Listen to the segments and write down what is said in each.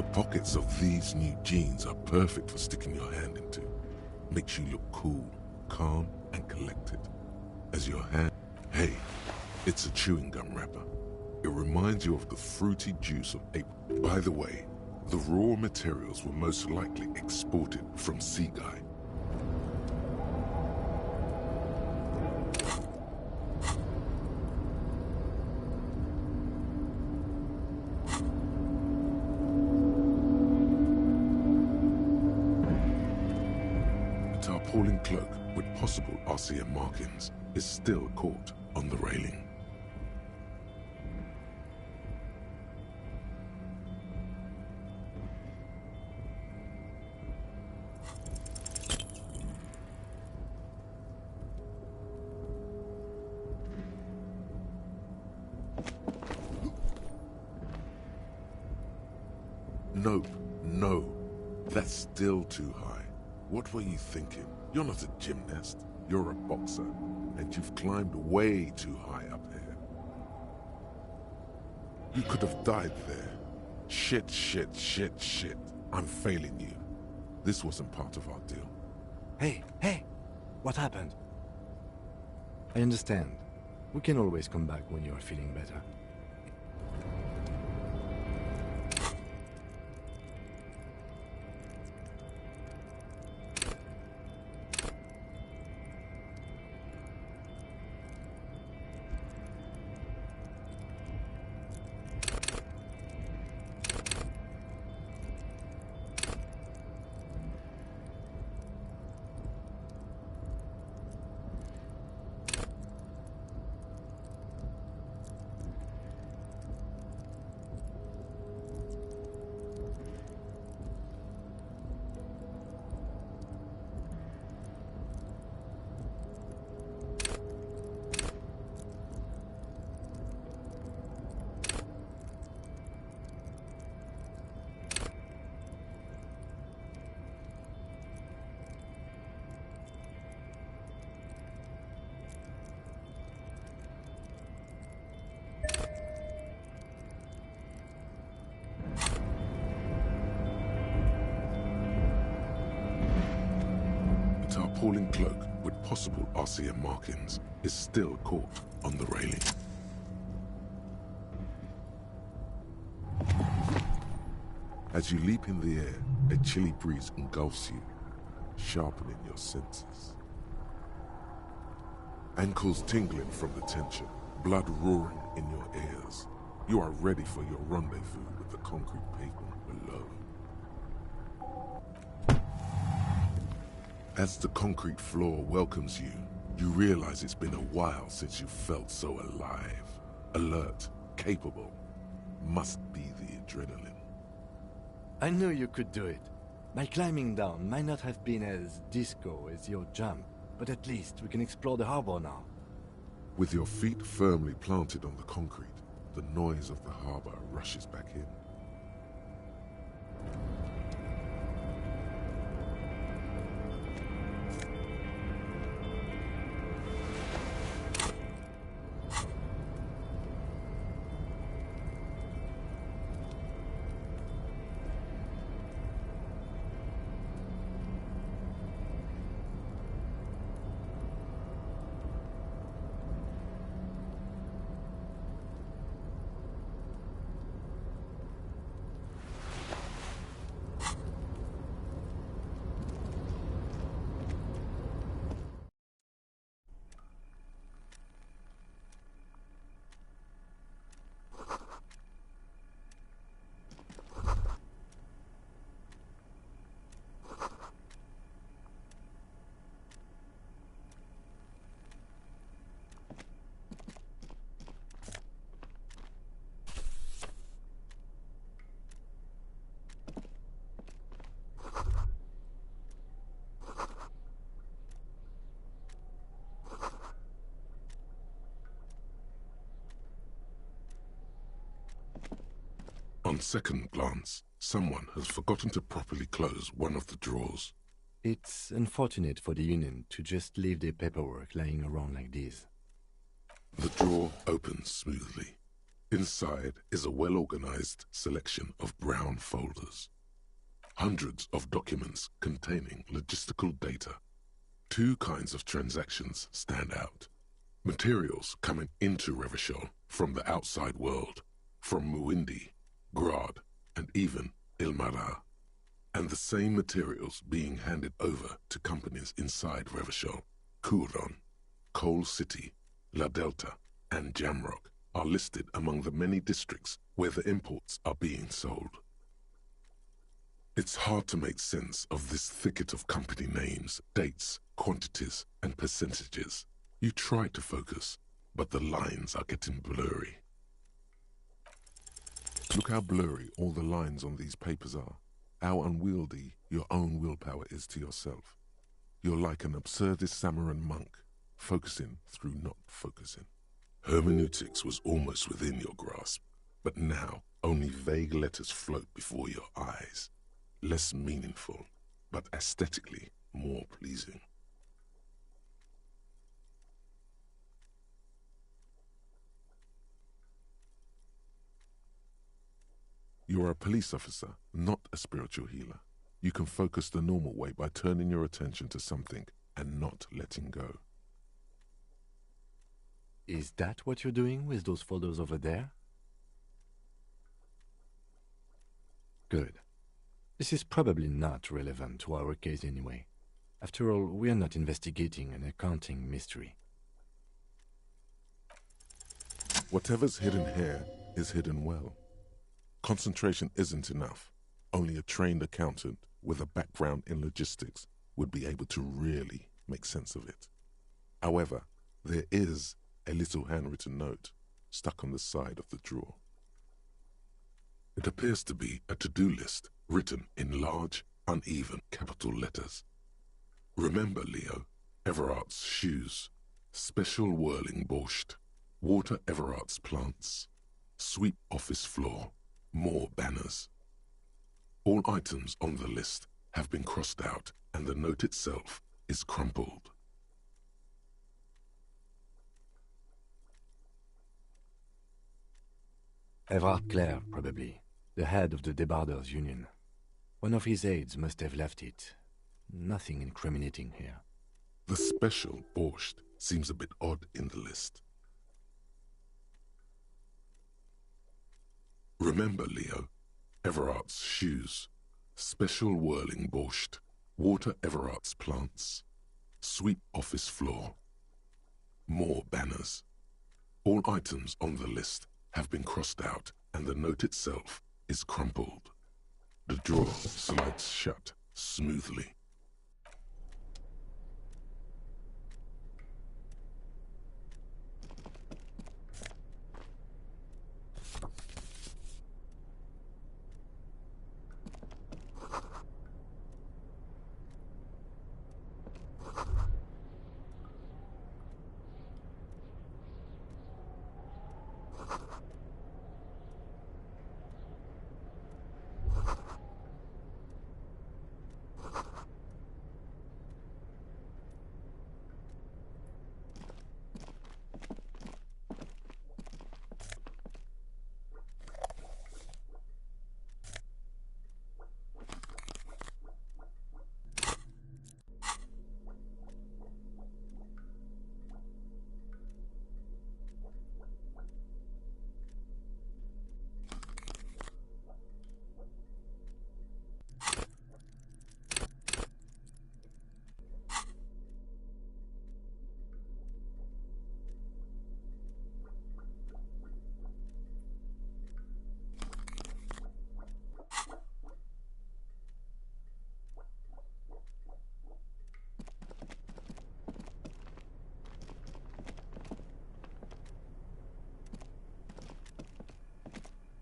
The pockets of these new jeans are perfect for sticking your hand into. Makes you look cool, calm, and collected. As your hand... Hey, it's a chewing gum wrapper. It reminds you of the fruity juice of April. By the way, the raw materials were most likely exported from Seaguy. A tarpaulin cloak with possible RCM markings is still caught on the railing. Nope, no, that's still too high. What were you thinking? You're not a gymnast, you're a boxer, and you've climbed way too high up here. You could have died there. Shit, shit, shit, shit. I'm failing you. This wasn't part of our deal. Hey, what happened? I understand. We can always come back when you are feeling better. Tarpaulin cloak with possible RCM markings is still caught on the railing. As you leap in the air, a chilly breeze engulfs you, sharpening your senses. Ankles tingling from the tension, blood roaring in your ears. You are ready for your rendezvous with the concrete pavement below. As the concrete floor welcomes you, you realize it's been a while since you felt so alive, alert, capable. Must be the adrenaline. I knew you could do it. My climbing down might not have been as disco as your jump, but at least we can explore the harbor now. With your feet firmly planted on the concrete, the noise of the harbor rushes back in. On second glance, someone has forgotten to properly close one of the drawers. It's unfortunate for the Union to just leave their paperwork lying around like this. The drawer opens smoothly. Inside is a well-organized selection of brown folders. Hundreds of documents containing logistical data. Two kinds of transactions stand out. Materials coming into Revachol from the outside world, from Muindi, Grad, and even Ilmara. And the same materials being handed over to companies inside Revachol. Kuron, Coal City, La Delta, and Jamrock are listed among the many districts where the imports are being sold. It's hard to make sense of this thicket of company names, dates, quantities, and percentages. You try to focus, but the lines are getting blurry. Look how blurry all the lines on these papers are. How unwieldy your own willpower is to yourself. You're like an absurdist Samaran monk, focusing through not focusing. Hermeneutics was almost within your grasp, but now only vague letters float before your eyes. Less meaningful, but aesthetically more pleasing. You are a police officer, not a spiritual healer. You can focus the normal way by turning your attention to something and not letting go. Is that what you're doing with those folders over there? Good. This is probably not relevant to our case anyway. After all, we are not investigating an accounting mystery. Whatever's hidden here is hidden well. Concentration isn't enough. Only a trained accountant with a background in logistics would be able to really make sense of it. However, there is a little handwritten note stuck on the side of the drawer. It appears to be a to-do list written in large, uneven capital letters. Remember, Leo, Everart's shoes, special whirling borscht, water Everart's plants, sweep office floor, more banners. All items on the list have been crossed out and the note itself is crumpled. Everard Clare, probably. The head of the Debarders Union. One of his aides must have left it. Nothing incriminating here. The special borscht seems a bit odd in the list. Remember, Leo, Everart's shoes, special whirling borscht, water Everart's plants, sweep office floor, more banners. All items on the list have been crossed out and the note itself is crumpled. The drawer slides shut smoothly.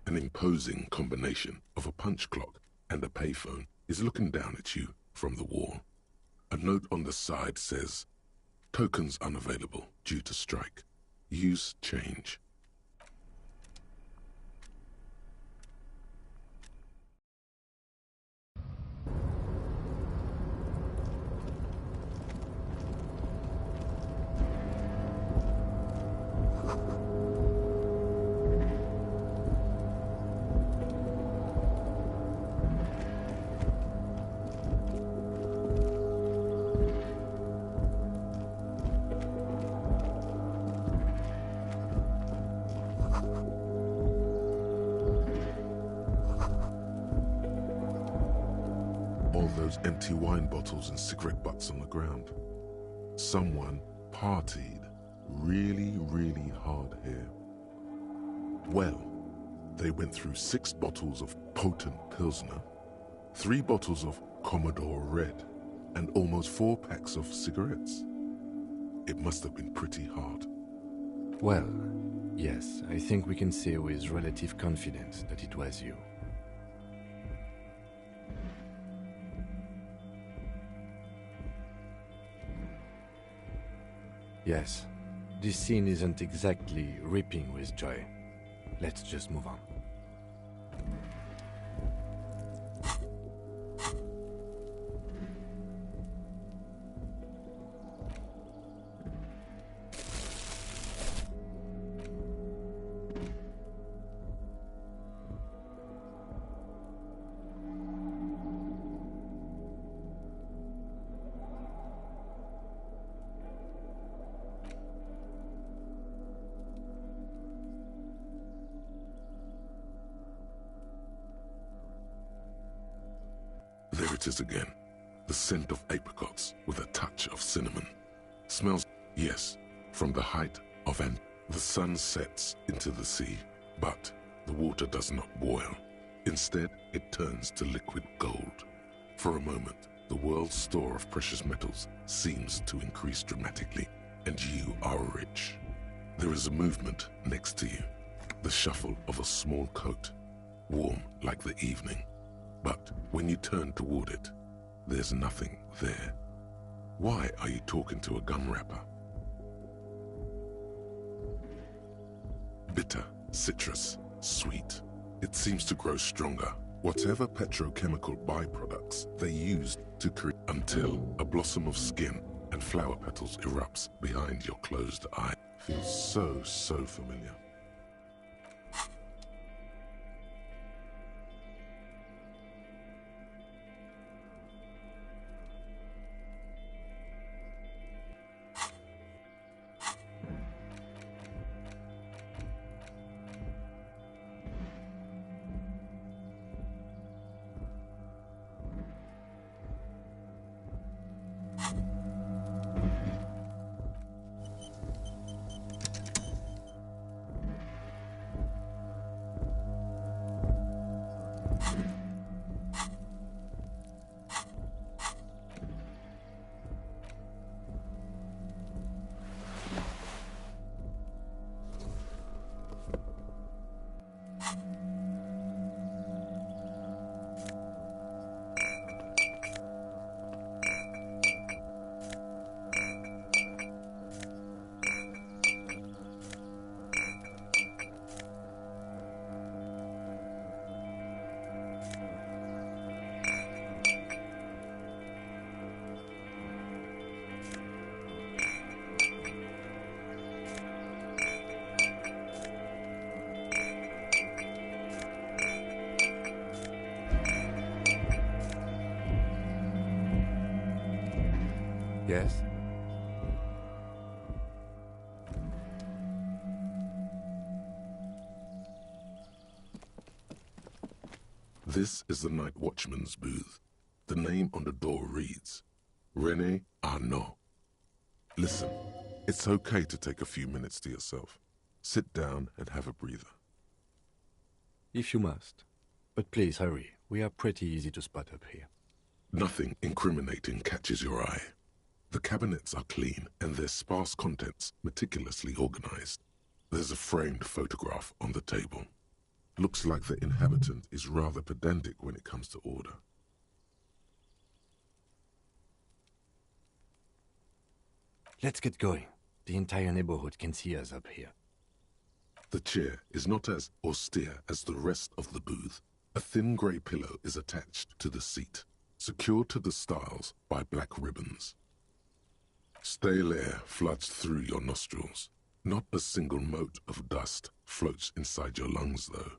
An imposing combination of a punch clock and a payphone is looking down at you from the wall. A note on the side says, "Tokens unavailable due to strike. Use change." those empty wine bottles and cigarette butts on the ground. Someone partied really, really hard here. Well, they went through 6 bottles of potent Pilsner, 3 bottles of Commodore Red, and almost 4 packs of cigarettes. It must have been pretty hard. Well, yes, I think we can say with relative confidence that it was you. Yes, this scene isn't exactly ripping with joy. Let's just move on. There it is again. The scent of apricots with a touch of cinnamon. Smells, yes, from the height of the sun sets into the sea, but the water does not boil. Instead, it turns to liquid gold. For a moment, the world's store of precious metals seems to increase dramatically, and you are rich. There is a movement next to you, the shuffle of a small coat, warm like the evening. But when you turn toward it, there's nothing there. Why are you talking to a gum wrapper? Bitter, citrus, sweet. It seems to grow stronger. Whatever petrochemical byproducts they used to create, until a blossom of skin and flower petals erupts behind your closed eye. Feels so familiar. Yes? This is the night watchman's booth. The name on the door reads, René Arnaud. Listen, it's okay to take a few minutes to yourself. Sit down and have a breather. If you must. But please hurry. We are pretty easy to spot up here. Nothing incriminating catches your eye. The cabinets are clean and their sparse contents meticulously organized. There's a framed photograph on the table. Looks like the inhabitant is rather pedantic when it comes to order. Let's get going. The entire neighborhood can see us up here. The chair is not as austere as the rest of the booth. A thin grey pillow is attached to the seat, secured to the stiles by black ribbons. Stale air floods through your nostrils. Not a single mote of dust floats inside your lungs, though.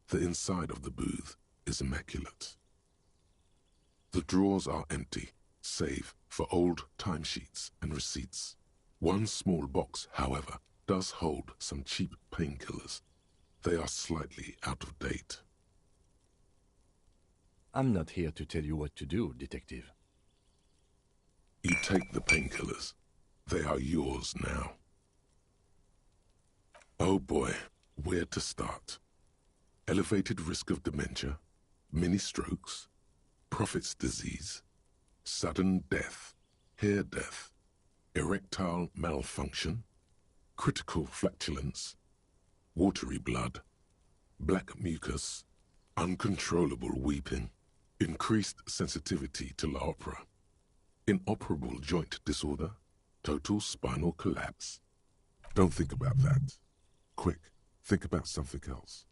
The inside of the booth is immaculate. The drawers are empty, save for old timesheets and receipts. One small box, however, does hold some cheap painkillers. They are slightly out of date. I'm not here to tell you what to do, Detective. You take the painkillers. They are yours now. Oh boy, where to start? Elevated risk of dementia, mini-strokes, Prophet's disease, sudden death, hair death, erectile malfunction, critical flatulence, watery blood, black mucus, uncontrollable weeping, increased sensitivity to La Opera, inoperable joint disorder, total spinal collapse. Don't think about that. Quick, think about something else.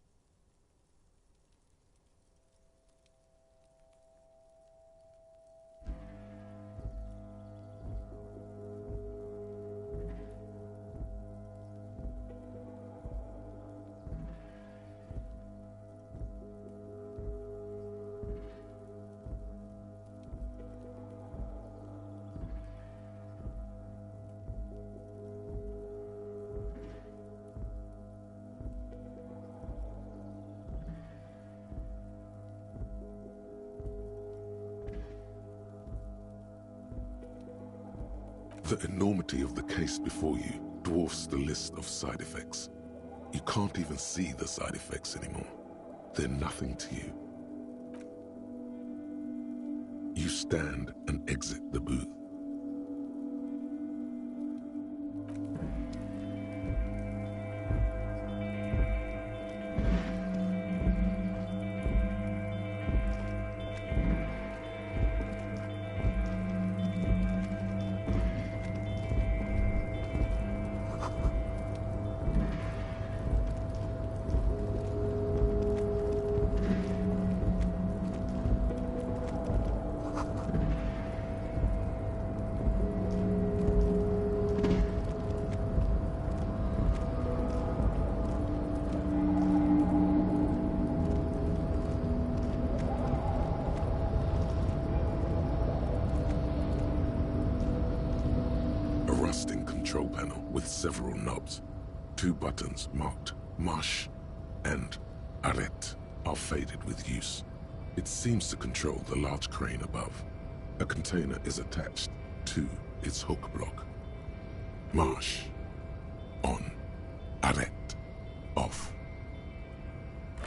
The enormity of the case before you dwarfs the list of side effects. You can't even see the side effects anymore. They're nothing to you. You stand and exit the booth. Control panel with several knobs. 2 buttons marked Marche and Arrête are faded with use. It seems to control the large crane above. A container is attached to its hook block. Marche on, Arrête off.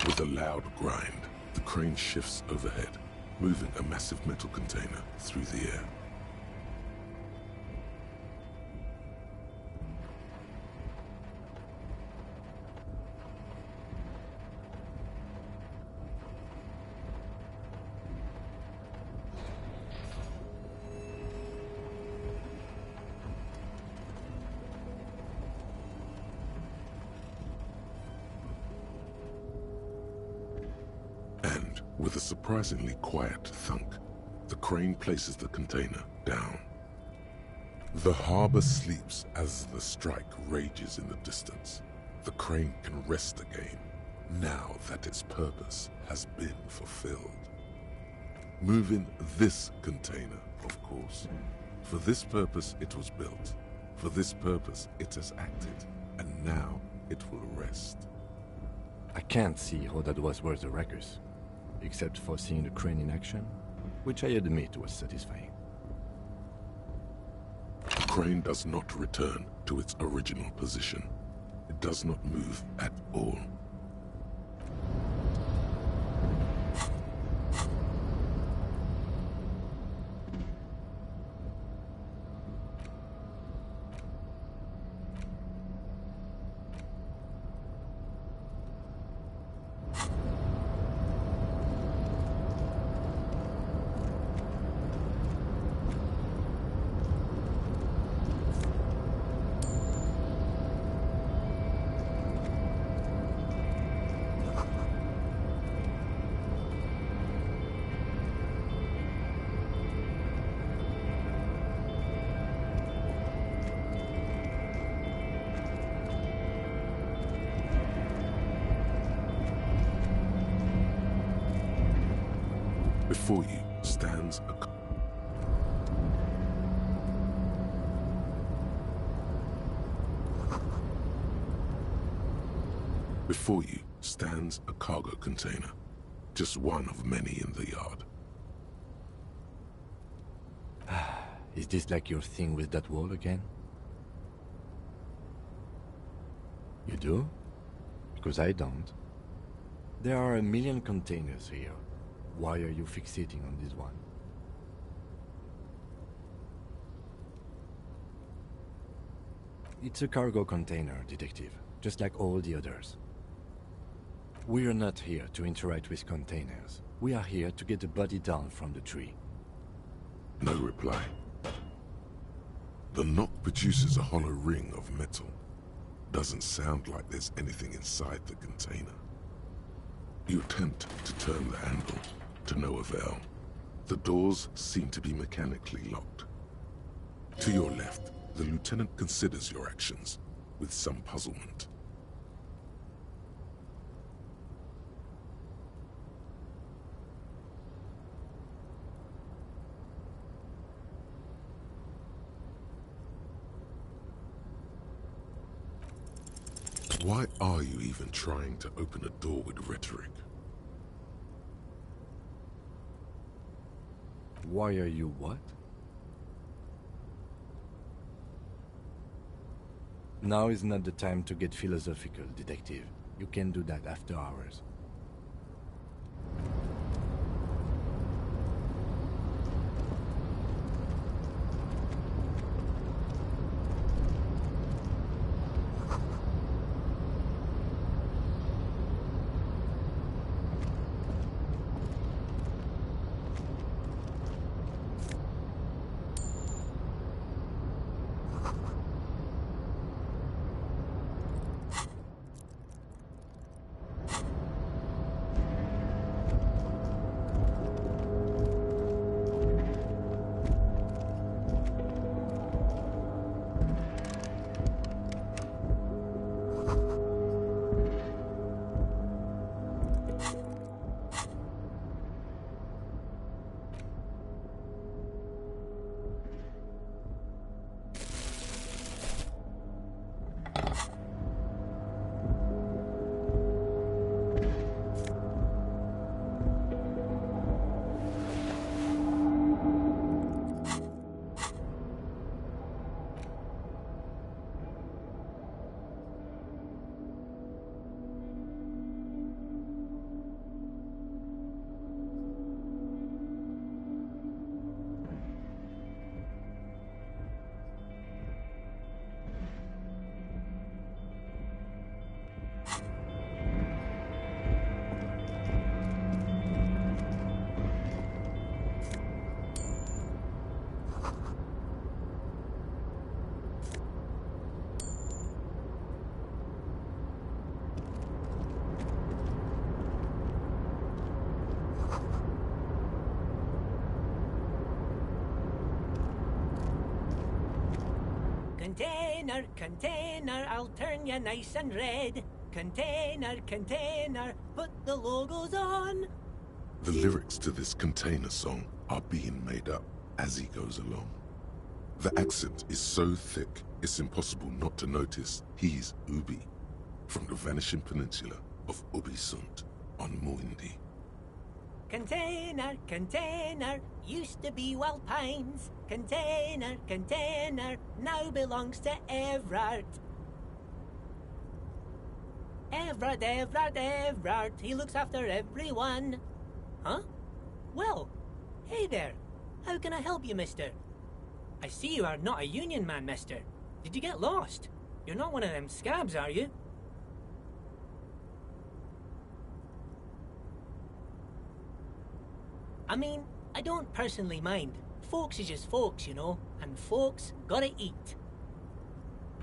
With a loud grind, the crane shifts overhead, moving a massive metal container through the air. With a surprisingly quiet thunk, the crane places the container down. The harbor sleeps as the strike rages in the distance. The crane can rest again, now that its purpose has been fulfilled. Moving this container, of course. For this purpose it was built. For this purpose it has acted, and now it will rest. I can't see how that was worth the ruckus. Except for seeing the crane in action, which I admit was satisfying. The crane does not return to its original position. It does not move at all. Before you stands a cargo container. just one of many in the yard. Is this like your thing with that wall again? You do? Because I don't. There are a million containers here. Why are you fixating on this one? It's a cargo container, Detective, just like all the others. We are not here to interact with containers. We are here to get the body down from the tree. No reply. The knock produces a hollow ring of metal. Doesn't sound like there's anything inside the container. You attempt to turn the handle, to no avail. The doors seem to be mechanically locked. To your left, the lieutenant considers your actions with some puzzlement. Why are you even trying to open a door with rhetoric? Why are you what? Now is not the time to get philosophical, Detective. You can do that after hours. Container, container, I'll turn you nice and red. Container, container, put the logos on. The lyrics to this container song are being made up as he goes along. The accent is so thick, it's impossible not to notice he's Ubi, from the vanishing peninsula of Ubisunt on Muindi. Container, container, used to be Wild Pines. Container, container, now belongs to Everard. Everard, he looks after everyone. Huh? Well, hey there. How can I help you, mister? I see you are not a union man, mister. Did you get lost? You're not one of them scabs, are you? I mean, I don't personally mind. Folks is just folks, you know, and folks gotta eat.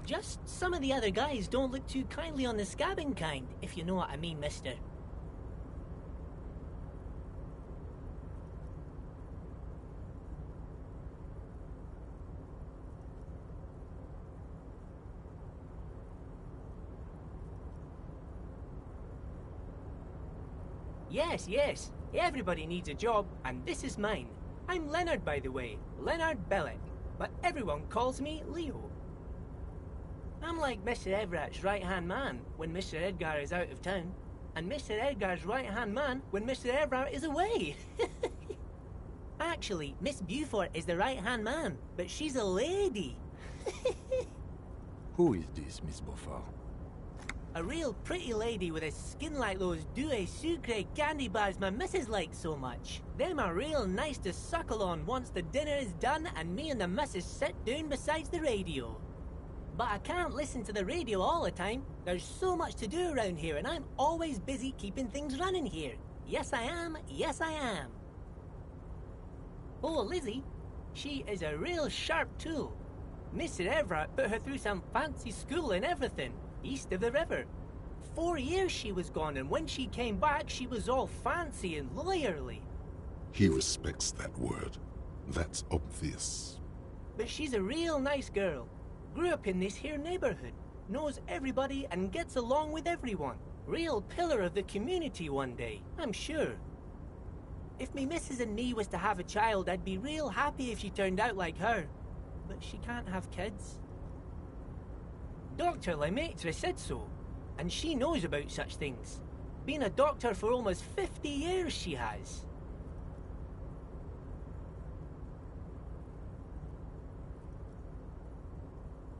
Just some of the other guys don't look too kindly on the scabbing kind, if you know what I mean, mister. Yes. Everybody needs a job, and this is mine. I'm Leonard, by the way. Leonard Bellick. But everyone calls me Leo. I'm like Mr. Everett's right-hand man when Mr. Edgar is out of town. and Mr. Edgar's right-hand man when Mr. Everard is away. Actually, Miss Beaufort is the right-hand man, but she's a lady. Who is this, Miss Beaufort? A real pretty lady with a skin like those Douai Sucre candy bars my missus likes so much. Them are real nice to suckle on once the dinner is done and me and the missus sit down beside the radio. But I can't listen to the radio all the time. There's so much to do around here and I'm always busy keeping things running here. Yes I am, yes I am. Oh, Lizzie, she is a real sharp tool. Mr. Everett put her through some fancy school and everything, east of the river. 4 years she was gone, and when she came back, she was all fancy and lawyerly. He respects that word. That's obvious. But she's a real nice girl. Grew up in this here neighborhood. Knows everybody and gets along with everyone. Real pillar of the community one day, I'm sure. If me missus and me was to have a child, I'd be real happy if she turned out like her. But she can't have kids. Dr. Lemaitre said so, and she knows about such things. Been a doctor for almost 50 years she has.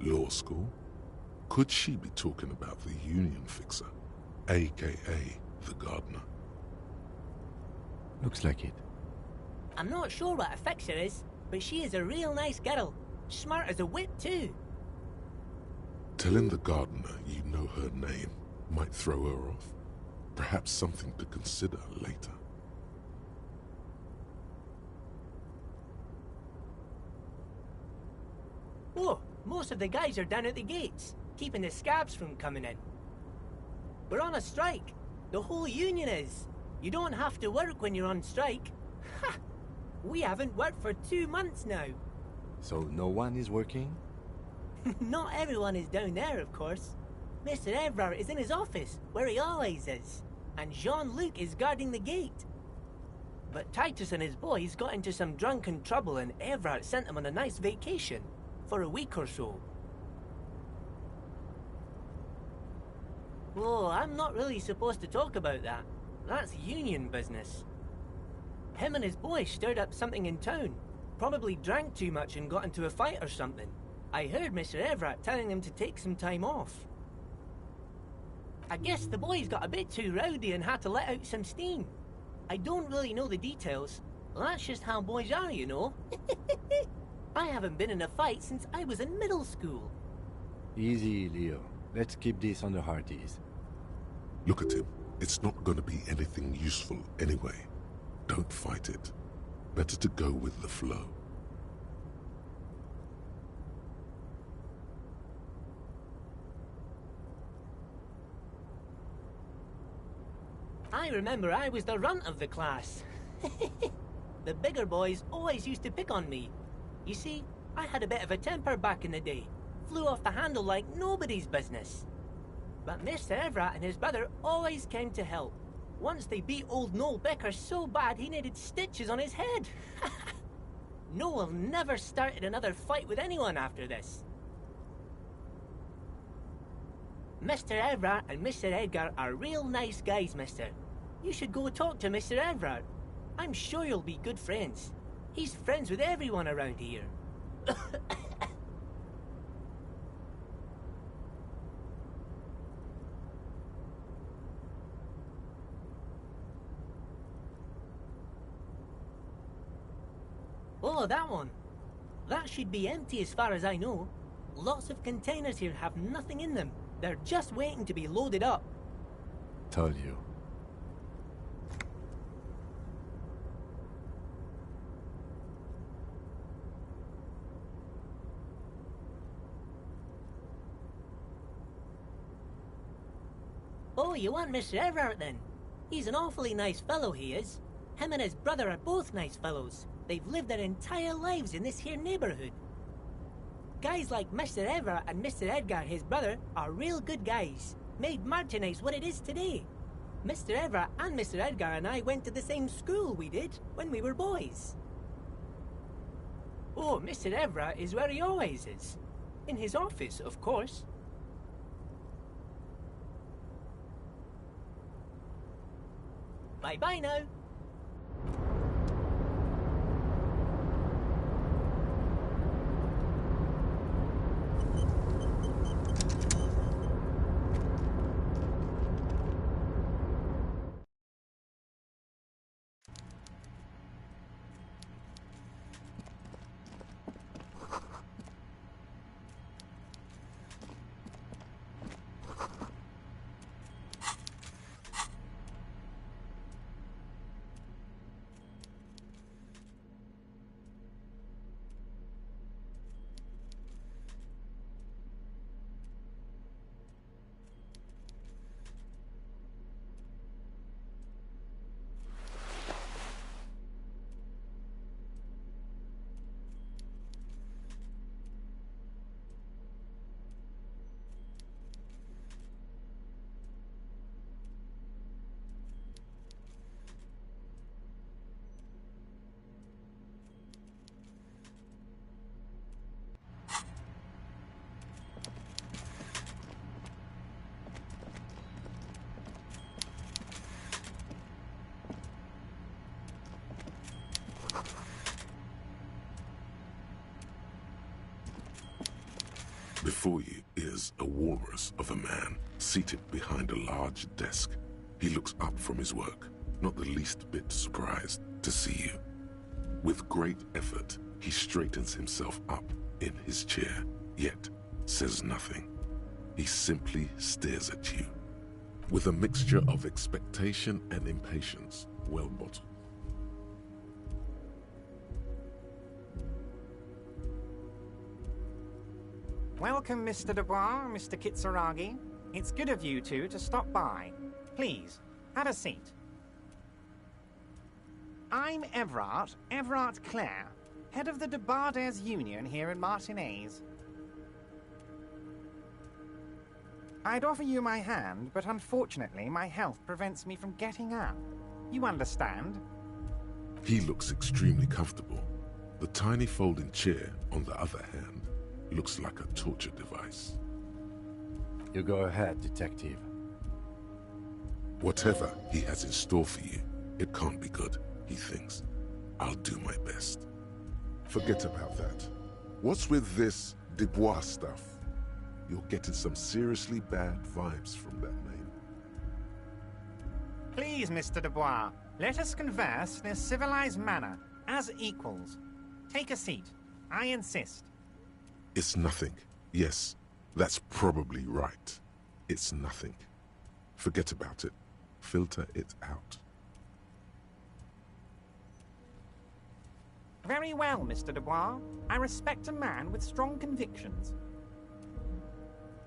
Law school? Could she be talking about the union fixer, aka the gardener? Looks like it. I'm not sure what a fixer is, but she is a real nice girl. Smart as a whip too. Telling the gardener you know her name might throw her off. Perhaps something to consider later. Oh, most of the guys are down at the gates, keeping the scabs from coming in. We're on a strike. The whole union is. You don't have to work when you're on strike. Ha! We haven't worked for 2 months now. So no one is working? Not everyone is down there, of course. Mr. Everard is in his office, where he always is. And Jean-Luc is guarding the gate. But Titus and his boys got into some drunken trouble and Everard sent them on a nice vacation. For a week or so. Oh, I'm not really supposed to talk about that. That's union business. Him and his boy stirred up something in town. Probably drank too much and got into a fight or something. I heard Mr. Everett telling them to take some time off. I guess the boys got a bit too rowdy and had to let out some steam. I don't really know the details. That's just how boys are, you know. I haven't been in a fight since I was in middle school. Easy, Leo. Let's keep this on the hearties. Look at him. It's not going to be anything useful anyway. Don't fight it. Better to go with the flow. I remember I was the runt of the class. The bigger boys always used to pick on me. You see, I had a bit of a temper back in the day. Flew off the handle like nobody's business. But Mr. Everett and his brother always came to help. Once they beat old Noel Becker so bad he needed stitches on his head. Noel never started another fight with anyone after this. Mr. Everett and Mr. Edgar are real nice guys, mister. You should go talk to Mr. Everett. I'm sure you'll be good friends. He's friends with everyone around here. Oh, that one. That should be empty as far as I know. Lots of containers here have nothing in them. They're just waiting to be loaded up. Told you. Oh, you want Mr. Everett then? He's an awfully nice fellow, he is. Him and his brother are both nice fellows. They've lived their entire lives in this here neighborhood. Guys like Mr. Everett and Mr. Edgar, his brother, are real good guys. Made Martinites what it is today. Mr. Everett and Mr. Edgar and I went to the same school we did when we were boys. Oh, Mr. Everett is where he always is. In his office, of course. Bye-bye now. Before you is a walrus of a man seated behind a large desk. He looks up from his work, not the least bit surprised to see you. With great effort, he straightens himself up in his chair, yet says nothing. He simply stares at you, with a mixture of expectation and impatience, well bottled. Welcome, Mr. Dubois, Mr. Kitsuragi. It's good of you two to stop by. Please, have a seat. I'm Everard Clare, head of the Debarders Union here in Martinez. I'd offer you my hand, but unfortunately my health prevents me from getting up. You understand? He looks extremely comfortable. The tiny folding chair, on the other hand, looks like a torture device. You go ahead, detective. Whatever he has in store for you, it can't be good, he thinks. I'll do my best. Forget about that. What's with this Dubois stuff? You're getting some seriously bad vibes from that name. Please, Mr. Dubois, let us converse in a civilized manner, as equals. Take a seat. I insist. It's nothing. Yes, that's probably right. It's nothing. Forget about it. Filter it out. Very well, Mr. Dubois. I respect a man with strong convictions.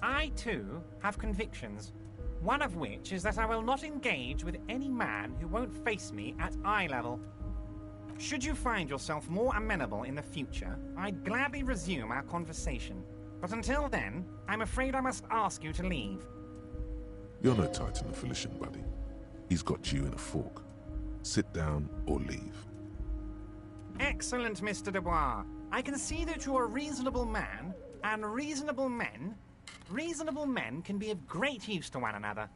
I, too, have convictions. One of which is that I will not engage with any man who won't face me at eye level. Should you find yourself more amenable in the future, I'd gladly resume our conversation. But until then, I'm afraid I must ask you to leave. You're no Titan of Felician, buddy. He's got you in a fork. Sit down or leave. Excellent, Mr. Dubois. I can see that you're a reasonable man, and reasonable men can be of great use to one another.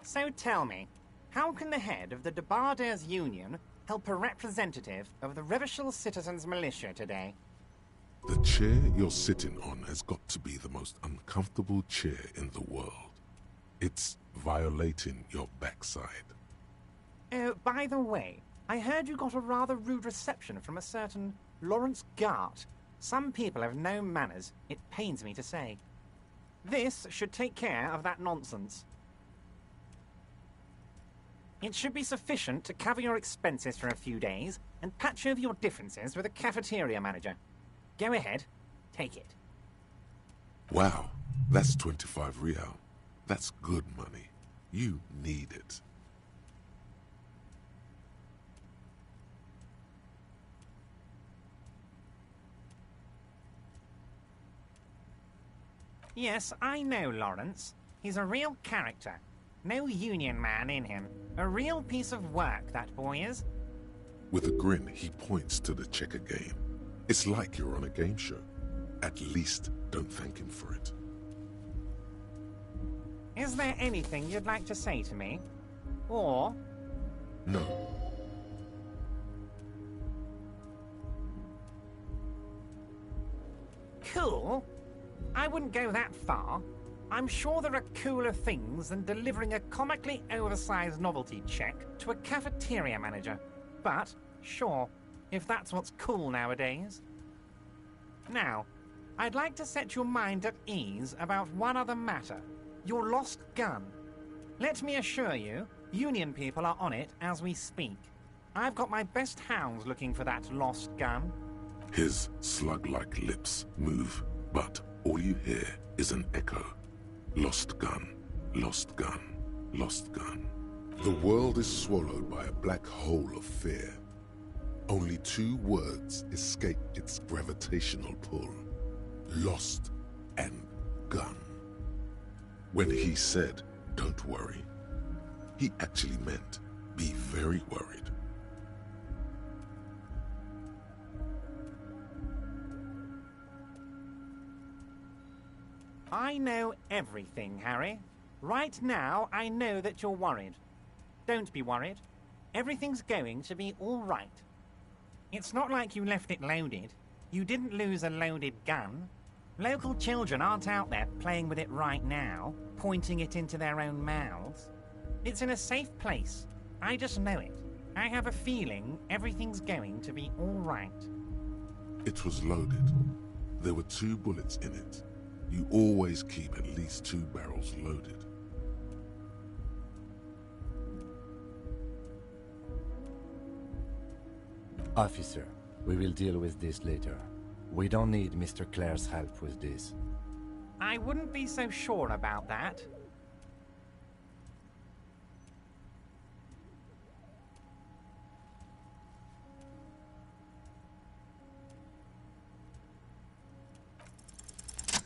So tell me, how can the head of the Debarders Union help a representative of the Revachol Citizens Militia today? The chair you're sitting on has got to be the most uncomfortable chair in the world. It's violating your backside. Oh, by the way, I heard you got a rather rude reception from a certain Lawrence Gart. Some people have no manners, it pains me to say. This should take care of that nonsense. It should be sufficient to cover your expenses for a few days and patch over your differences with a cafeteria manager. Go ahead, take it. Wow, that's 25 real. That's good money. You need it. Yes, I know Lawrence. He's a real character. No union man in him. A real piece of work, that boy is. With a grin, he points to the checker game. It's like you're on a game show. At least don't thank him for it. Is there anything you'd like to say to me? Or... No. Cool? I wouldn't go that far. I'm sure there are cooler things than delivering a comically oversized novelty check to a cafeteria manager. But, sure, if that's what's cool nowadays. Now, I'd like to set your mind at ease about one other matter. Your lost gun. Let me assure you, Union people are on it as we speak. I've got my best hounds looking for that lost gun. His slug-like lips move, but all you hear is an echo. Lost gun, lost gun, lost gun. The world is swallowed by a black hole of fear. Only 2 words escape its gravitational pull. Lost and gun. When he said, "Don't worry," he actually meant, be very worried. I know everything, Harry. Right now, I know that you're worried. Don't be worried. Everything's going to be all right. It's not like you left it loaded. You didn't lose a loaded gun. Local children aren't out there playing with it right now, pointing it into their own mouths. It's in a safe place. I just know it. I have a feeling everything's going to be all right. It was loaded. There were 2 bullets in it. You always keep at least 2 barrels loaded. Officer, we will deal with this later. We don't need Mr. Clare's help with this. I wouldn't be so sure about that.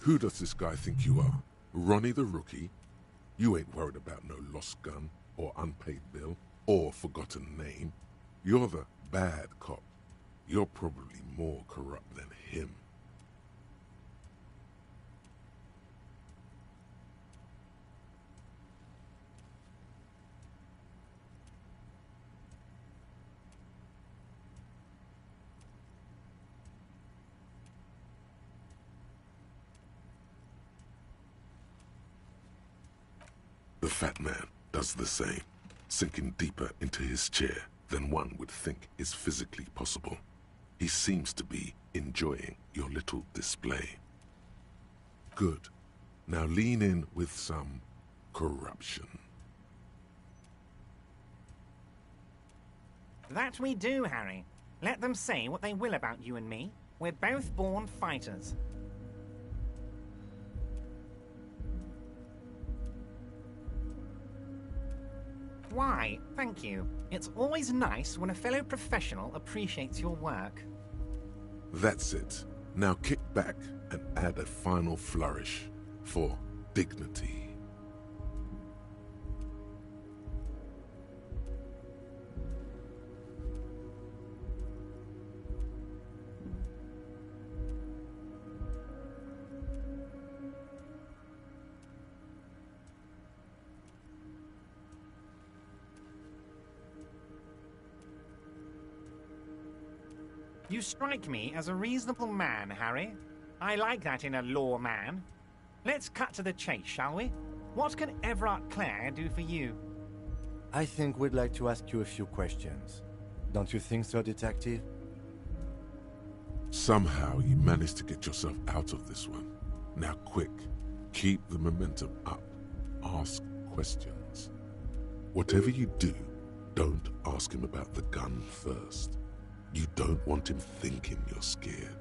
Who does this guy think you are? Ronnie the Rookie? You ain't worried about no lost gun, or unpaid bill, or forgotten name. You're the bad cop. You're probably more corrupt than him. The fat man does the same, sinking deeper into his chair than one would think is physically possible. He seems to be enjoying your little display. Good. Now lean in with some corruption. That we do, Harry. Let them say what they will about you and me. We're both born fighters. Why, thank you. It's always nice when a fellow professional appreciates your work. That's it. Now kick back and add a final flourish for dignity. You strike me as a reasonable man, Harry. I like that in a lawman. Let's cut to the chase, shall we? What can Everard Clare do for you? I think we'd like to ask you a few questions. Don't you think so, Detective? Somehow you managed to get yourself out of this one. Now quick, keep the momentum up. Ask questions. Whatever you do, don't ask him about the gun first. You don't want him thinking you're scared.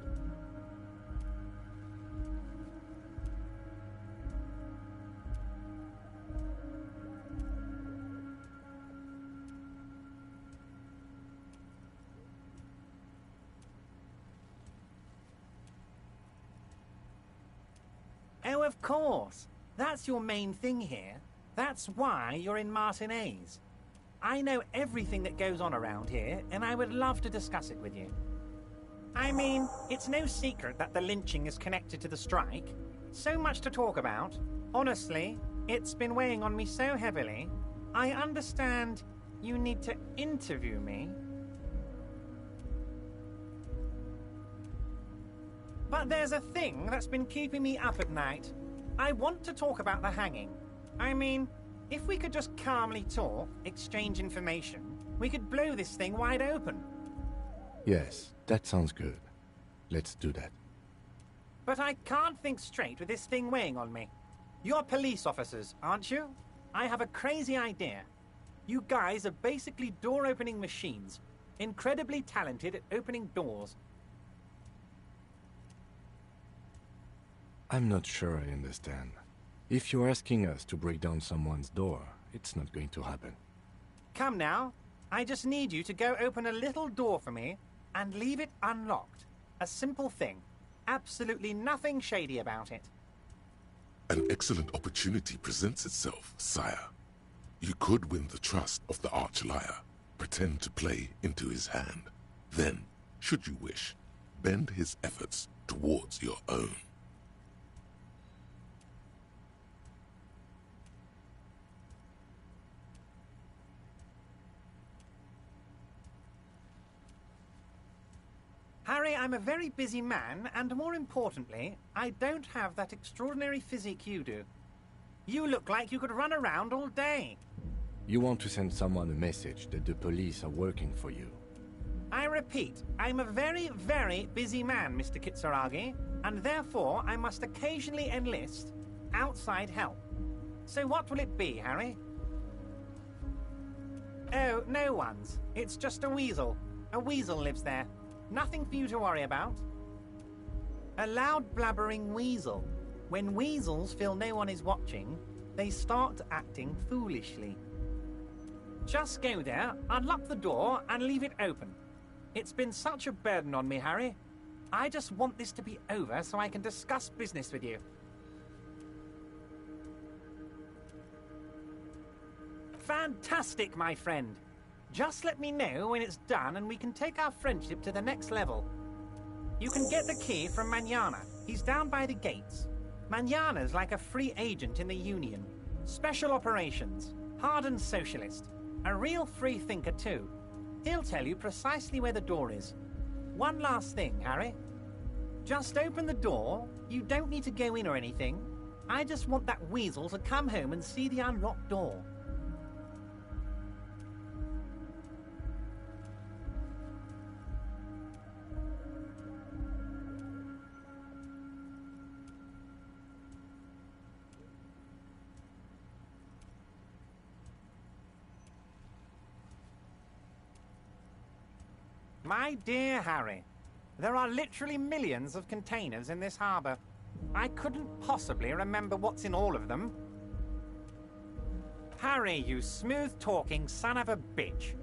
Oh, of course. That's your main thing here. That's why you're in Martinez. I know everything that goes on around here, and I would love to discuss it with you. I mean, it's no secret that the lynching is connected to the strike. So much to talk about. Honestly, It's been weighing on me so heavily. I understand you need to interview me. But there's a thing that's been keeping me up at night. I want to talk about the hanging. I mean, if we could just calmly talk, exchange information, we could blow this thing wide open. Yes, that sounds good. Let's do that. But I can't think straight with this thing weighing on me. You're police officers, aren't you? I have a crazy idea. You guys are basically door-opening machines, incredibly talented at opening doors. I'm not sure I understand. If you're asking us to break down someone's door, it's not going to happen. Come now. I just need you to go open a little door for me and leave it unlocked. A simple thing. Absolutely nothing shady about it. An excellent opportunity presents itself, sire. You could win the trust of the arch-liar, pretend to play into his hand. Then, should you wish, bend his efforts towards your own. Harry, I'm a very busy man, and more importantly, I don't have that extraordinary physique you do. You look like you could run around all day. You want to send someone a message that the police are working for you. I repeat, I'm a very, very busy man, Mr. Kitsuragi, and therefore I must occasionally enlist outside help. So what will it be, Harry? Oh, no one's. It's just a weasel. A weasel lives there. Nothing for you to worry about. A loud blabbering weasel. When weasels feel no one is watching, they start acting foolishly. Just go there, unlock the door, and leave it open. It's been such a burden on me, Harry. I just want this to be over so I can discuss business with you. Fantastic, my friend. Just let me know when it's done and we can take our friendship to the next level. You can get the key from Manana. He's down by the gates. Manana's like a free agent in the Union. Special operations. Hardened socialist. A real free thinker too. He'll tell you precisely where the door is. One last thing, Harry. Just open the door. You don't need to go in or anything. I just want that weasel to come home and see the unlocked door. My dear Harry, there are literally millions of containers in this harbor. I couldn't possibly remember what's in all of them. Harry, you smooth-talking son of a bitch.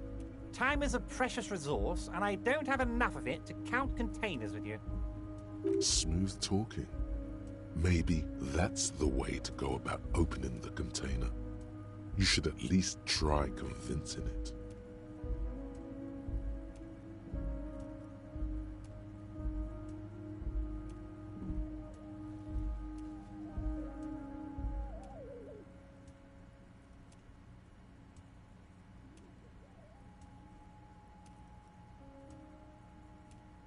Time is a precious resource, and I don't have enough of it to count containers with you. Smooth talking. Maybe that's the way to go about opening the container. You should at least try convincing it.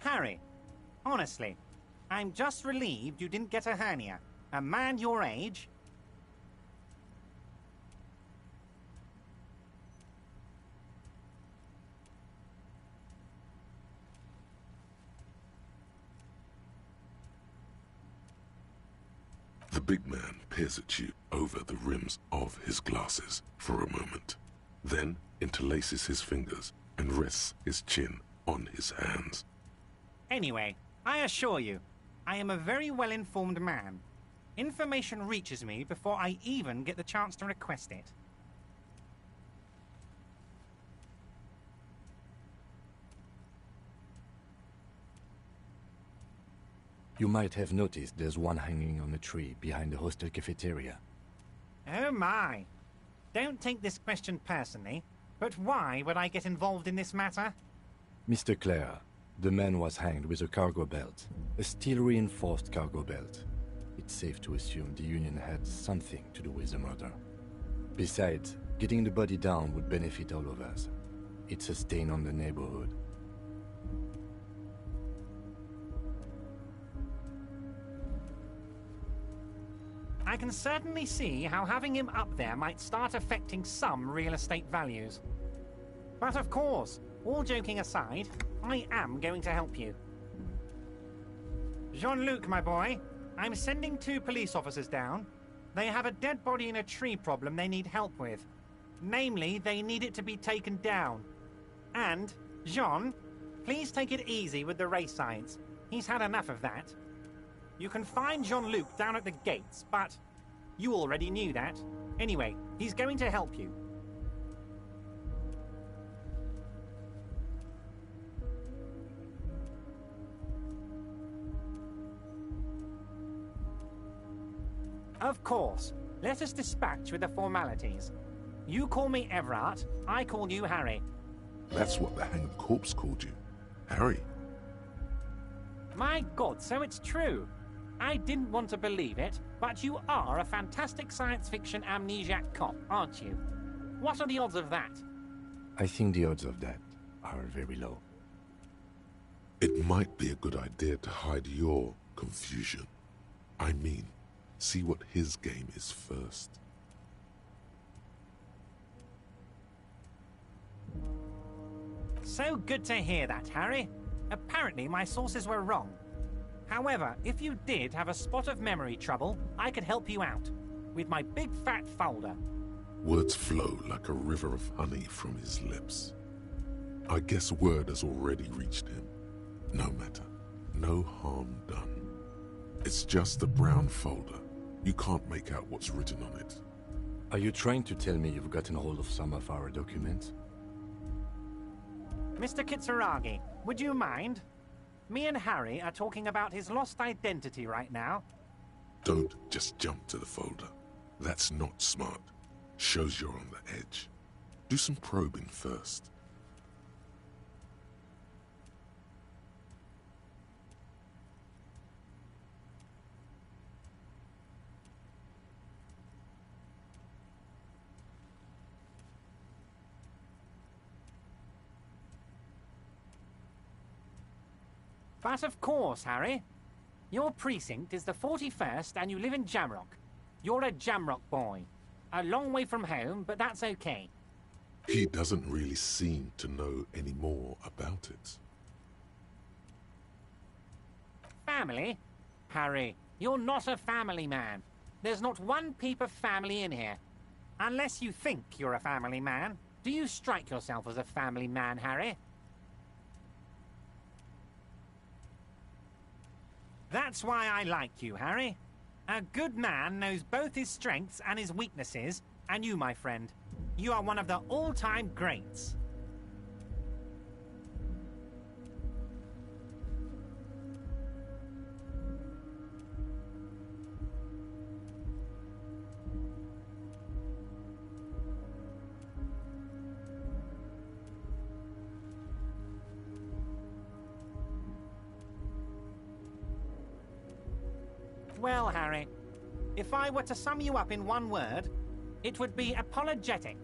Harry, honestly, I'm just relieved you didn't get a hernia. A man your age... The big man peers at you over the rims of his glasses for a moment, then interlaces his fingers and rests his chin on his hands. Anyway, I assure you, I am a very well-informed man. Information reaches me before I even get the chance to request it. You might have noticed there's one hanging on a tree behind the hostel cafeteria. Oh my! Don't take this question personally, but why would I get involved in this matter? Mr. Clare, the man was hanged with a cargo belt. A steel-reinforced cargo belt. It it's safe to assume the Union had something to do with the murder. Besides, getting the body down would benefit all of us. It's a stain on the neighborhood. I can certainly see how having him up there might start affecting some real estate values. But of course, all joking aside, I am going to help you. Jean-Luc, my boy, I'm sending 2 police officers down. They have a dead body in a tree problem they need help with. Namely, they need it to be taken down. And, Jean, please take it easy with the race science. He's had enough of that. You can find Jean-Luc down at the gates, but you already knew that. Anyway, he's going to help you. Of course. Let us dispatch with the formalities. You call me Everard, I call you Harry. That's what the hanged corpse called you. Harry. My God, so it's true. I didn't want to believe it, but you are a fantastic science fiction amnesiac cop, aren't you? What are the odds of that? I think the odds of that are very low. It might be a good idea to hide your confusion. I mean, see what his game is first. So good to hear that, Harry. Apparently my sources were wrong. However, if you did have a spot of memory trouble, I could help you out. With my big fat folder. Words flow like a river of honey from his lips. I guess word has already reached him. No matter. No harm done. It's just a brown folder. You can't make out what's written on it. Are you trying to tell me you've gotten hold of some of our documents? Mr. Kitsuragi, would you mind? Me and Harry are talking about his lost identity right now. Don't just jump to the folder. That's not smart. Shows you're on the edge. Do some probing first. But of course, Harry. Your precinct is the 41st and you live in Jamrock. You're a Jamrock boy. A long way from home, but that's okay. He doesn't really seem to know any more about it. Family? Harry, you're not a family man. There's not one peep of family in here. Unless you think you're a family man. Do you strike yourself as a family man, Harry? That's why I like you, Harry. A good man knows both his strengths and his weaknesses, and you, my friend, you are one of the all-time greats. Well, Harry, if I were to sum you up in one word, it would be apologetic.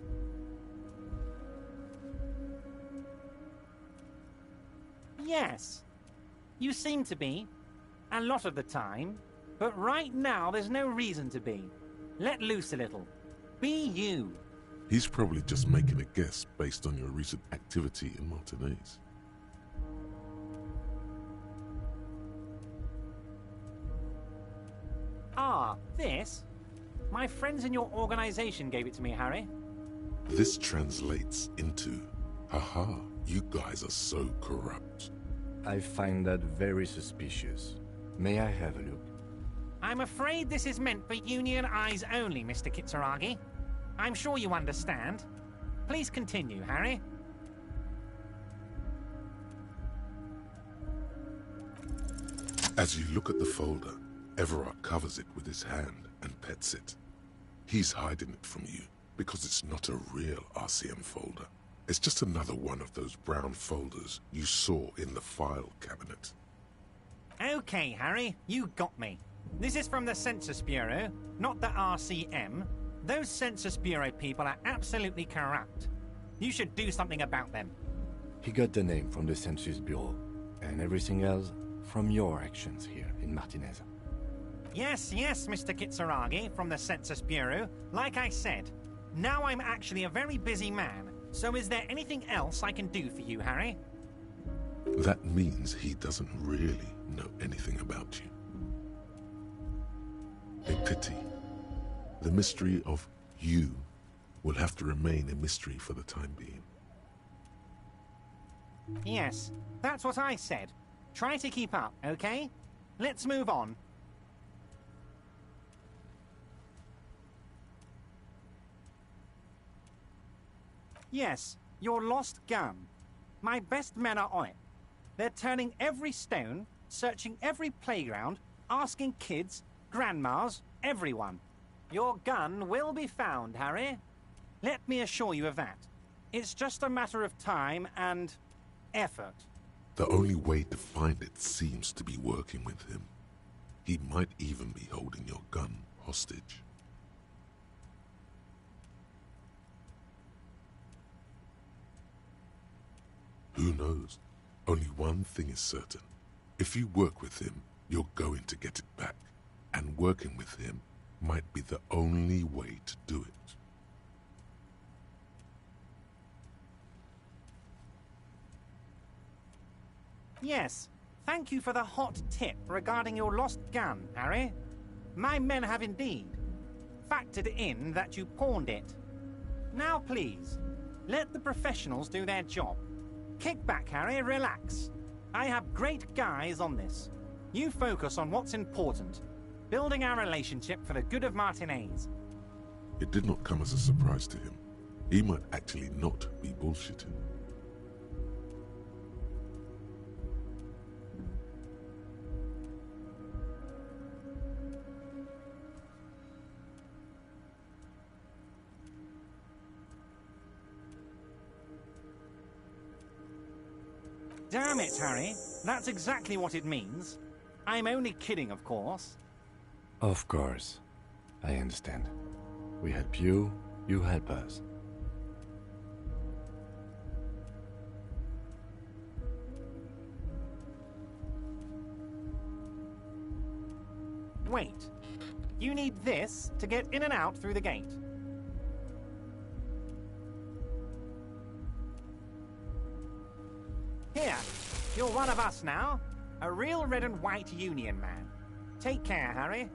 Yes, you seem to be, a lot of the time, but right now there's no reason to be. Let loose a little. Be you. He's probably just making a guess based on your recent activity in Martinez. Ah, this? My friends in your organization gave it to me, Harry. This translates into, haha, you guys are so corrupt. I find that very suspicious. May I have a look? I'm afraid this is meant for Union eyes only, Mr. Kitsuragi. I'm sure you understand. Please continue, Harry. As you look at the folder, Everard covers it with his hand and pets it. He's hiding it from you because it's not a real RCM folder. It's just another one of those brown folders you saw in the file cabinet. Okay, Harry, you got me. This is from the Census Bureau, not the RCM. Those Census Bureau people are absolutely corrupt. You should do something about them. He got the name from the Census Bureau, and everything else from your actions here in Martinez. Yes, Mr. Kitsuragi from the Census Bureau. Like I said, now I'm actually a very busy man, so is there anything else I can do for you, Harry? That means he doesn't really know anything about you. A pity. The mystery of you will have to remain a mystery for the time being. Yes, that's what I said. Try to keep up, okay? Let's move on. Yes, your lost gun. My best men are on it. They're turning every stone, searching every playground, asking kids, grandmas, everyone. Your gun will be found, Harry. Let me assure you of that. It's just a matter of time and effort. The only way to find it seems to be working with him. He might even be holding your gun hostage. Who knows? Only one thing is certain. If you work with him, you're going to get it back. And working with him might be the only way to do it. Yes, thank you for the hot tip regarding your lost gun, Harry. My men have indeed factored in that you pawned it. Now please, let the professionals do their job. Kick back, Harry, relax. I have great guys on this. You focus on what's important, building our relationship for the good of Martinez. It did not come as a surprise to him. He might actually not be bullshitting. Damn it, Harry. That's exactly what it means. I'm only kidding, of course. Of course. I understand. We help you, you help us. Wait. You need this to get in and out through the gate. Here, you're one of us now. A real red and white Union man. Take care, Harry.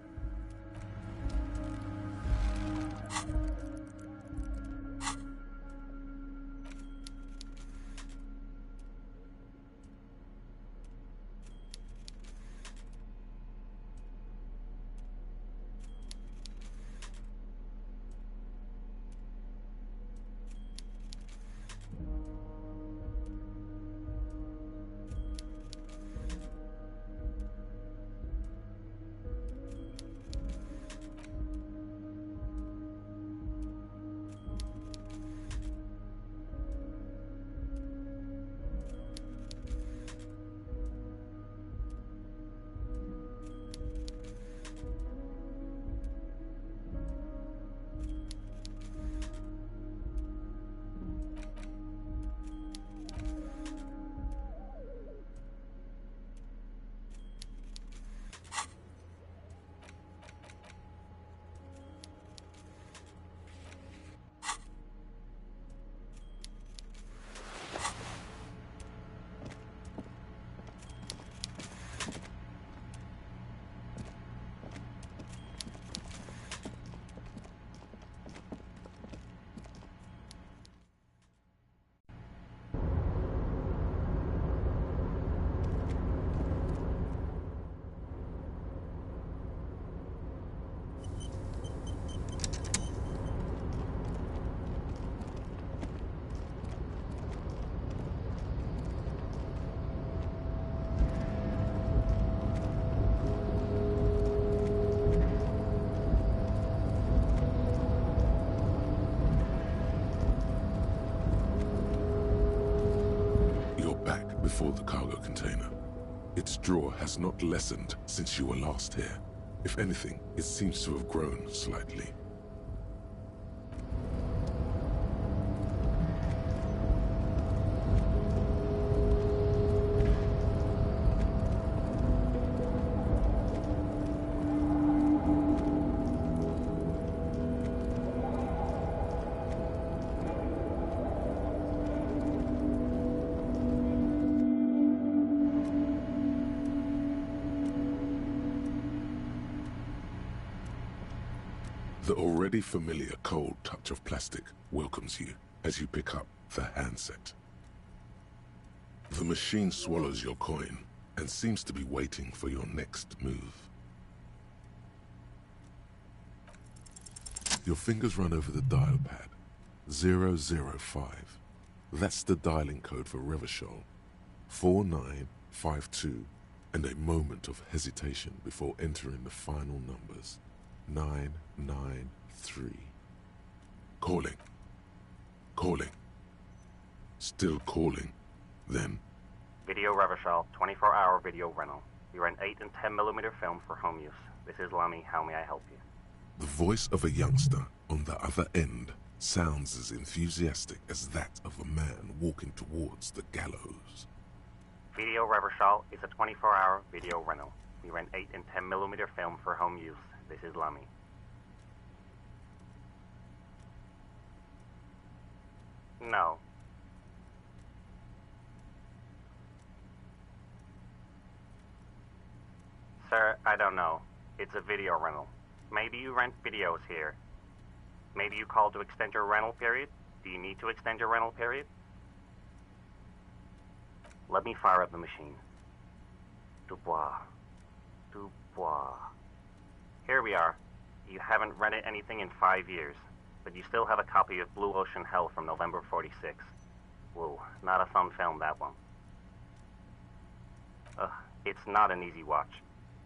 Before the cargo container. Its draw has not lessened since you were last here. If anything, it seems to have grown slightly. The already familiar cold touch of plastic welcomes you as you pick up the handset. The machine swallows your coin and seems to be waiting for your next move. Your fingers run over the dial pad. 005. That's the dialing code for Revachol. 4952, and a moment of hesitation before entering the final numbers. 993. Calling. Calling. Still calling. Then... Video Revachol, 24-hour video rental. You rent 8 and 10mm film for home use. This is Lammy. How may I help you? The voice of a youngster on the other end sounds as enthusiastic as that of a man walking towards the gallows. Video Revachol is a 24-hour video rental. We rent 8 and 10mm film for home use. This is Lammy. No. Sir, I don't know. It's a video rental. Maybe you rent videos here. Maybe you called to extend your rental period? Do you need to extend your rental period? Let me fire up the machine. Dubois. Dubois. Here we are. You haven't rented anything in 5 years, but you still have a copy of Blue Ocean Hell from November '46. Whoa, not a fun film, that one. It's not an easy watch.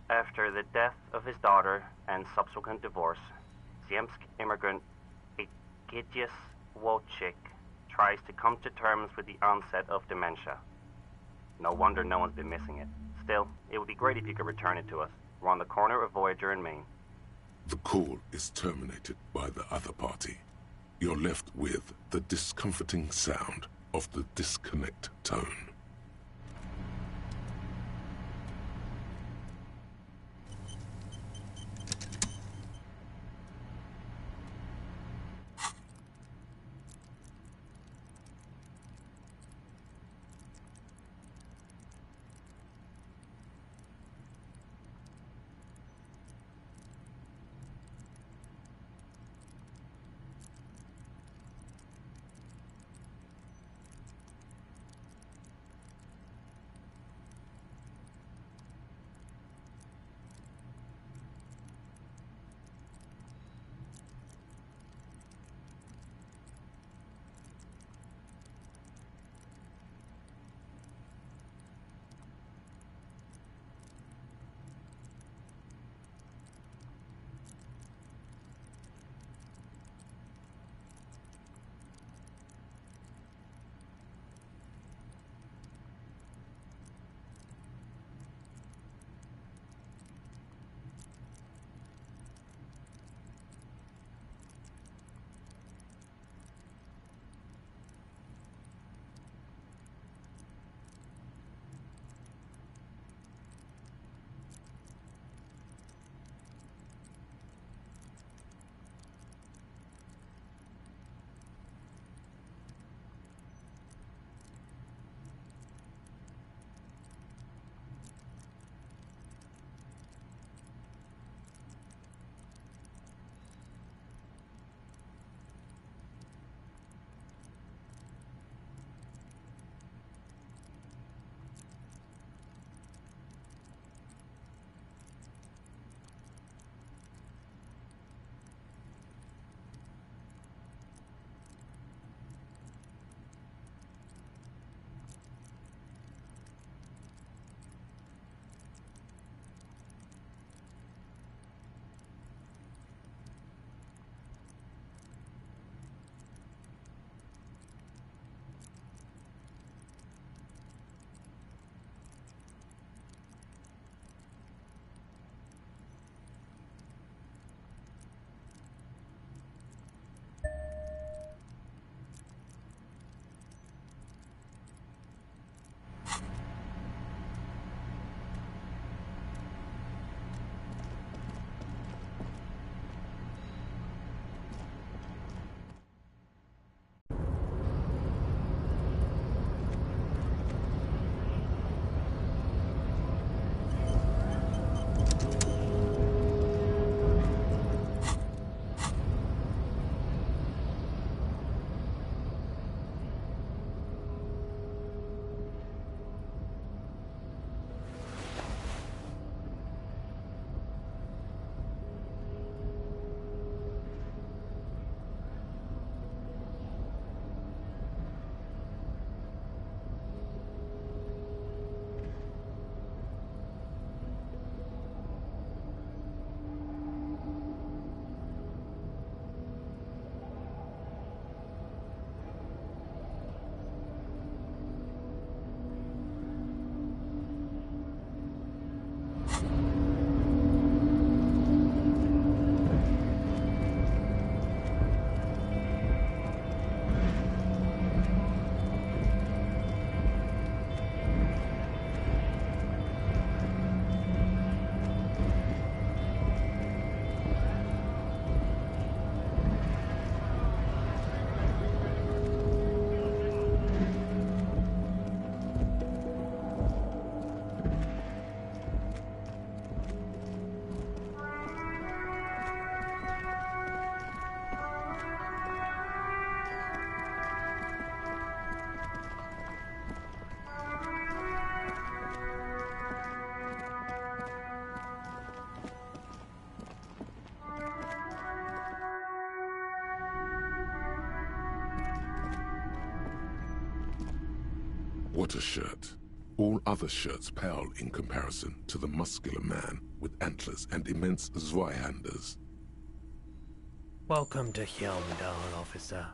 After the death of his daughter and subsequent divorce, Ziemsk immigrant Egidius Wojcik tries to come to terms with the onset of dementia. No wonder no one's been missing it. Still, it would be great if you could return it to us. We're on the corner of Voyager and Main. The call is terminated by the other party. You're left with the discomforting sound of the disconnect tone. What a shirt. All other shirts pale in comparison to the muscular man with antlers and immense Zweihanders. Welcome to Helmdal, officer.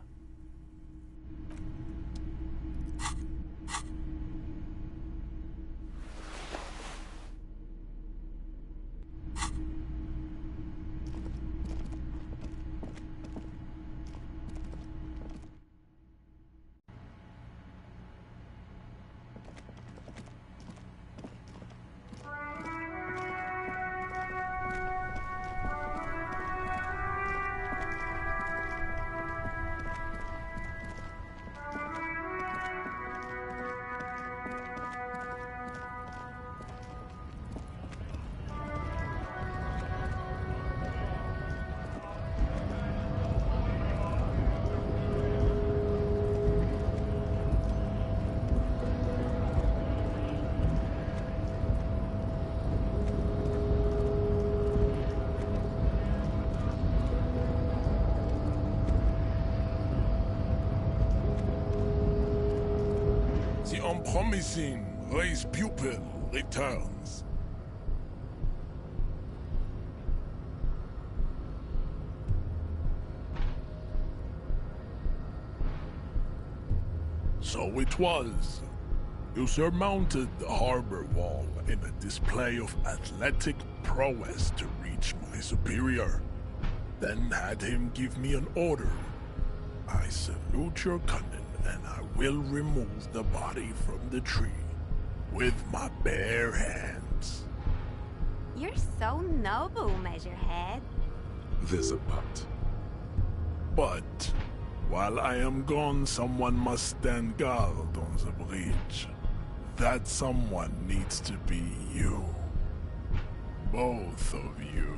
The unpromising race pupil returns. So it was. You surmounted the harbor wall in a display of athletic prowess to reach my superior, then had him give me an order. I salute your cunning, and I will remove the body from the tree with my bare hands. You're so noble, Measurehead. There's a but. But while I am gone, someone must stand guard on the bridge. That someone needs to be you. Both of you.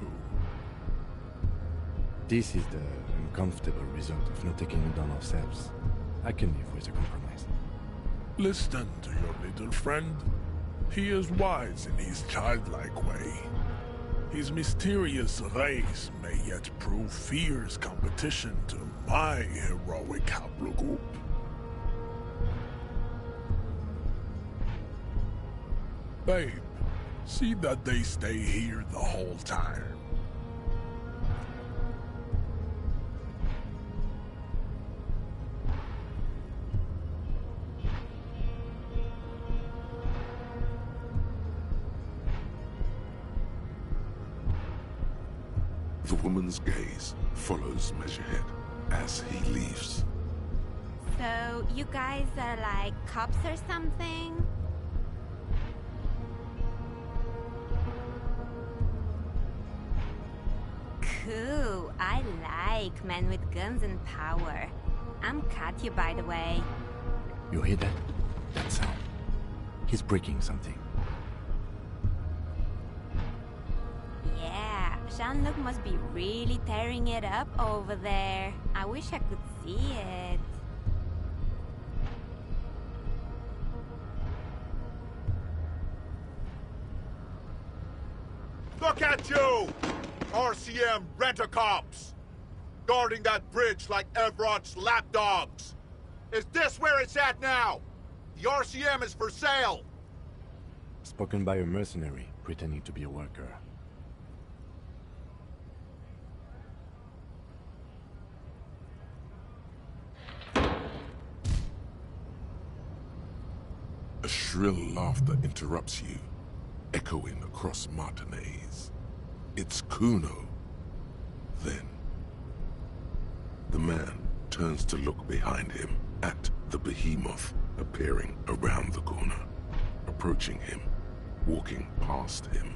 This is the uncomfortable result of not taking it on ourselves. I can live with a compromise. Listen to your little friend. He is wise in his childlike way. His mysterious race may yet prove fierce competition to my heroic haplogroup. Babe, see that they stay here the whole time. The woman's gaze follows Measurehead as he leaves. So, you guys are like cops or something? Cool, I like men with guns and power. I'm Katya, by the way. You hear that? That sound. He's breaking something. Yeah, Jean-Luc must be really tearing it up over there. I wish I could see it. Look at you! RCM rent-a-cops! Guarding that bridge like Everott's lapdogs! Is this where it's at now? The RCM is for sale! Spoken by a mercenary pretending to be a worker. A shrill laughter interrupts you, echoing across Martinez. It's Kuno. Then, the man turns to look behind him at the behemoth appearing around the corner, approaching him, walking past him.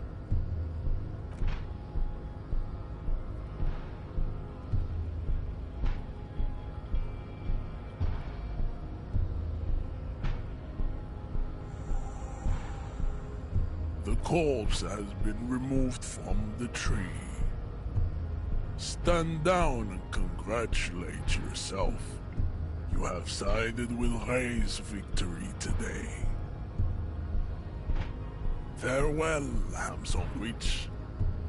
The corpse has been removed from the tree. Stand down and congratulate yourself. You have sided with Ray's victory today. Farewell, Hamson Witch.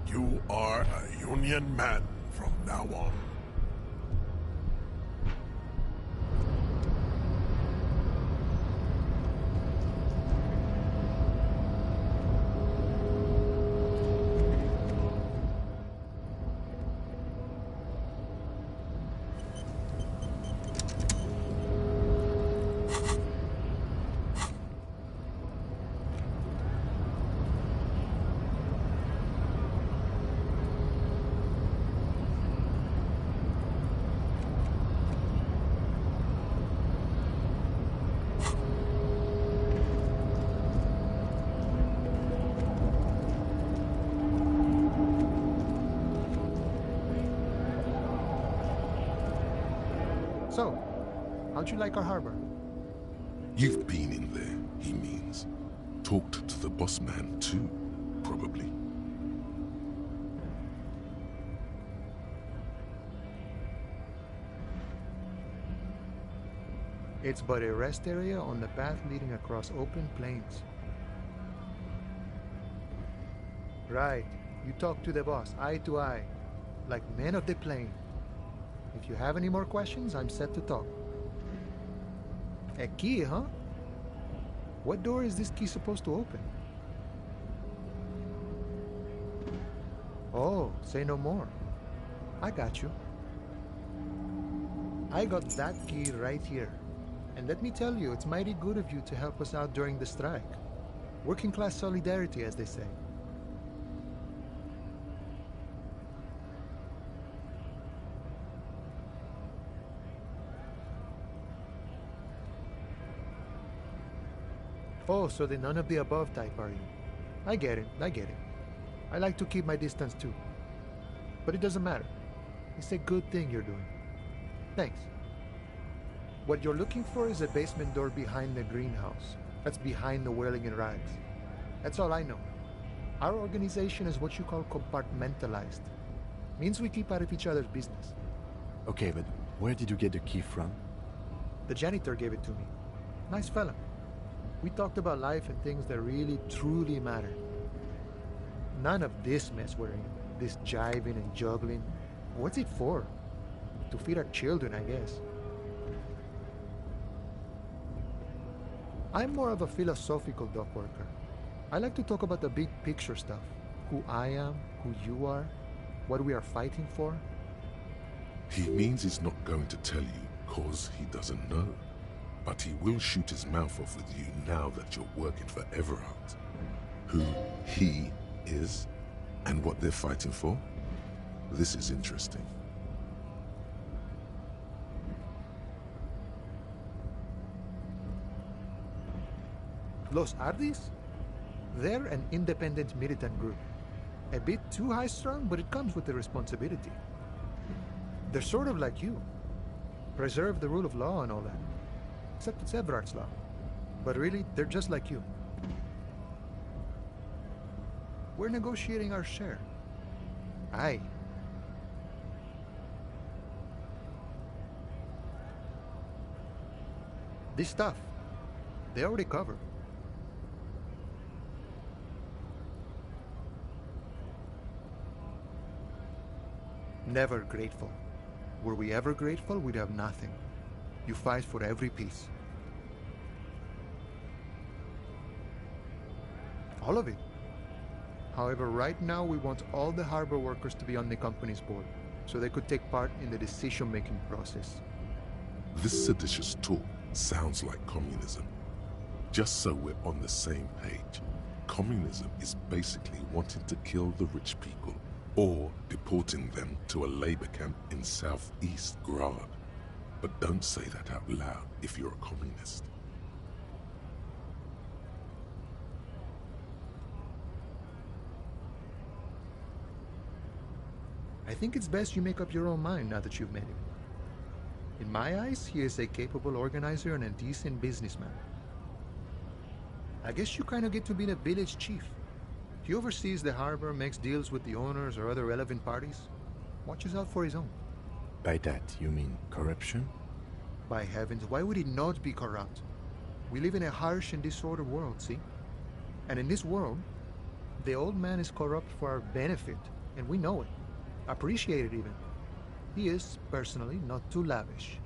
You are a Union man from now on. So, how'd you like our harbor? You've been in there, he means. Talked to the boss man too, probably. It's but a rest area on the path leading across open plains. Right. You talk to the boss, eye to eye, like men of the plain. If you have any more questions, I'm set to talk. A key, huh? What door is this key supposed to open? Oh, say no more. I got you. I got that key right here. And let me tell you, it's mighty good of you to help us out during the strike. Working class solidarity, as they say. Oh, so the none of the above type, are you? I get it, I get it. I like to keep my distance too. But it doesn't matter. It's a good thing you're doing. Thanks. What you're looking for is a basement door behind the greenhouse. That's behind the whirling in rags. That's all I know. Our organization is what you call compartmentalized. Means we keep out of each other's business. Okay, but where did you get the key from? The janitor gave it to me. Nice fella. We talked about life and things that really, truly matter. None of this mess we're in. This jiving and juggling. What's it for? To feed our children, I guess. I'm more of a philosophical dock worker. I like to talk about the big picture stuff. Who I am, who you are, what we are fighting for. He means he's not going to tell you cause he doesn't know. But he will shoot his mouth off with you now that you're working for Everard. Who he is and what they're fighting for. This is interesting. Los Ardis? They're an independent militant group. A bit too high-strung, but it comes with the responsibility. They're sort of like you. Preserve the rule of law and all that. Except it's Everard's law. But really, they're just like you. We're negotiating our share. Aye. This stuff, they already covered. Never grateful. Were we ever grateful, we'd have nothing. You fight for every piece. All of it. However, right now we want all the harbor workers to be on the company's board, so they could take part in the decision-making process. This seditious talk sounds like communism. Just so we're on the same page, communism is basically wanting to kill the rich people or deporting them to a labor camp in southeast Grad. But don't say that out loud if you're a communist. I think it's best you make up your own mind now that you've met him. In my eyes, he is a capable organizer and a decent businessman. I guess you kind of get to be the village chief. He oversees the harbor, makes deals with the owners or other relevant parties, watches out for his own. By that, you mean corruption? By heavens, why would he not be corrupt? We live in a harsh and disordered world, see? And in this world, the old man is corrupt for our benefit, and we know it. Appreciate it even. He is, personally, not too lavish.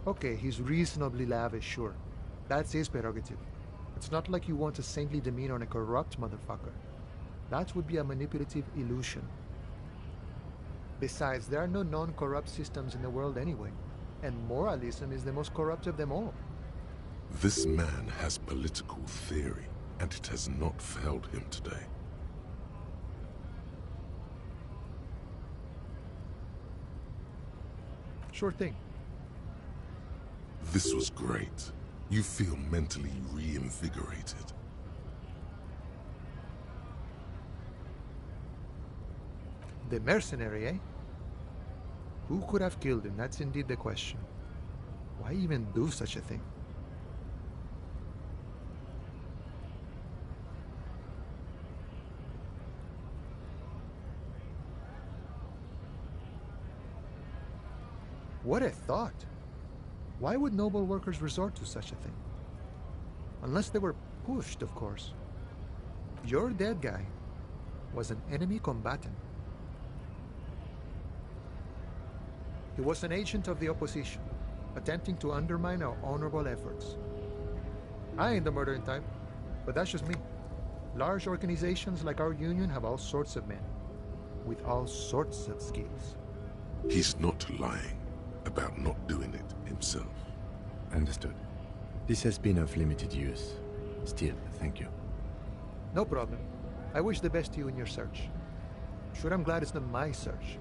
Okay, he's reasonably lavish, sure. That's his prerogative. It's not like you want a saintly demeanor on a corrupt motherfucker. That would be a manipulative illusion. Besides, there are no non-corrupt systems in the world anyway, and moralism is the most corrupt of them all. This man has political theory, and it has not failed him today. Sure thing. This was great. You feel mentally reinvigorated. The mercenary, eh? Who could have killed him? That's indeed the question. Why even do such a thing? What a thought! Why would noble workers resort to such a thing? Unless they were pushed, of course. Your dead guy was an enemy combatant. He was an agent of the opposition, attempting to undermine our honorable efforts. I ain't the murdering type, but that's just me. Large organizations like our union have all sorts of men, with all sorts of skills. He's not lying about not doing it himself. Understood. This has been of limited use. Still, thank you. No problem. I wish the best to you in your search. Sure, I'm glad it's not my search.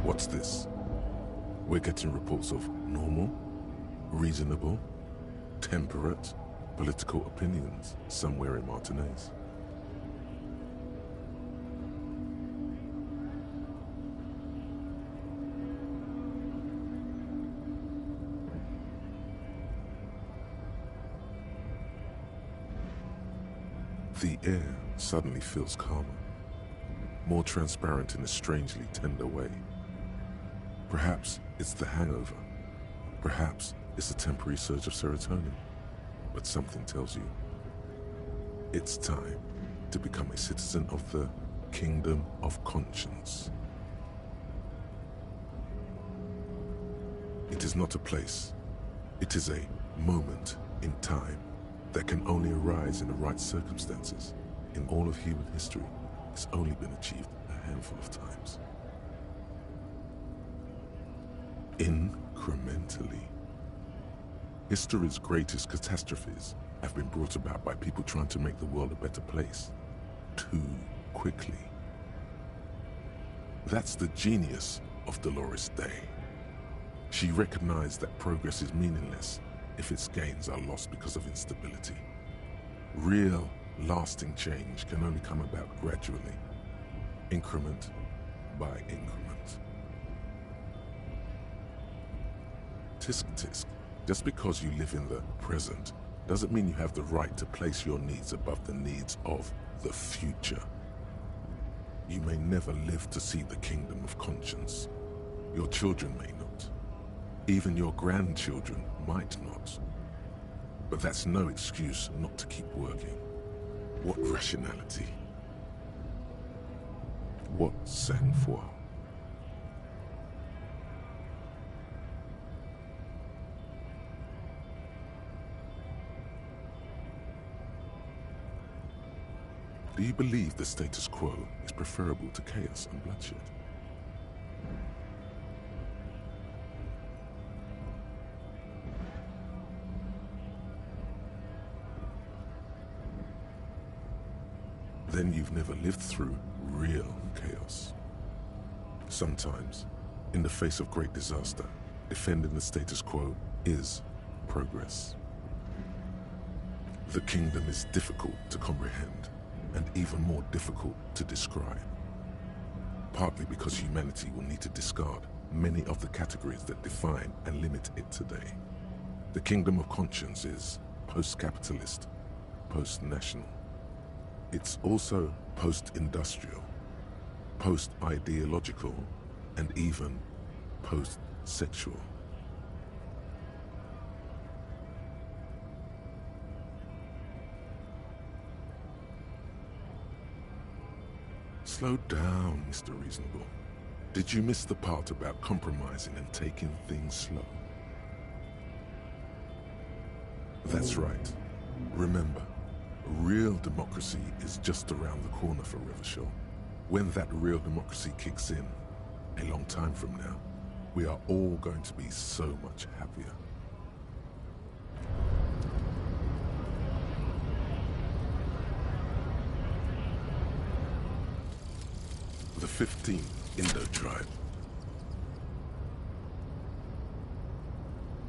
What's this? We're getting reports of normal, reasonable, temperate political opinions somewhere in Martinez. The air suddenly feels calmer, more transparent in a strangely tender way. Perhaps it's the hangover. Perhaps it's a temporary surge of serotonin. But something tells you it's time to become a citizen of the Kingdom of Conscience. It is not a place. It is a moment in time that can only arise in the right circumstances. In all of human history, it's only been achieved a handful of times. Incrementally. History's greatest catastrophes have been brought about by people trying to make the world a better place too quickly. That's the genius of Dolores Day. She recognized that progress is meaningless if its gains are lost because of instability. Real, lasting change can only come about gradually, increment by increment. Tisk tisk, just because you live in the present doesn't mean you have the right to place your needs above the needs of the future. You may never live to see the Kingdom of Conscience. Your children may not. Even your grandchildren might not. But that's no excuse not to keep working. What rationality? What sang-froid? Do you believe the status quo is preferable to chaos and bloodshed? Then you've never lived through real chaos. Sometimes, in the face of great disaster, defending the status quo is progress. The kingdom is difficult to comprehend, and even more difficult to describe. Partly because humanity will need to discard many of the categories that define and limit it today. The Kingdom of Conscience is post-capitalist, post-national. It's also post-industrial, post-ideological, and even post-sexual. Slow down, Mr. Reasonable. Did you miss the part about compromising and taking things slow? That's right. Remember, real democracy is just around the corner for Revachol. When that real democracy kicks in, a long time from now, we are all going to be so much happier. The 15th Indo tribe.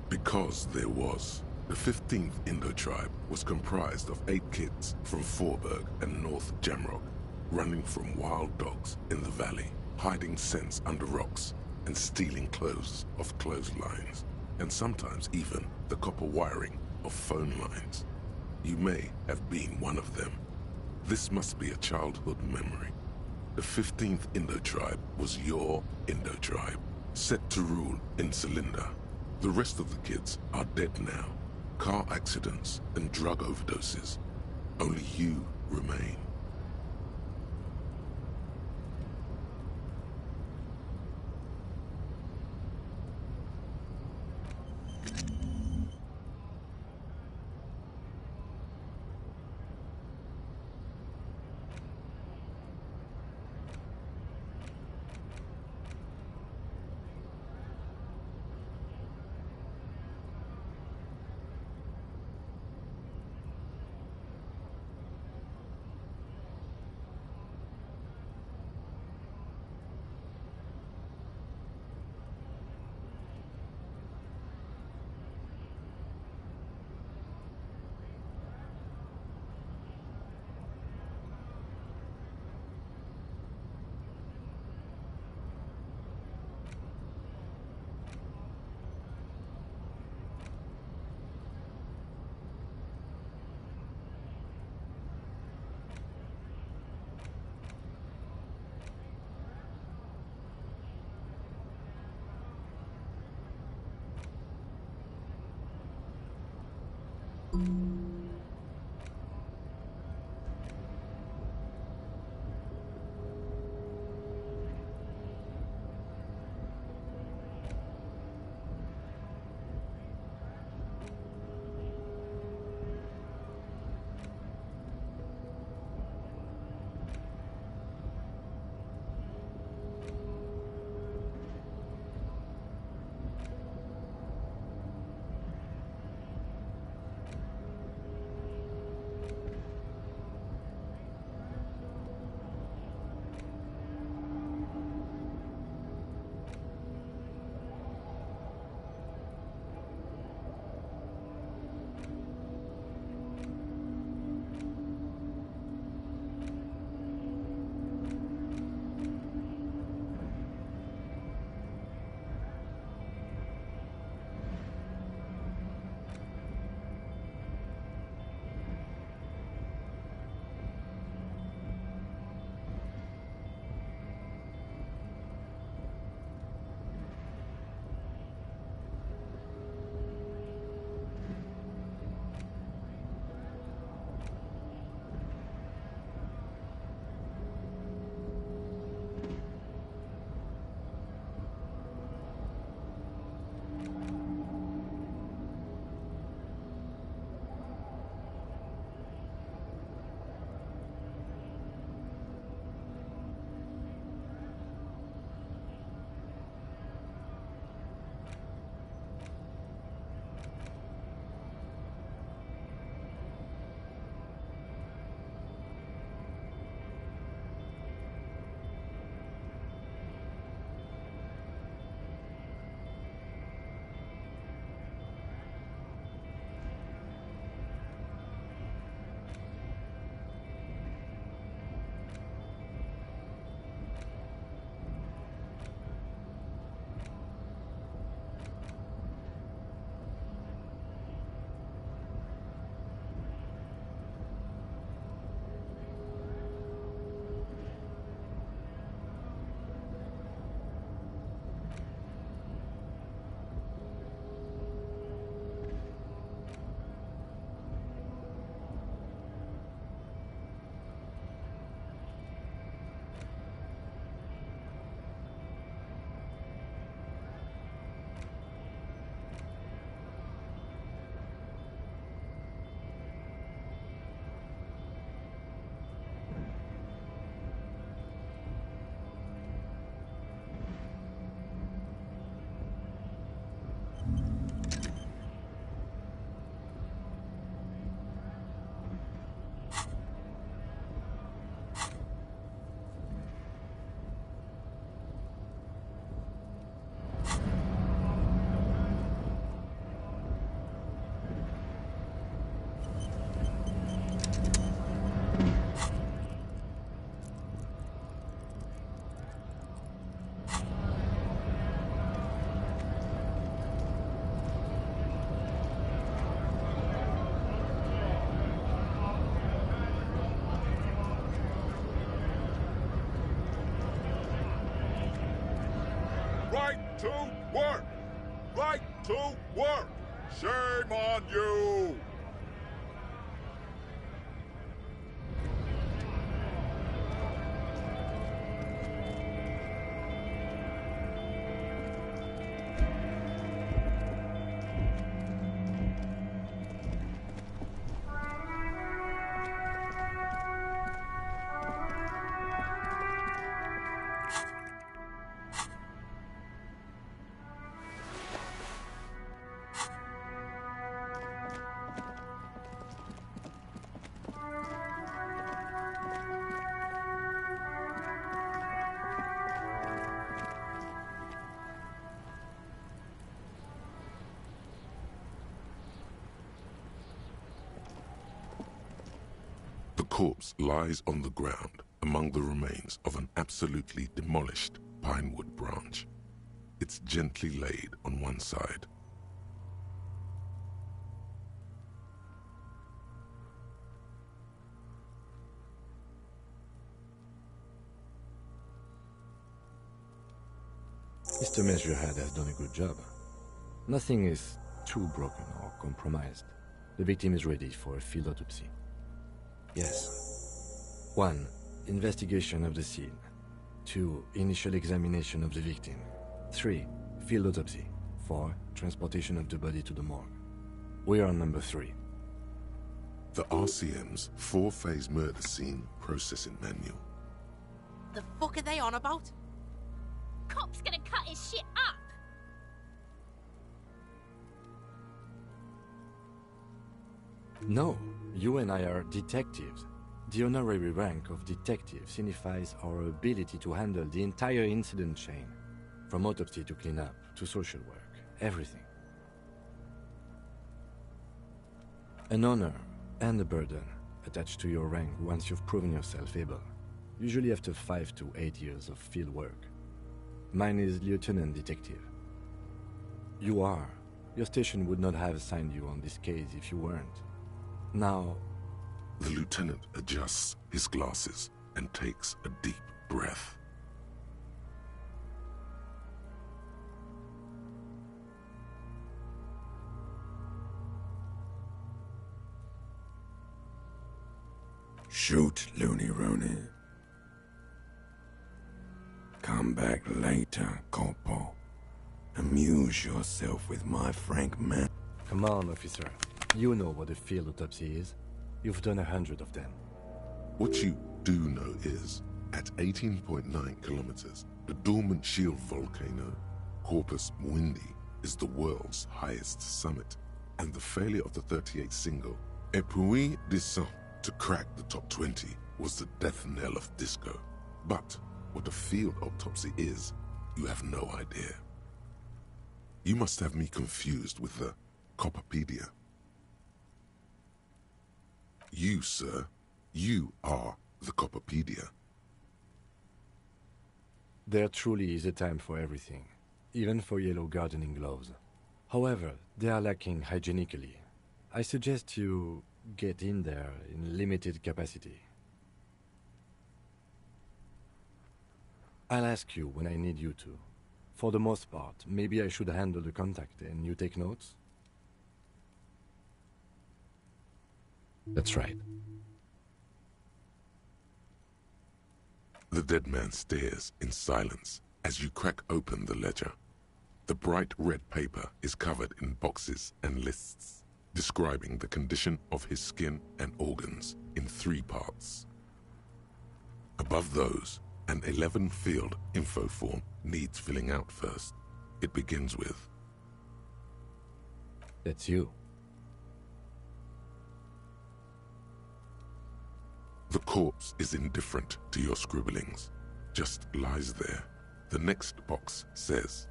Because there was. The 15th Indo tribe was comprised of 8 kids from Forberg and North Jamrock. running from wild dogs in the valley, hiding scents under rocks, and stealing clothes off clotheslines, and sometimes even the copper wiring of phone lines. You may have been one of them. This must be a childhood memory. The 15th Indo tribe was your Indo tribe, set to rule in Cylinder. The rest of the kids are dead now. Car accidents and drug overdoses. Only you remain. to work! Right to work! Shame on you! The corpse lies on the ground among the remains of an absolutely demolished pinewood branch. It's gently laid on one side. Mr. Measurehead has done a good job. Nothing is too broken or compromised. The victim is ready for a field autopsy. Yes. 1. Investigation of the scene. 2. Initial examination of the victim. 3. Field autopsy. 4. Transportation of the body to the morgue. We are on number 3. The RCM's 4-phase murder scene processing manual. The fuck are they on about? Cop's gonna cut his shit up! No, you and I are detectives. The honorary rank of detective signifies our ability to handle the entire incident chain, from autopsy to cleanup to social work, everything. An honor and a burden attached to your rank once you've proven yourself able, usually after 5 to 8 years of field work. Mine is Lieutenant Detective. You are. Your station would not have assigned you on this case if you weren't. Now... The lieutenant adjusts his glasses and takes a deep breath. Shoot, Looney Rooney. Come back later, Corporal. Amuse yourself with my frank man. Come on, officer. You know what a field autopsy is. You've done 100 of them. What you do know is, at 18.9 kilometers, the dormant shield volcano, Corpus Mundi, is the world's highest summit, and the failure of the 38 single, Et puis descend, to crack the top 20 was the death knell of disco. But what a field autopsy is, you have no idea. You must have me confused with the Copperpedia. You, sir, you are the Copperpedia. There truly is a time for everything, even for yellow gardening gloves. However, they are lacking hygienically. I suggest you get in there in limited capacity. I'll ask you when I need you to. For the most part, maybe I should handle the contact and you take notes? That's right. The dead man stares in silence as you crack open the ledger. The bright red paper is covered in boxes and lists, describing the condition of his skin and organs in 3 parts. Above those, an 11-field info form needs filling out first. It begins with... That's you. The corpse is indifferent to your scribblings, just lies there. The next box says...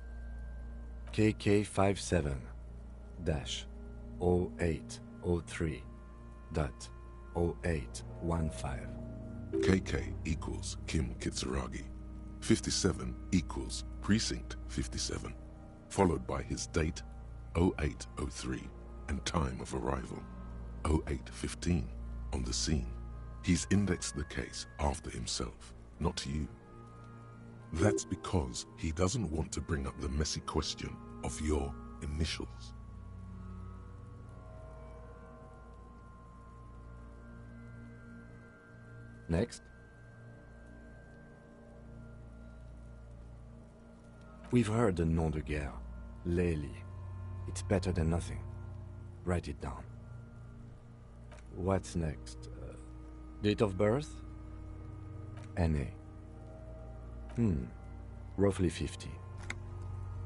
KK57-0803.0815. KK equals Kim Kitsuragi. 57 equals Precinct 57, followed by his date, 0803, and time of arrival, 0815, on the scene. He's indexed the case after himself, not you. That's because he doesn't want to bring up the messy question of your initials. Next. We've heard the nom de guerre. Lely. It's better than nothing. Write it down. What's next? Date of birth? NA. Roughly 50.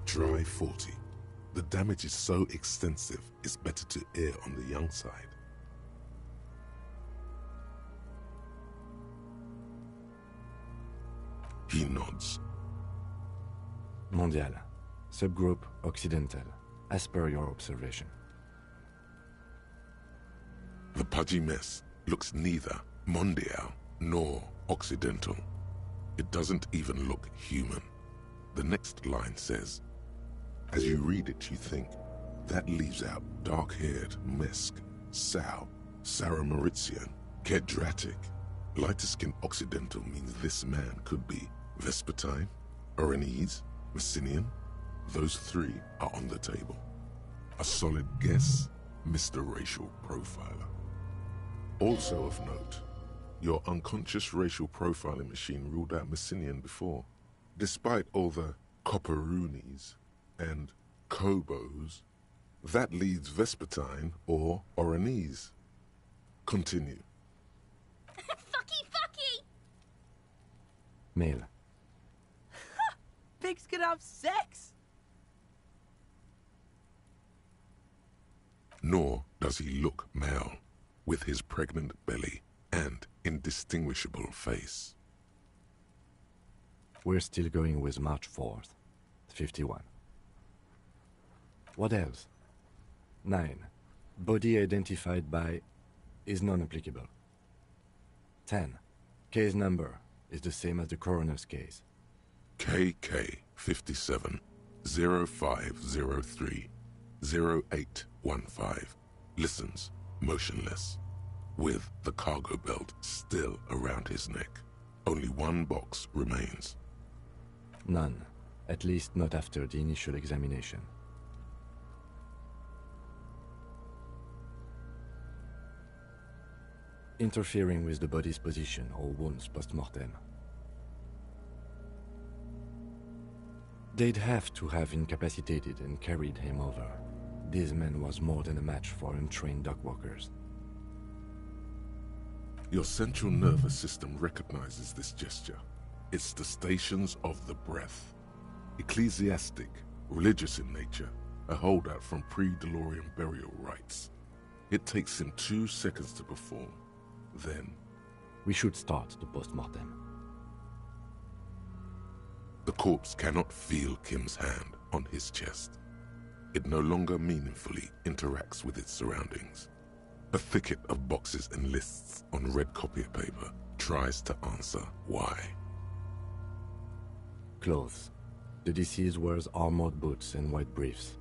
Try 40. The damage is so extensive, it's better to err on the young side. He nods. Mondial. Subgroup Occidental. As per your observation. The pudgy mess looks neither mondial nor occidental. It doesn't even look human. The next line says, as you read it, you think, that leaves out dark-haired Mesk, Sao, Sarah Mauritian, Kedratic. Lighter-skinned occidental means this man could be Vespertine, Oranese, Messinian. Those three are on the table. A solid guess, Mr. Racial Profiler. Also of note, your unconscious racial profiling machine ruled out Messinian before. Despite all the Copperoonies and Kobos, that leads Vespertine or Oranese. Continue. Fucky! Male. Pigs can have sex! Nor does he look male, with his pregnant belly and indistinguishable face. We're still going with March 4th, 51. What else? 9. Body identified by is non-applicable. 10. Case number is the same as the coroner's case. KK 57 0503 0815 listens motionless, with the cargo belt still around his neck. Only one box remains. None, at least not after the initial examination. Interfering with the body's position or wounds post-mortem. They'd have to have incapacitated and carried him over. This man was more than a match for untrained dogwalkers. Your central nervous system recognizes this gesture. It's the stations of the breath. Ecclesiastic, religious in nature, a holdout from pre-DeLorean burial rites. It takes him 2 seconds to perform. Then, we should start the post-mortem. The corpse cannot feel Kim's hand on his chest. It no longer meaningfully interacts with its surroundings. A thicket of boxes and lists on red copier paper tries to answer why. Clothes. The deceased wears armored boots and white briefs.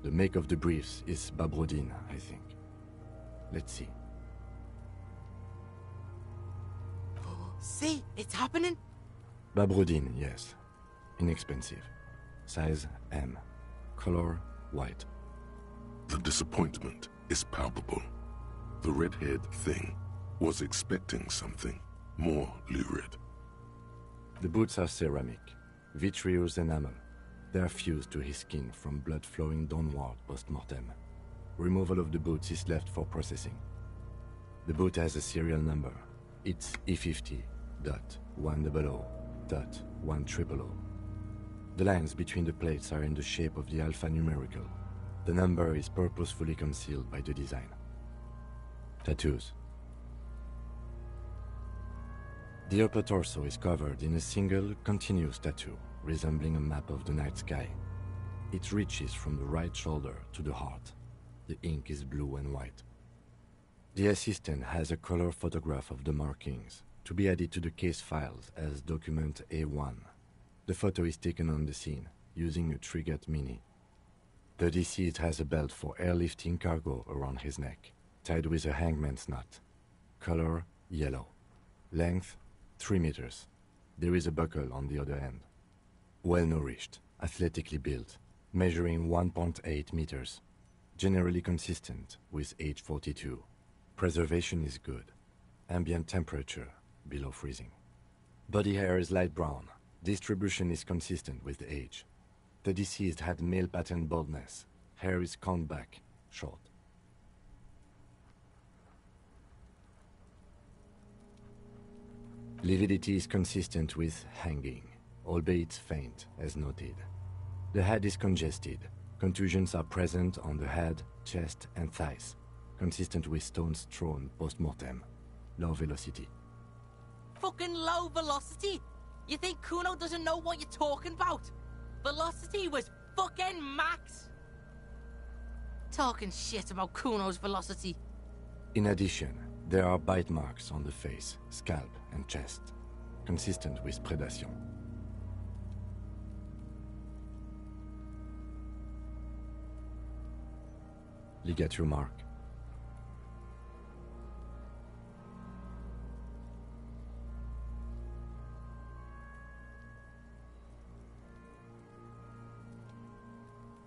The make of the briefs is Babrodine, I think. Let's see. See, it's happening. Babrodine, yes. Inexpensive. Size M. Color white. The disappointment is palpable. The red-haired thing was expecting something more lurid. The boots are ceramic, vitreous enamel. They are fused to his skin from blood flowing downward post-mortem. Removal of the boots is left for processing. The boot has a serial number. It's E50.100.100. The lines between the plates are in the shape of the alphanumerical. The number is purposefully concealed by the design. Tattoos. The upper torso is covered in a single, continuous tattoo, resembling a map of the night sky. It reaches from the right shoulder to the heart. The ink is blue and white. The assistant has a color photograph of the markings, to be added to the case files as document A1. The photo is taken on the scene, using a Trigat Mini. The deceased has a belt for airlifting cargo around his neck, tied with a hangman's knot. Color, yellow. Length, 3 meters. There is a buckle on the other end. Well-nourished, athletically built, measuring 1.8 meters. Generally consistent with age 42. Preservation is good. Ambient temperature below freezing. Body hair is light brown. Distribution is consistent with the age. The deceased had male pattern baldness. Hair is combed back, short. Lividity is consistent with hanging, albeit faint, as noted. The head is congested. Contusions are present on the head, chest, and thighs, consistent with stones thrown post-mortem. Low velocity. Fucking low velocity? You think Kuno doesn't know what you're talking about? Velocity was fucking max! Talking shit about Kuno's velocity. In addition, there are bite marks on the face, scalp, and chest, consistent with predation. Ligature mark.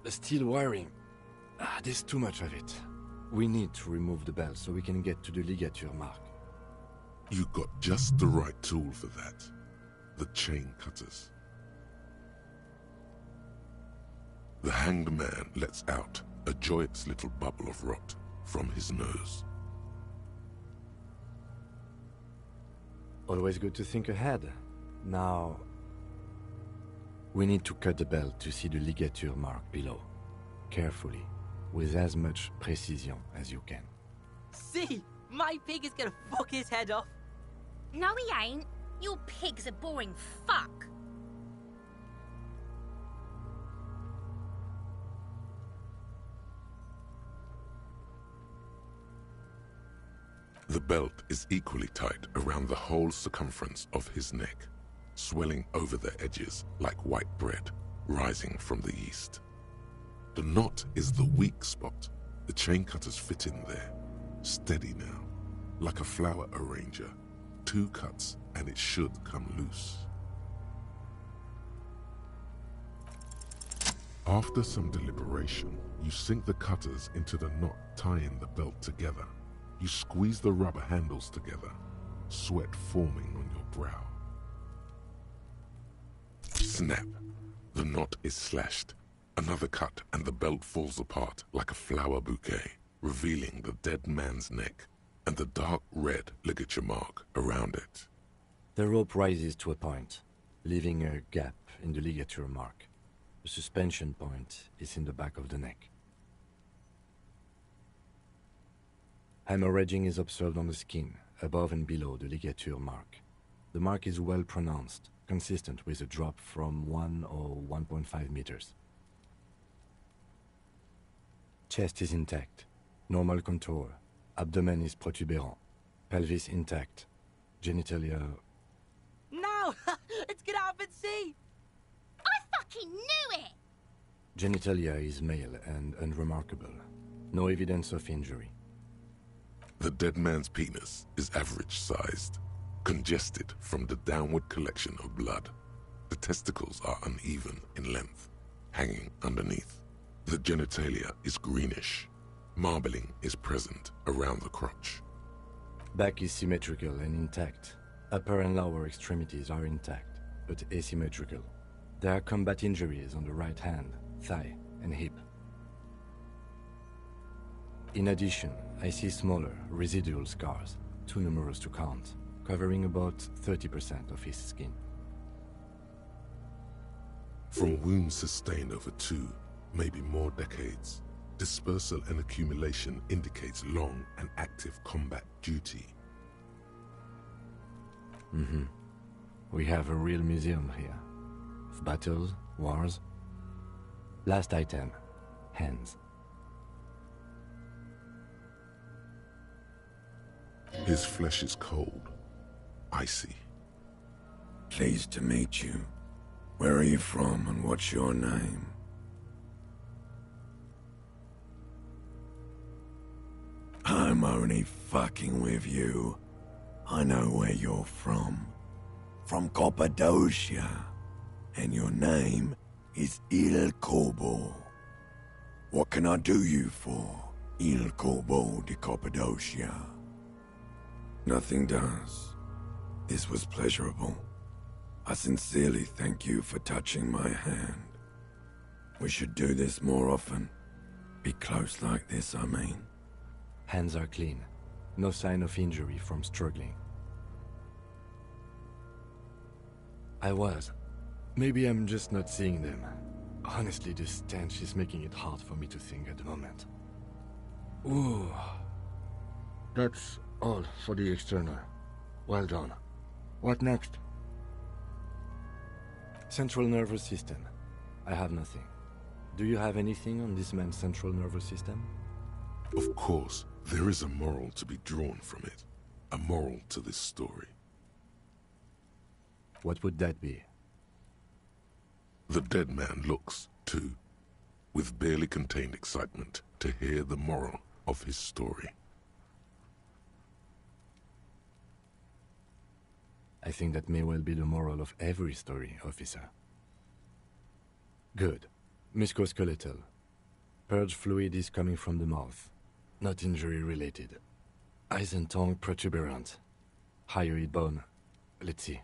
The steel wiring. There's too much of it. We need to remove the belt so we can get to the ligature mark. You got just the right tool for that. The chain cutters. The hanged man lets out a joyous little bubble of rot from his nose. Always good to think ahead. Now, we need to cut the belt to see the ligature mark below. Carefully, with as much precision as you can. See, my pig is gonna fuck his head off. No, he ain't. Your pig's a boring fuck. The belt is equally tight around the whole circumference of his neck, swelling over the edges like white bread rising from the yeast. The knot is the weak spot. The chain cutters fit in there, steady now, like a flower arranger. 2 cuts and it should come loose. After some deliberation, you sink the cutters into the knot tying the belt together. You squeeze the rubber handles together, sweat forming on your brow. Snap! The knot is slashed. Another cut and the belt falls apart like a flower bouquet, revealing the dead man's neck and the dark red ligature mark around it. The rope rises to a point, leaving a gap in the ligature mark. The suspension point is in the back of the neck. Hemorrhaging is observed on the skin, above and below the ligature mark. The mark is well pronounced, consistent with a drop from 1 or 1.5 meters. Chest is intact, normal contour. Abdomen is protuberant, pelvis intact, genitalia... No! Let's get out and see! I fucking knew it! Genitalia is male and unremarkable. No evidence of injury. The dead man's penis is average-sized, congested from the downward collection of blood. The testicles are uneven in length, hanging underneath. The genitalia is greenish. Marbling is present around the crotch. Back is symmetrical and intact. Upper and lower extremities are intact, but asymmetrical. There are combat injuries on the right hand, thigh, and hip. In addition, I see smaller, residual scars, too numerous to count, covering about 30% of his skin. From wounds sustained over 2, maybe more decades, dispersal and accumulation indicates long and active combat duty. We have a real museum here. Of battles, wars. Last item, hands. His flesh is cold, icy. Pleased to meet you. Where are you from and what's your name? I'm only fucking with you. I know where you're from. From Cappadocia. and your name is Il Corbo. What can I do you for, Il Corbo de Cappadocia? Nothing does. This was pleasurable. I sincerely thank you for touching my hand. We should do this more often. Be close like this, I mean. Hands are clean. No sign of injury from struggling. Maybe I'm just not seeing them. Honestly, this stench is making it hard for me to think at the moment. Ooh. That's all for the external. Well done. What next? Central nervous system. I have nothing. Do you have anything on this man's central nervous system? Of course, there is a moral to be drawn from it. A moral to this story. What would that be? The dead man looks, too, with barely contained excitement to hear the moral of his story. I think that may well be the moral of every story, officer. Good. Musculoskeletal. Purge fluid is coming from the mouth. Not injury-related. Eyes and tongue protuberant. Hyoid bone. Let's see.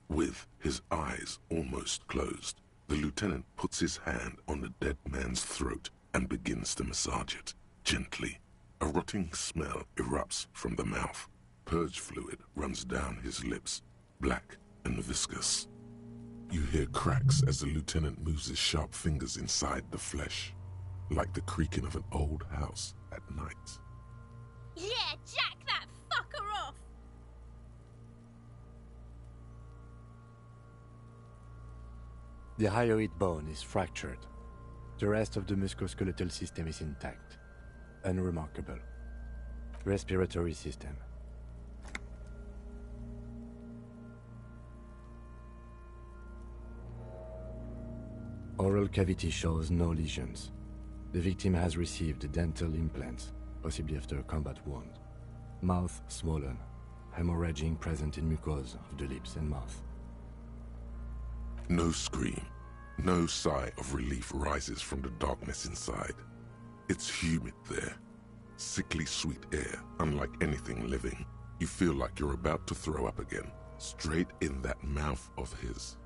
With his eyes almost closed, the lieutenant puts his hand on the dead man's throat and begins to massage it, gently. A rotting smell erupts from the mouth. Purge fluid runs down his lips, black and viscous. You hear cracks as the lieutenant moves his sharp fingers inside the flesh, like the creaking of an old house at night. Yeah, jack that fucker off! The hyoid bone is fractured. The rest of the musculoskeletal system is intact. Unremarkable. Respiratory system. Oral cavity shows no lesions. The victim has received dental implants, possibly after a combat wound. Mouth swollen, hemorrhaging present in mucosa of the lips and mouth. No scream, no sigh of relief rises from the darkness inside. It's humid there. Sickly sweet air, unlike anything living. You feel like you're about to throw up again, straight in that mouth of his.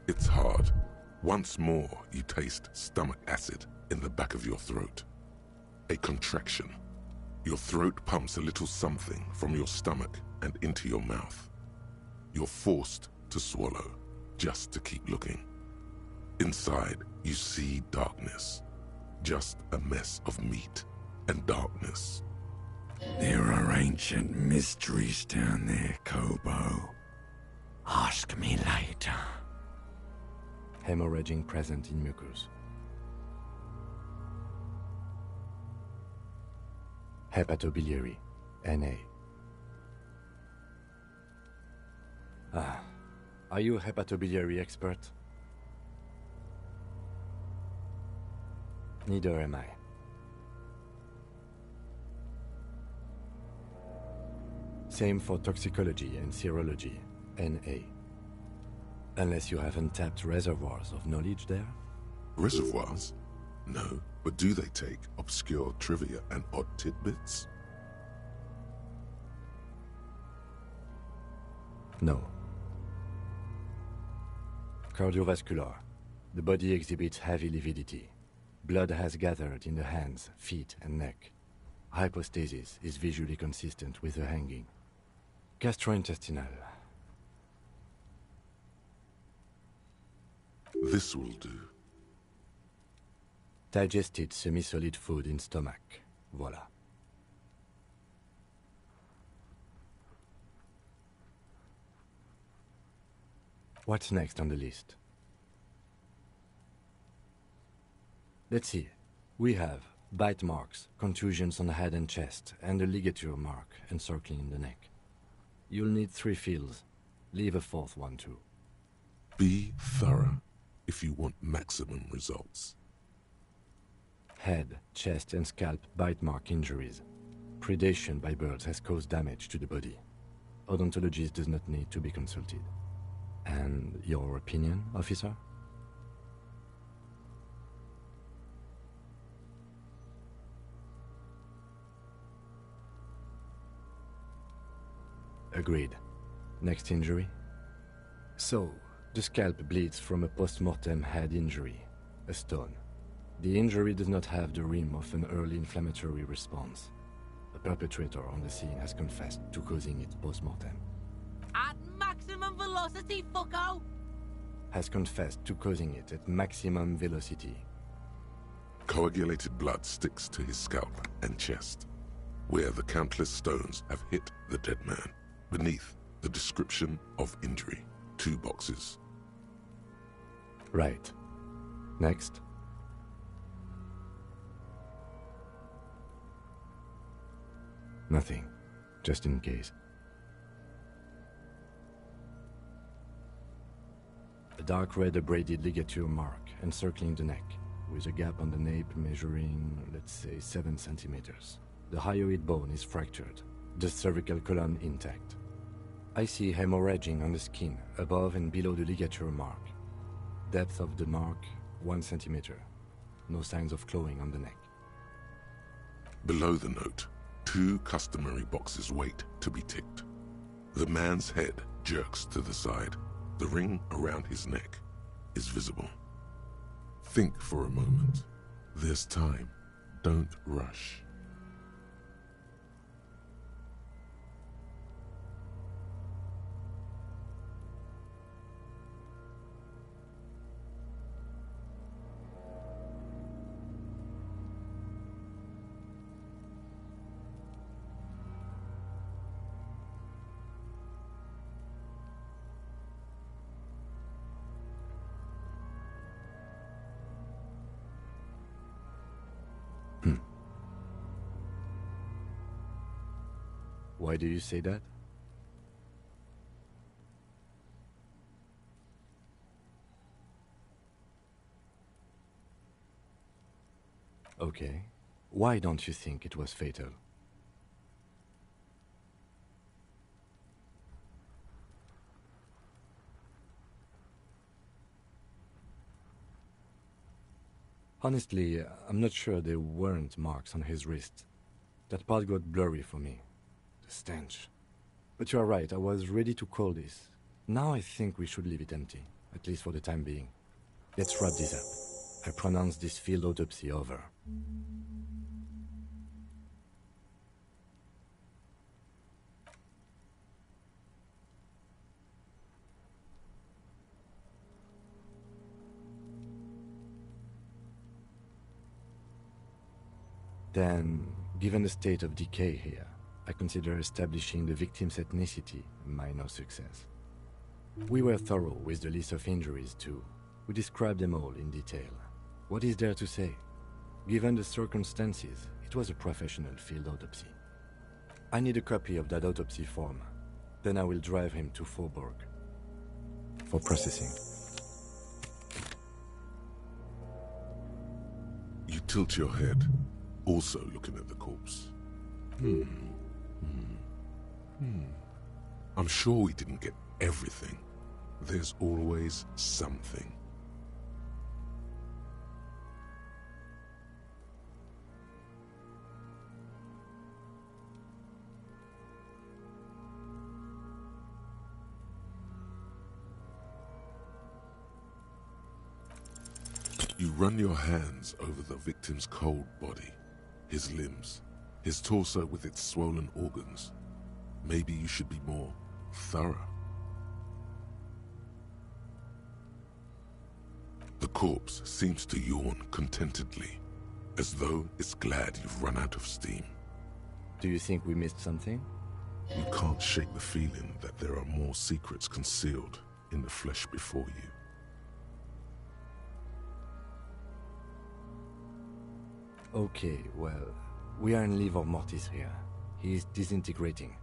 It's hard. Once more, you taste stomach acid in the back of your throat. A contraction. Your throat pumps a little something from your stomach and into your mouth. You're forced to swallow, just to keep looking. Inside, you see darkness. Just a mess of meat and darkness. There are ancient mysteries down there, Kobo. Ask me later. Hemorrhaging present in mucus. Hepatobiliary, NA. Are you a hepatobiliary expert? Neither am I. Same for toxicology and serology, NA. Unless you have untapped reservoirs of knowledge there? Reservoirs? No, but do they take obscure trivia and odd tidbits? No. Cardiovascular. The body exhibits heavy lividity. Blood has gathered in the hands, feet, and neck. Hypostasis is visually consistent with the hanging. Gastrointestinal. This will do. Digested semi-solid food in stomach. Voila. What's next on the list? Let's see. We have bite marks, contusions on the head and chest, and a ligature mark encircling the neck. You'll need 3 fields. Leave a 4th one too. Be thorough if you want maximum results. Head, chest, and scalp bite mark injuries. Predation by birds has caused damage to the body. Odontologist does not need to be consulted. And your opinion, officer? Agreed. Next injury? So, the scalp bleeds from a post-mortem head injury, a stone. The injury does not have the rim of an early inflammatory response. The perpetrator on the scene has confessed to causing it post-mortem. At maximum velocity, fucko! Has confessed to causing it at maximum velocity. Coagulated blood sticks to his scalp and chest, where the countless stones have hit the dead man. Beneath, the description of injury. 2 boxes. Right. Next. Nothing. Just in case. A dark red abraded ligature mark encircling the neck, with a gap on the nape measuring, let's say, 7 centimeters. The hyoid bone is fractured, the cervical column intact. I see hemorrhaging on the skin, above and below the ligature mark. Depth of the mark, 1 centimeter. No signs of clawing on the neck. Below the note, 2 customary boxes wait to be ticked. The man's head jerks to the side. The ring around his neck is visible. Think for a moment. There's time. Don't rush. Why do you say that? Okay. Why don't you think it was fatal? Honestly, I'm not sure there weren't marks on his wrist. That part got blurry for me. The stench. But you are right, I was ready to call this. Now I think we should leave it empty, at least for the time being. Let's wrap this up. I pronounce this field autopsy over. Then, given the state of decay here, I consider establishing the victim's ethnicity a minor success. We were thorough with the list of injuries too. We described them all in detail. What is there to say? Given the circumstances, it was a professional field autopsy. I need a copy of that autopsy form. Then I will drive him to Faubourg for processing. You tilt your head, also looking at the corpse. I'm sure we didn't get everything. There's always something. You run your hands over the victim's cold body, his limbs, his torso with its swollen organs. Maybe you should be more thorough. The corpse seems to yawn contentedly, as though it's glad you've run out of steam. Do you think we missed something? You can't shake the feeling that there are more secrets concealed in the flesh before you. Okay, well, we are in livor mortis here. He is disintegrating.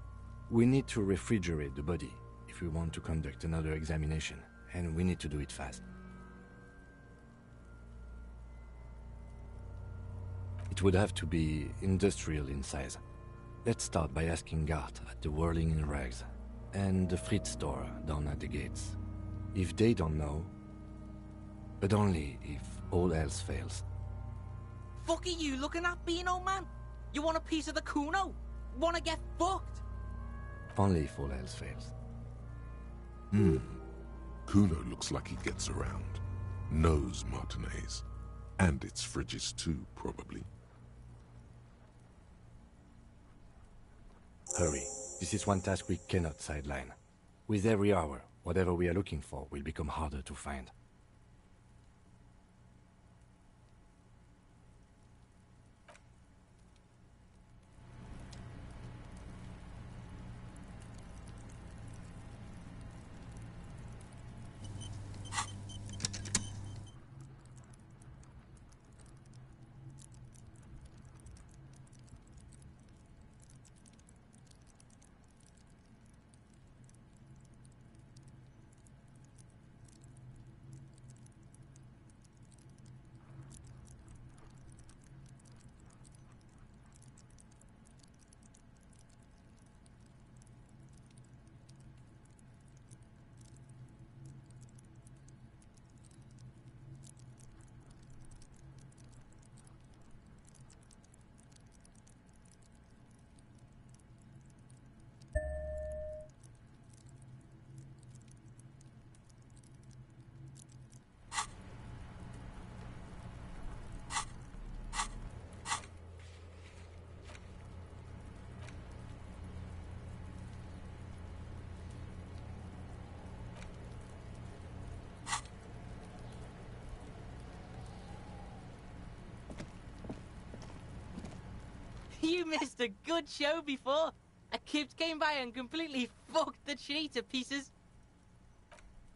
We need to refrigerate the body if we want to conduct another examination, and we need to do it fast. It would have to be industrial in size. Let's start by asking Gart at the Whirling in Rags and the Fritz store down at the gates. If they don't know, but only if all else fails. Fuck are you looking at, Beano man? You want a piece of the Kuno? Wanna get fucked? Only if all else fails. Kuno looks like he gets around. Knows Martinez. And its fridges too, probably. Hurry. This is one task we cannot sideline. With every hour, whatever we are looking for will become harder to find. You missed a good show before. A kid came by and completely fucked the tree to pieces.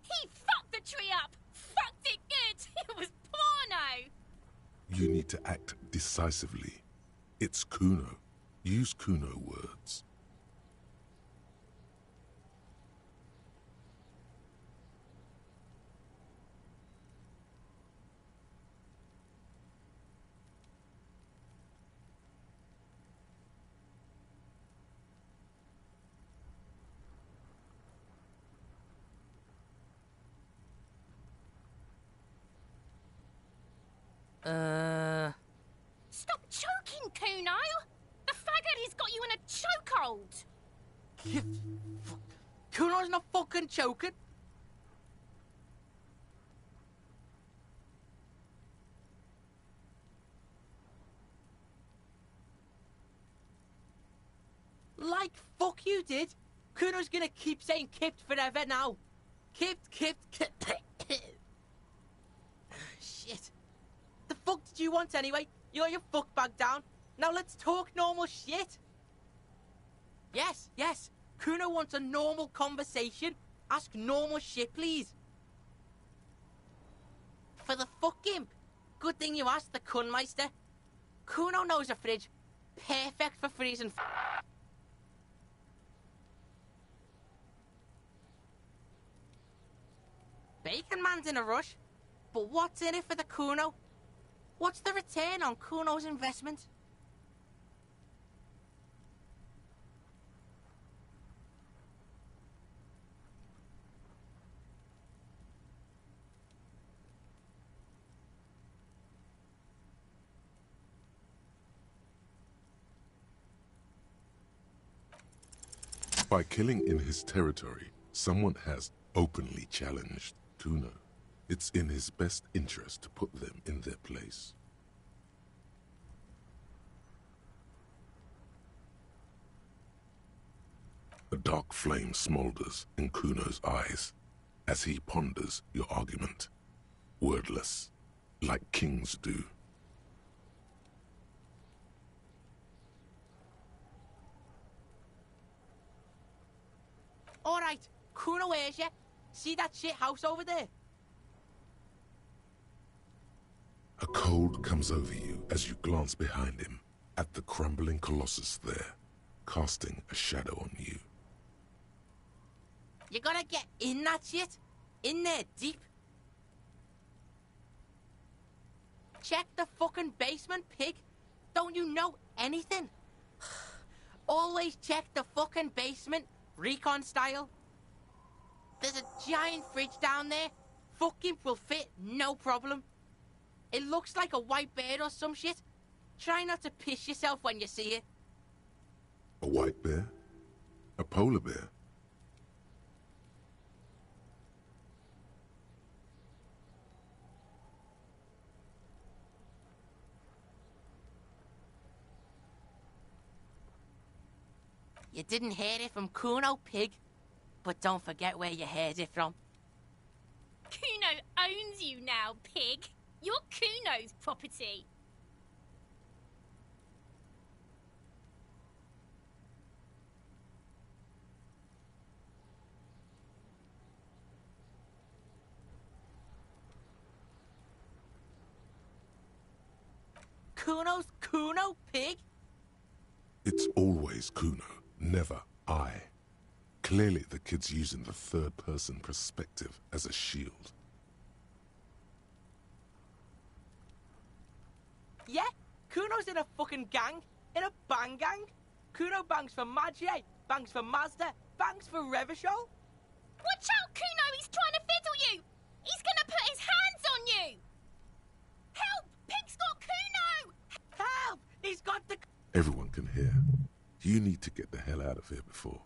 He fucked the tree up! Fucked it good! It was porno! You need to act decisively. It's Kuno. Use Kuno words. Stop choking, Kuno! The faggot has got you in a chokehold! Kuno's not fucking choking. Like fuck you did. Kuno's gonna keep saying kipped forever now. Kipped. Shit. The fuck did you want anyway? You got your fuck bag down. Now let's talk normal shit. Yes. Kuno wants a normal conversation. Ask normal shit, please. For the fuck imp. Good thing you asked the Kunmeister. Kuno knows a fridge. Perfect for freezing. Bacon Man's in a rush. But what's in it for the Kuno? What's the return on Kuno's investment? By killing in his territory, someone has openly challenged Kuno. It's in his best interest to put them in their place. A dark flame smolders in Kuno's eyes as he ponders your argument, wordless, like kings do. All right, Kuno hears you. See that shit house over there? A cold comes over you as you glance behind him at the crumbling colossus there, casting a shadow on you. You gotta get in that shit. In there, deep. Check the fucking basement, pig. Don't you know anything? Always check the fucking basement, recon style. There's a giant fridge down there. Fucking will fit, no problem. It looks like a white bear or some shit. Try not to piss yourself when you see it. A white bear? A polar bear? You didn't hear it from Kuno, pig. But don't forget where you heard it from. Kuno owns you now, pig. You're Kuno's property. Kuno's Kuno, pig? It's always Kuno, never I. Clearly the kid's using the third-person perspective as a shield. Yeah, Kuno's in a fucking gang. In a bang gang. Kuno bangs for Magie, bangs for Mazda, bangs for Revachol. Watch out, Kuno! He's trying to fiddle you! He's gonna put his hands on you! Help! Pig's got Kuno! Help! He's got the... Everyone can hear. You need to get the hell out of here before.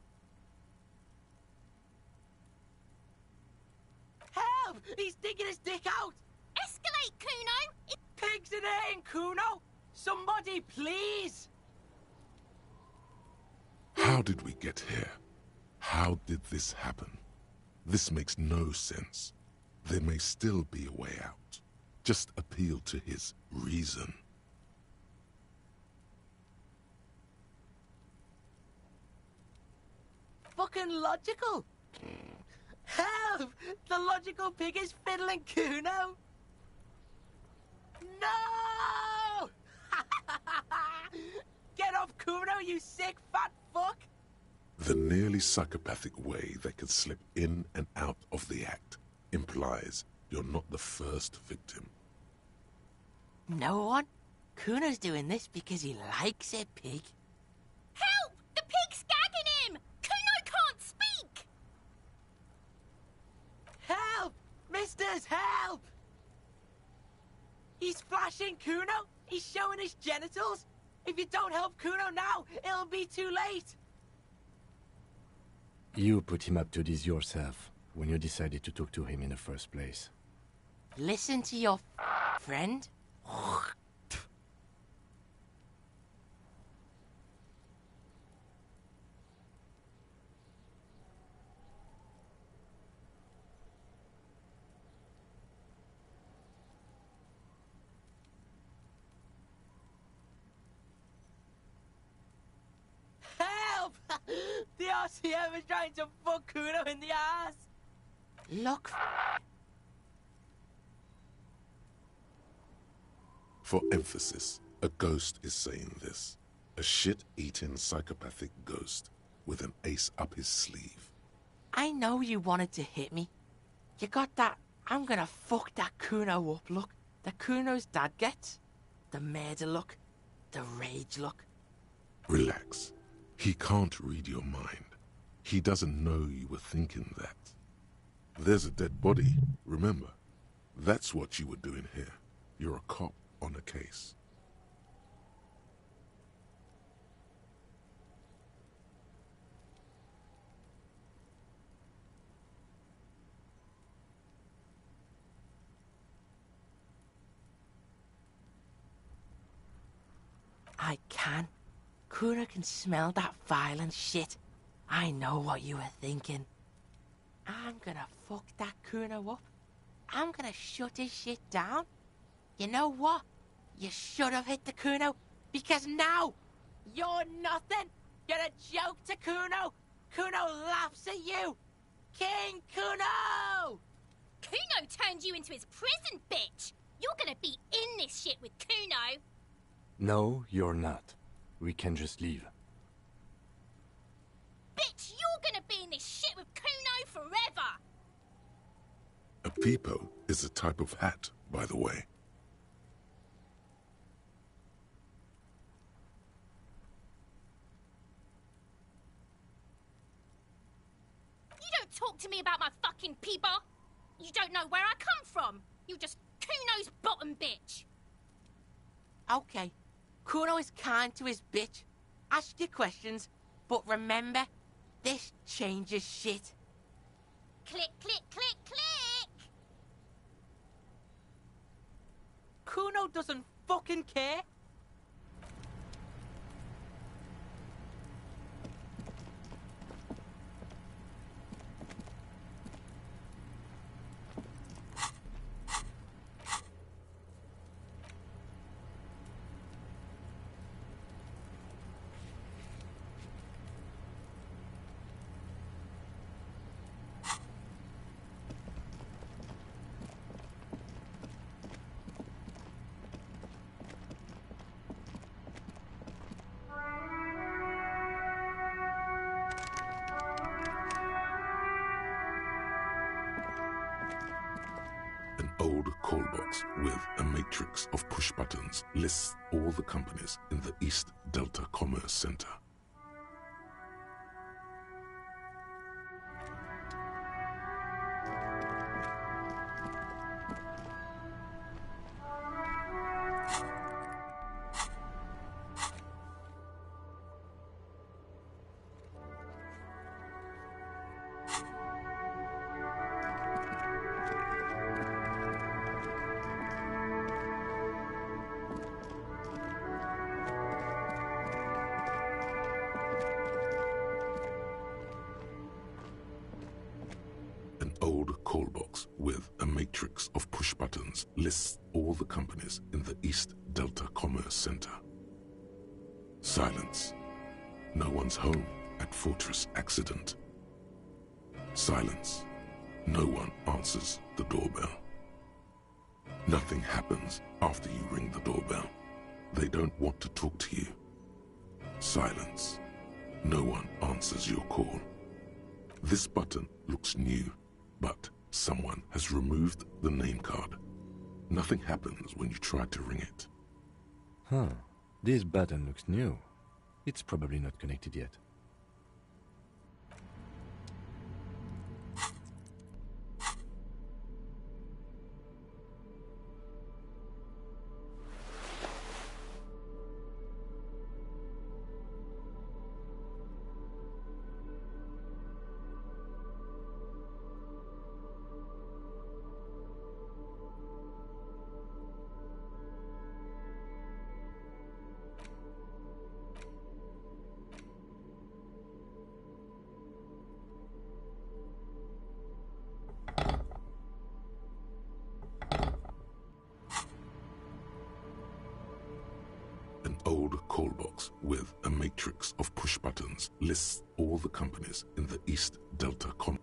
Help! He's digging his dick out! Escalate, Kuno! Pig's in here, Kuno! Somebody, please! How did we get here? How did this happen? This makes no sense. There may still be a way out. Just appeal to his reason. Fucking logical! Help! The logical pig is fiddling Kuno! No! Get off Kuno, you sick fat fuck! The nearly psychopathic way they could slip in and out of the act implies you're not the first victim. No one? Kuno's doing this because he likes it, pig. Help! The pig's gagging him! Kuno can't speak! Help! Misters, help! He's flashing Kuno! He's showing his genitals! If you don't help Kuno now, it'll be too late! You put him up to this yourself when you decided to talk to him in the first place. Listen to your friend. Help! The RCM is trying to fuck Kuno in the ass! Look. For emphasis, a ghost is saying this. A shit-eating psychopathic ghost with an ace up his sleeve. I know you wanted to hit me. You got that I'm gonna fuck that Kuno up look that Kuno's dad gets. The murder look. The rage look. Relax. He can't read your mind. He doesn't know you were thinking that. There's a dead body, remember? That's what you were doing here. You're a cop on a case. I can. Kuno can smell that violent shit. I know what you were thinking. I'm gonna fuck that Kuno up. I'm gonna shut his shit down. You know what? You should have hit the Kuno, because now you're nothing. You're a joke to Kuno. Kuno laughs at you. King Kuno! Kuno turned you into his prison, bitch! You're gonna be in this shit with Kuno! No, you're not. We can just leave. Bitch, you're gonna be in this shit with Kuno forever! A peepo is a type of hat, by the way. You don't talk to me about my fucking people. You don't know where I come from. You just Kuno's bottom bitch. Okay. Kuno is kind to his bitch. Ask your questions, but remember, this changes shit. Click, click, click, click. Kuno doesn't fucking care. An old call box with a matrix of push buttons lists all the companies in the East Delta Commerce Center. An old call box with a matrix of push buttons lists all the companies in the East Delta Commerce Center. Silence. No one's home at Fortress Accident. Silence. No one answers the doorbell. Nothing happens after you ring the doorbell. They don't want to talk to you. Silence. No one answers your call. This button looks new, but someone has removed the name card. Nothing happens when you try to ring it. Huh. This button looks new. It's probably not connected yet. An old call box with a matrix of push buttons lists all the companies in the East Delta Commerce.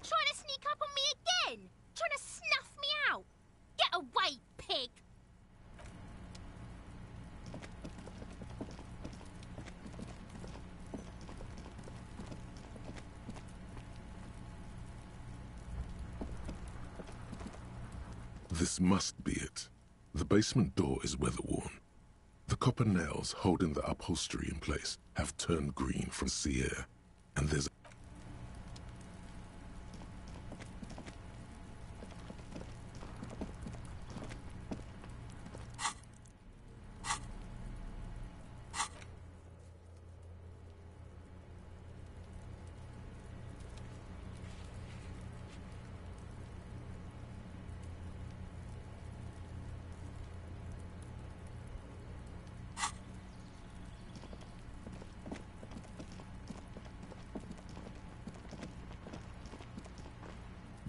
Trying to sneak up on me again? Trying to snuff me out? Get away, pig! This must be it. The basement door is weather-worn. The copper nails holding the upholstery in place have turned green from sea air, and there's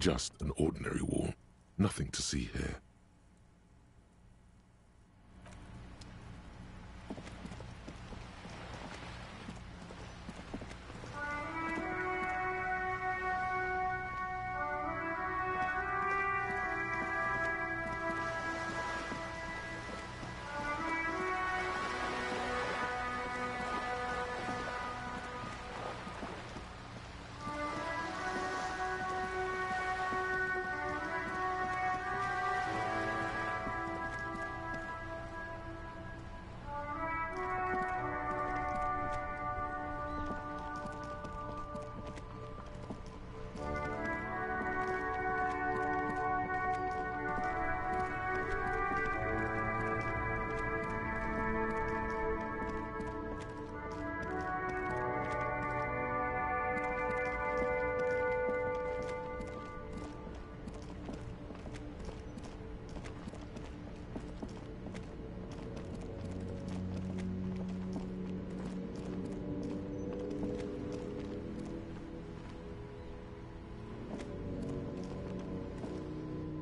Just an ordinary wall. Nothing to see here.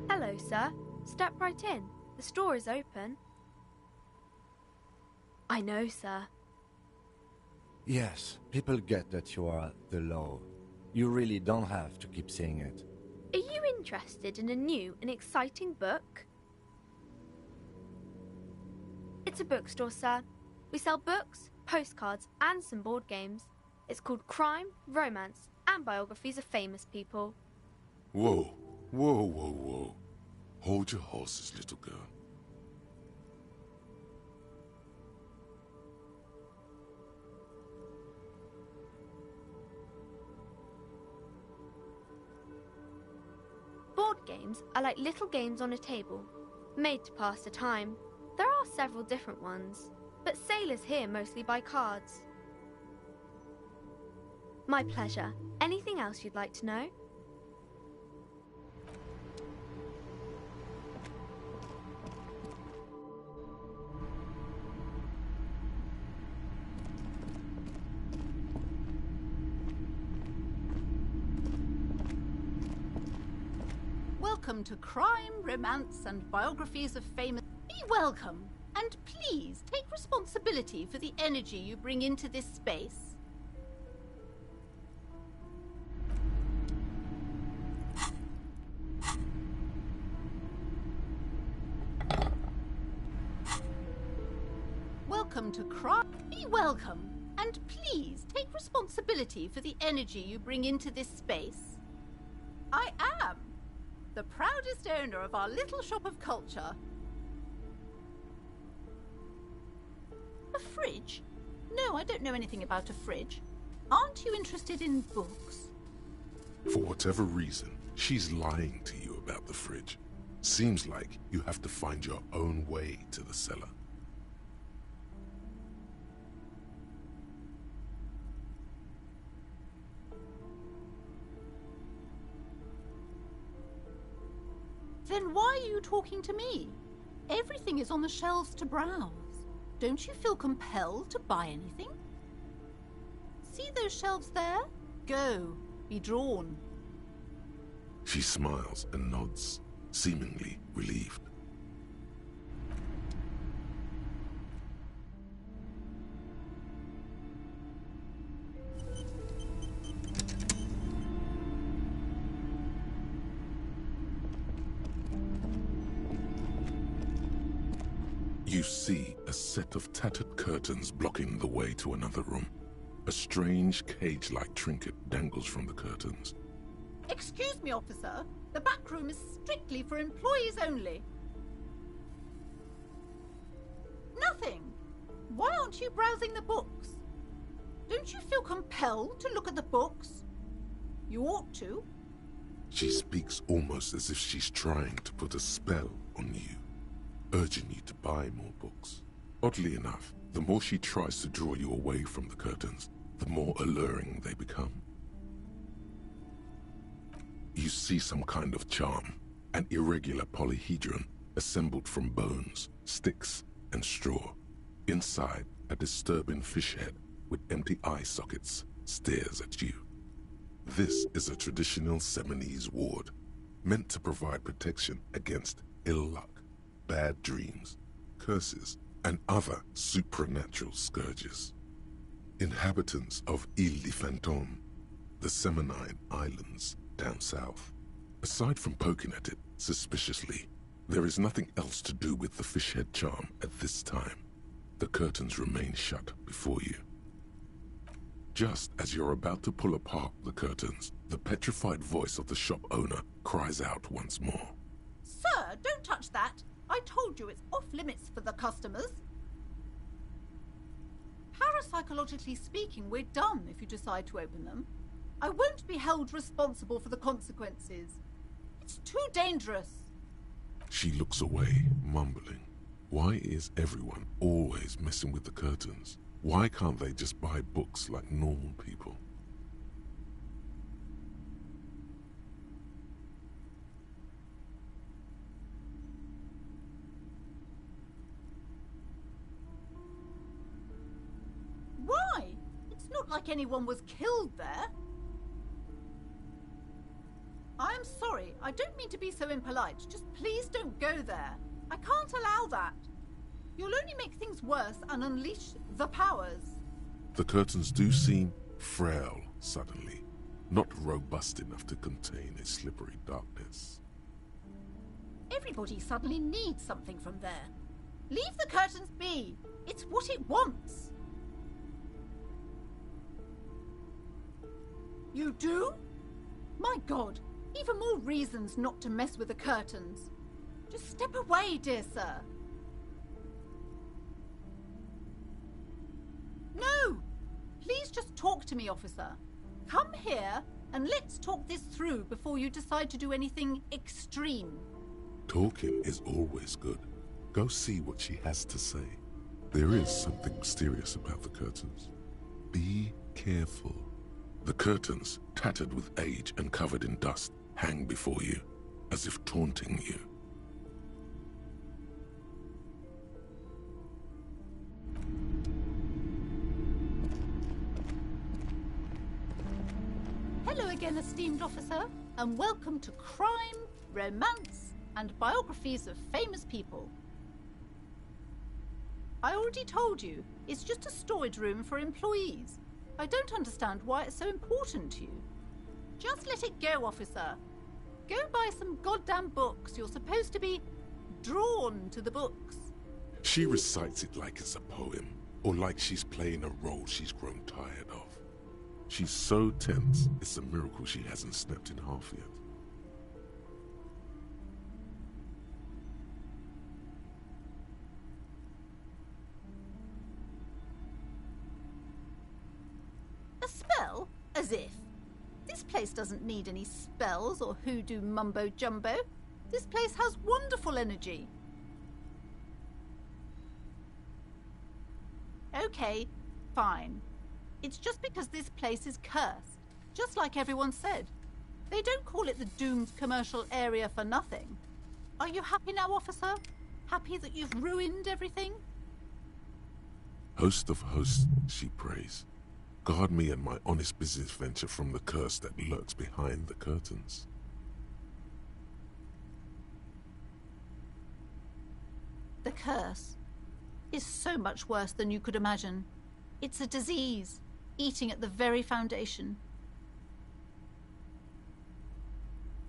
Hello, sir. Step right in. The store is open. I know, sir. Yes, people get that you are the law. You really don't have to keep saying it. Are you interested in a new and exciting book? It's a bookstore, sir. We sell books, postcards, and some board games. It's called Crime, Romance, and Biographies of Famous People. Whoa, whoa, whoa, whoa. Hold your horses, little girl. Board games are like little games on a table, made to pass the time. There are several different ones, but sailors here mostly buy cards. My pleasure. Anything else you'd like to know? Welcome to Crime, Romance, and Biographies of Famous... Be welcome, and please take responsibility for the energy you bring into this space. Welcome to Crime... Be welcome, and please take responsibility for the energy you bring into this space. I am the proudest owner of our little shop of culture. A fridge? No, I don't know anything about a fridge. Aren't you interested in books? For whatever reason, she's lying to you about the fridge. Seems like you have to find your own way to the cellar. Then why are you talking to me? Everything is on the shelves to browse. Don't you feel compelled to buy anything? See those shelves there? Go. Be drawn. She smiles and nods, seemingly relieved. You see a set of tattered curtains blocking the way to another room. A strange cage-like trinket dangles from the curtains. Excuse me, officer. The back room is strictly for employees only. Nothing. Why aren't you browsing the books? Don't you feel compelled to look at the books? You ought to. She speaks almost as if she's trying to put a spell on you, urging you to buy more books. Oddly enough, the more she tries to draw you away from the curtains, the more alluring they become. You see some kind of charm, an irregular polyhedron assembled from bones, sticks, and straw. Inside, a disturbing fish head with empty eye sockets stares at you. This is a traditional Seminese ward, meant to provide protection against ill luck, bad dreams, curses, and other supernatural scourges. Inhabitants of Ile de Fantôme, the Semenine Islands down south. Aside from poking at it suspiciously, there is nothing else to do with the fishhead charm at this time. The curtains remain shut before you. Just as you're about to pull apart the curtains, the petrified voice of the shop owner cries out once more. Sir, don't touch that! I told you it's off limits for the customers. Parapsychologically speaking, we're done if you decide to open them. I won't be held responsible for the consequences. It's too dangerous. She looks away, mumbling. Why is everyone always messing with the curtains? Why can't they just buy books like normal people? Why? It's not like anyone was killed there. I'm sorry, I don't mean to be so impolite. Just please don't go there. I can't allow that. You'll only make things worse and unleash the powers. The curtains do seem frail suddenly, not robust enough to contain a slippery darkness. Everybody suddenly needs something from there. Leave the curtains be. It's what it wants. You do? My God, even more reasons not to mess with the curtains. Just step away, dear sir. No! Please just talk to me, officer. Come here and let's talk this through before you decide to do anything extreme. Talking is always good. Go see what she has to say. There is something mysterious about the curtains. Be careful. The curtains, tattered with age and covered in dust, hang before you, as if taunting you. Hello again, esteemed officer, and welcome to Crime, Romance, and Biographies of Famous People. I already told you, it's just a storage room for employees. I don't understand why it's so important to you. Just let it go, officer. Go buy some goddamn books. You're supposed to be drawn to the books. She recites it like it's a poem, or like she's playing a role she's grown tired of. She's so tense, it's a miracle she hasn't snapped in half yet. A spell? As if. This place doesn't need any spells or hoodoo mumbo-jumbo. This place has wonderful energy. Okay, fine. It's just because this place is cursed, just like everyone said. They don't call it the doomed commercial area for nothing. Are you happy now, officer? Happy that you've ruined everything? Host of hosts, she prays. Guard me and my honest business venture from the curse that lurks behind the curtains. The curse is so much worse than you could imagine. It's a disease, eating at the very foundation.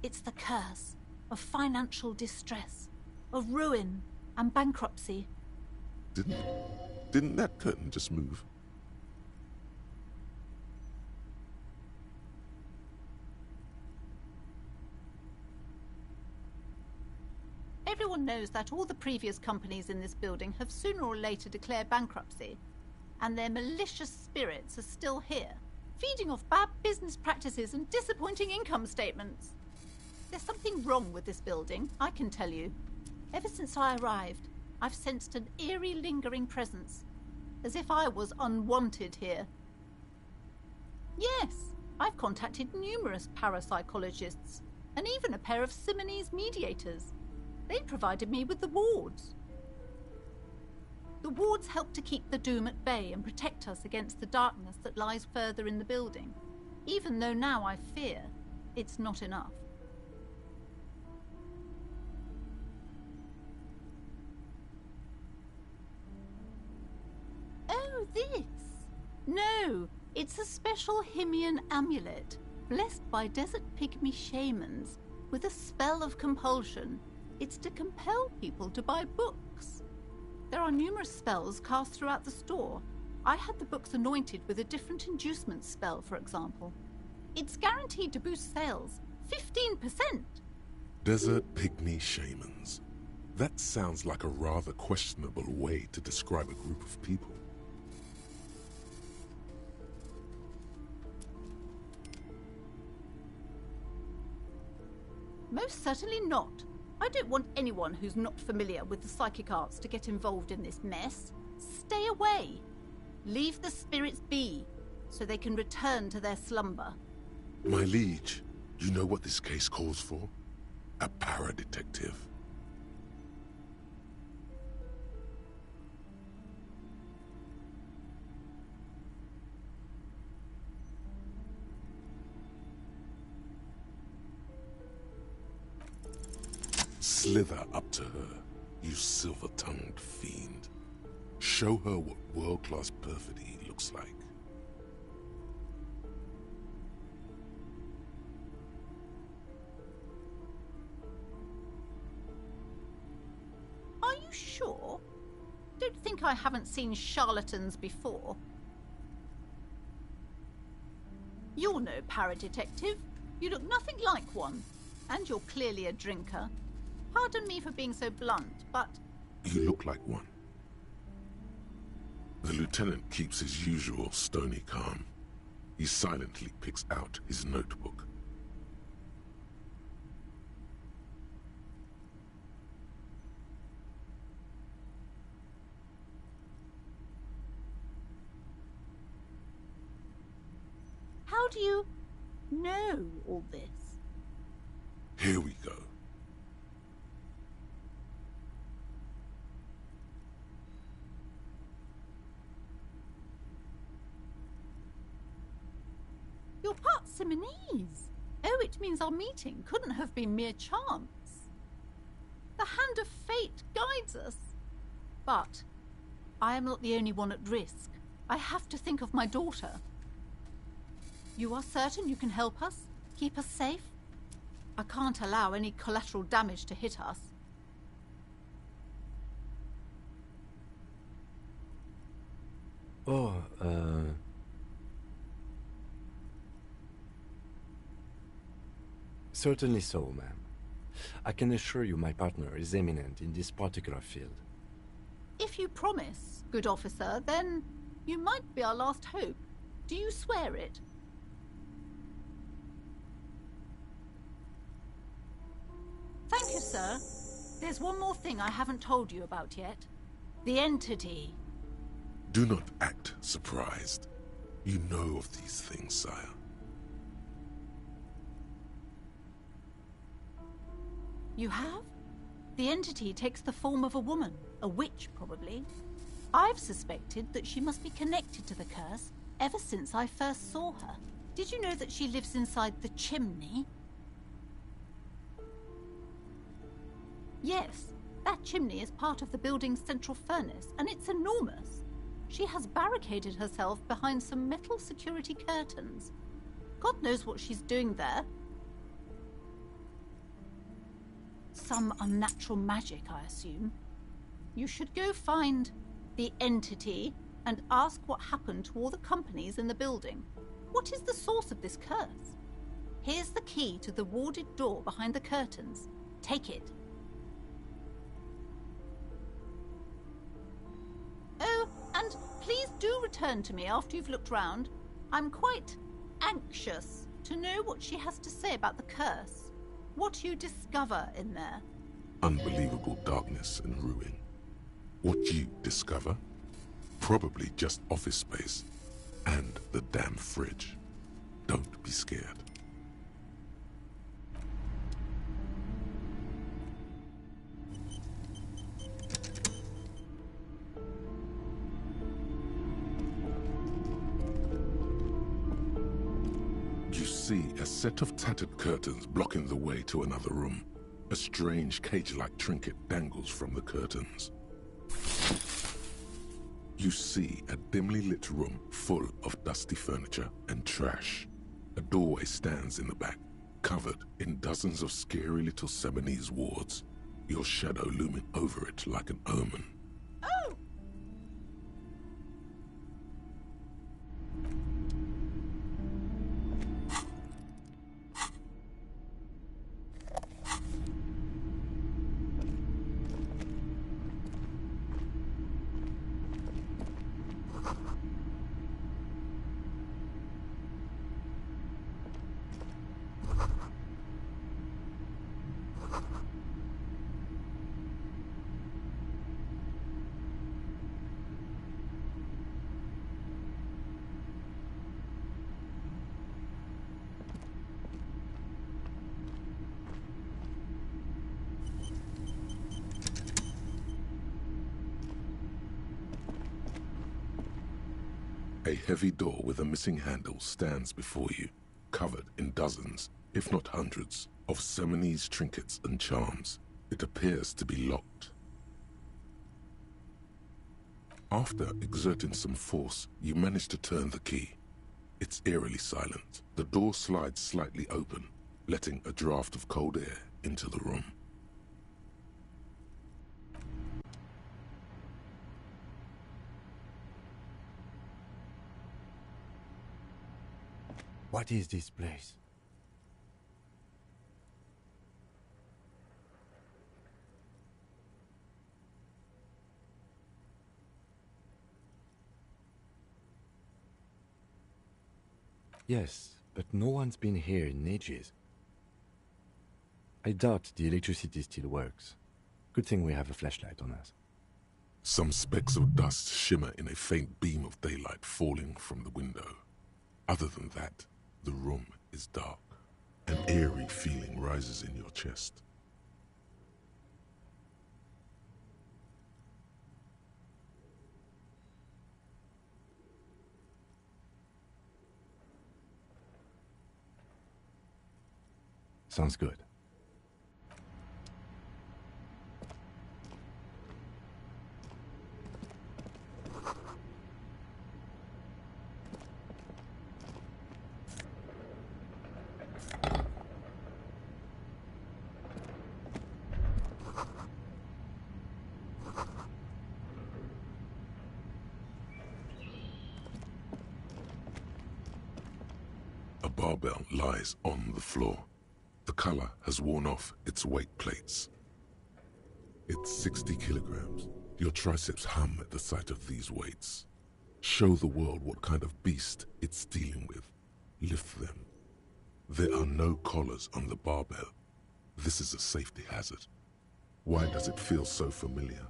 It's the curse of financial distress, of ruin and bankruptcy. Didn't that curtain just move? Everyone knows that all the previous companies in this building have sooner or later declared bankruptcy, and their malicious spirits are still here, feeding off bad business practices and disappointing income statements. There's something wrong with this building, I can tell you. Ever since I arrived, I've sensed an eerie lingering presence, as if I was unwanted here. Yes, I've contacted numerous parapsychologists, and even a pair of Simonese mediators. They provided me with the wards. The wards help to keep the doom at bay and protect us against the darkness that lies further in the building, even though now I fear it's not enough. this? No, it's a special Himian amulet, blessed by desert pygmy shamans, with a spell of compulsion. It's to compel people to buy books. There are numerous spells cast throughout the store. I had the books anointed with a different inducement spell, for example. It's guaranteed to boost sales 15%. Desert pygmy shamans. That sounds like a rather questionable way to describe a group of people. Most certainly not. I don't want anyone who's not familiar with the psychic arts to get involved in this mess. Stay away. Leave the spirits be, so they can return to their slumber. My liege, you know what this case calls for? A para-detective. Slither up to her, you silver-tongued fiend. Show her what world-class perfidy looks like. Are you sure? Don't think I haven't seen charlatans before. You're no para-detective. You look nothing like one. And you're clearly a drinker. Pardon me for being so blunt, but... You look like one. The lieutenant keeps his usual stony calm. He silently picks out his notebook. How do you know all this? Here we go. You're part Simonese. Oh, it means our meeting couldn't have been mere chance. The hand of fate guides us. But I am not the only one at risk. I have to think of my daughter. You are certain you can help us? Keep us safe? I can't allow any collateral damage to hit us. Oh, Certainly so, ma'am. I can assure you my partner is eminent in this particular field. If you promise, good officer, then you might be our last hope. Do you swear it? Thank you, sir. There's one more thing I haven't told you about yet. The entity. Do not act surprised. You know of these things, sire. You have? The entity takes the form of a woman, a witch probably. I've suspected that she must be connected to the curse ever since I first saw her. Did you know that she lives inside the chimney? Yes, that chimney is part of the building's central furnace, and it's enormous. She has barricaded herself behind some metal security curtains. God knows what she's doing there. Some unnatural magic, I assume. You should go find the entity and ask what happened to all the companies in the building. What is the source of this curse? Here's the key to the warded door behind the curtains. Take it. Oh, and please do return to me after you've looked round. I'm quite anxious to know what she has to say about the curse. What you discover in there. Unbelievable darkness and ruin. What you discover? Probably just office space. And the damn fridge. Don't be scared. You see a set of tattered curtains blocking the way to another room. A strange cage-like trinket dangles from the curtains. You see a dimly lit room full of dusty furniture and trash. A doorway stands in the back, covered in dozens of scary little Seminese wards, your shadow looming over it like an omen. Oh! A heavy door with a missing handle stands before you, covered in dozens, if not hundreds, of Seminese trinkets and charms. It appears to be locked. After exerting some force, you manage to turn the key. It's eerily silent. The door slides slightly open, letting a draft of cold air into the room. What is this place? Yes, but no one's been here in ages. I doubt the electricity still works. Good thing we have a flashlight on us. Some specks of dust shimmer in a faint beam of daylight falling from the window. Other than that, the room is dark. An eerie feeling rises in your chest. Sounds good. A barbell lies on the floor. The color has worn off its weight plates. It's 60 kilograms. Your triceps hum at the sight of these weights. Show the world what kind of beast it's dealing with. Lift them. There are no collars on the barbell. This is a safety hazard. Why does it feel so familiar?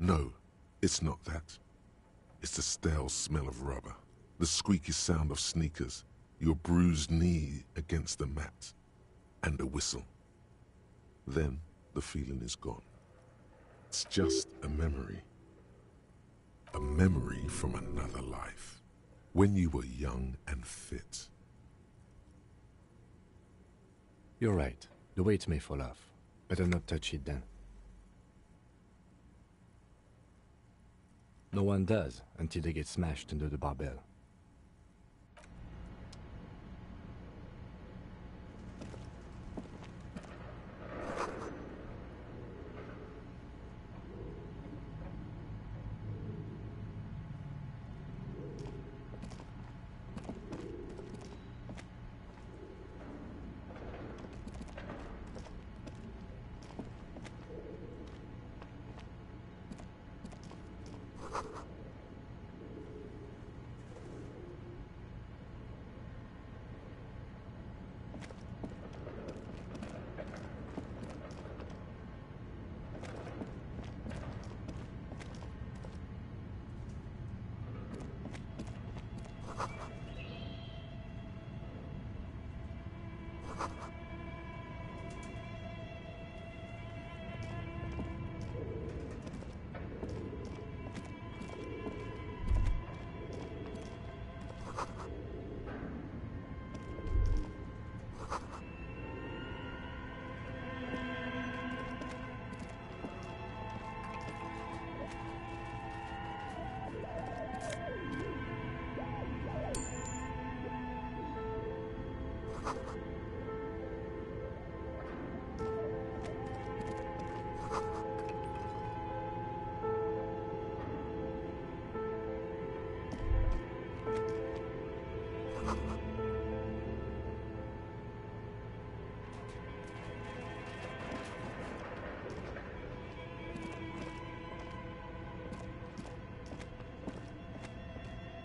No, it's not that. It's the stale smell of rubber, the squeaky sound of sneakers, your bruised knee against the mat, and a whistle. Then the feeling is gone. It's just a memory. A memory from another life, when you were young and fit. You're right. The weight may fall off. Better not touch it then. No one does until they get smashed under the barbell.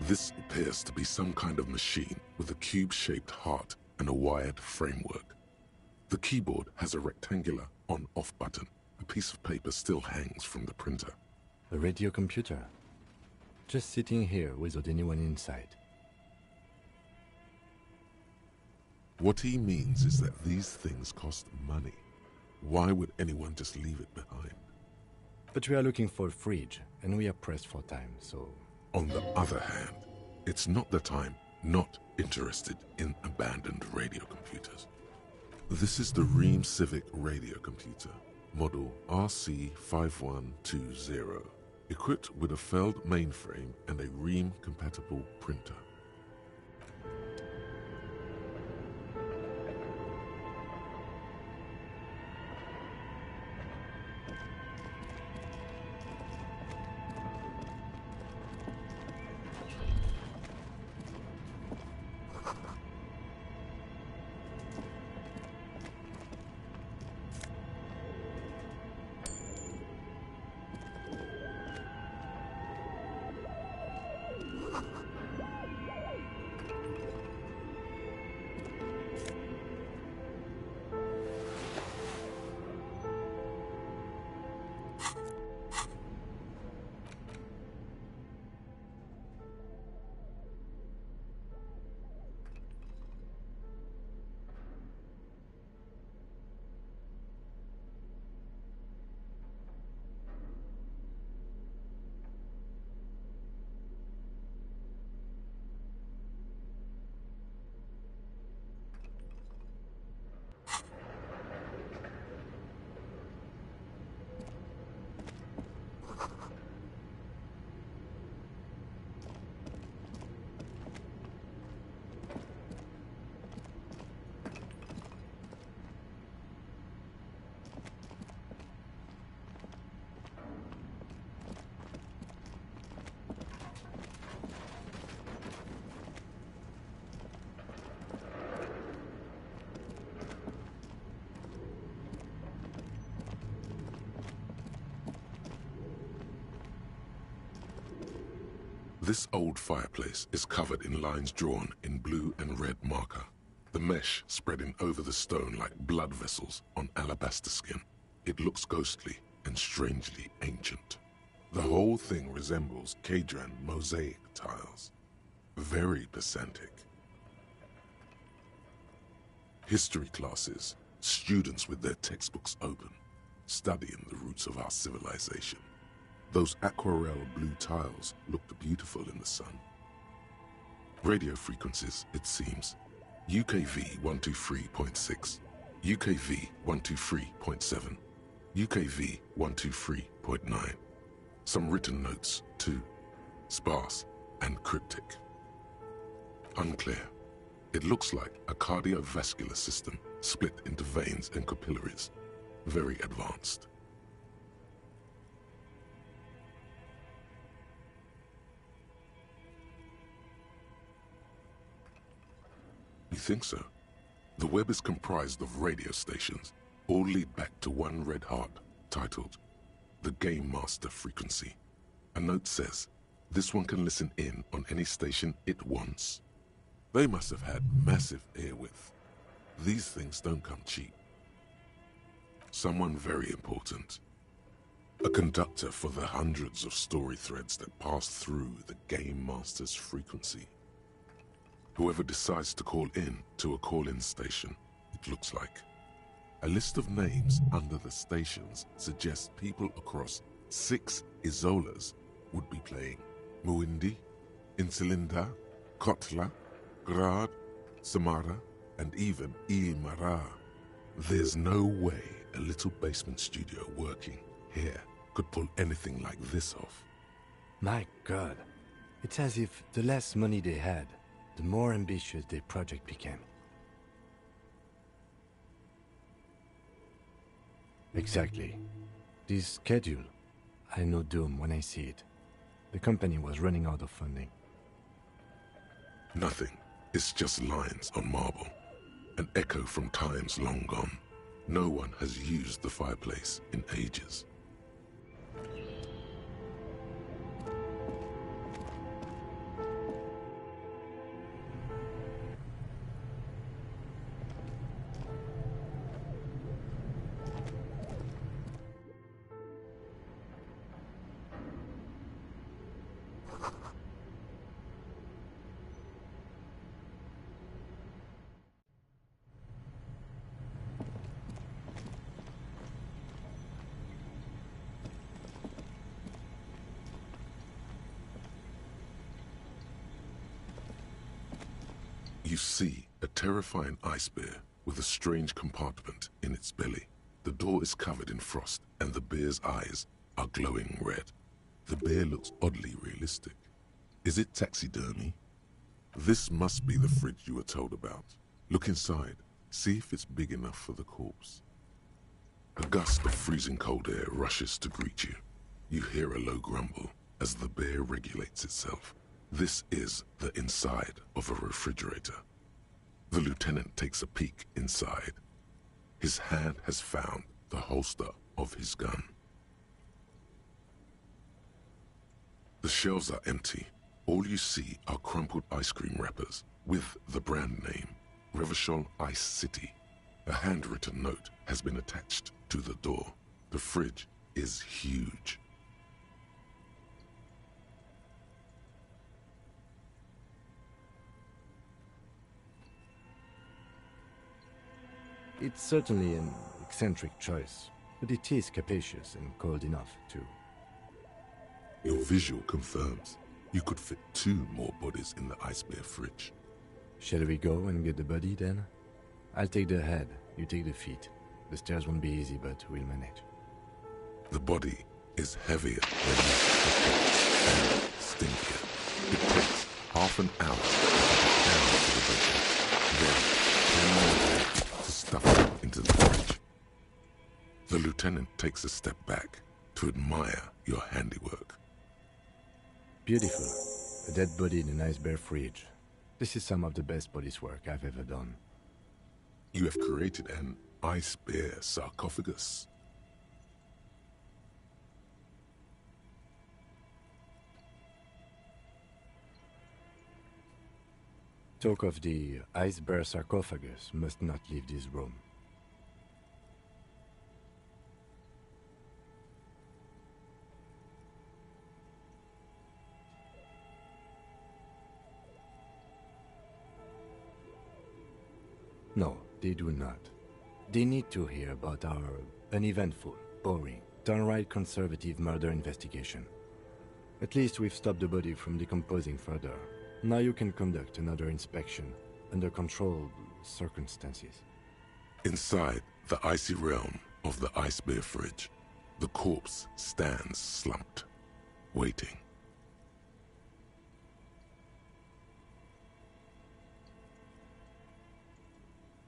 This appears to be some kind of machine with a cube-shaped heart and a wired framework. The keyboard has a rectangular on-off button. A piece of paper still hangs from the printer. A radio computer. Just sitting here without anyone inside. What he means is that these things cost money. Why would anyone just leave it behind? But we are looking for a fridge, and we are pressed for time, so... On the other hand, it's not that I'm not interested in abandoned radio computers. This is the Ream Civic radio computer, model RC5120, equipped with a Feld mainframe and a Ream-compatible printer. This old fireplace is covered in lines drawn in blue and red marker, the mesh spreading over the stone like blood vessels on alabaster skin. It looks ghostly and strangely ancient. The whole thing resembles Kadran mosaic tiles. Very pedantic. History classes, students with their textbooks open, studying the roots of our civilization. Those aquarelle blue tiles looked beautiful in the sun. Radio frequencies, it seems. UKV 123.6, UKV 123.7, UKV 123.9. Some written notes, too. Sparse and cryptic. Unclear. It looks like a cardiovascular system split into veins and capillaries. Very advanced. You think so? The web is comprised of radio stations, all lead back to one red heart, titled the Game Master Frequency. A note says, this one can listen in on any station it wants. They must have had massive airwidth. These things don't come cheap. Someone very important. A conductor for the hundreds of story threads that pass through the Game Master's frequency. Whoever decides to call in to a call-in station, it looks like. A list of names under the stations suggests people across 6 Isolas would be playing Muindi, Insulinda, Kotla, Grad, Samara, and even Ilmara. There's no way a little basement studio working here could pull anything like this off. My God. It's as if the less money they had, the more ambitious their project became. Exactly. This schedule, I know doom when I see it. The company was running out of funding. Nothing. It's just lines on marble. An echo from times long gone. No one has used the fireplace in ages. You see a terrifying ice bear with a strange compartment in its belly. The door is covered in frost, and the bear's eyes are glowing red. The bear looks oddly realistic. Is it taxidermy? This must be the fridge you were told about. Look inside. See if it's big enough for the corpse. A gust of freezing cold air rushes to greet you. You hear a low grumble as the bear regulates itself. This is the inside of a refrigerator. The lieutenant takes a peek inside. His hand has found the holster of his gun. The shelves are empty. All you see are crumpled ice cream wrappers with the brand name, Revachol Ice City. A handwritten note has been attached to the door. The fridge is huge. It's certainly an eccentric choice, but it is capacious and cold enough, too. Your visual confirms you could fit 2 more bodies in the ice bear fridge. Shall we go and get the body, then? I'll take the head, you take the feet. The stairs won't be easy, but we'll manage. The body is heavier than you expected and stinkier. It takes half an hour to get down to the basement. Then 10 more to stuff it into the fridge. The lieutenant takes a step back to admire your handiwork. Beautiful. A dead body in an ice bear fridge. This is some of the best police work I've ever done. You have created an ice bear sarcophagus. Talk of the ice bear sarcophagus must not leave this room. No, they do not. They need to hear about our uneventful, boring, downright conservative murder investigation. At least we've stopped the body from decomposing further. Now you can conduct another inspection under controlled circumstances. Inside the icy realm of the ice bear fridge, the corpse stands slumped, waiting.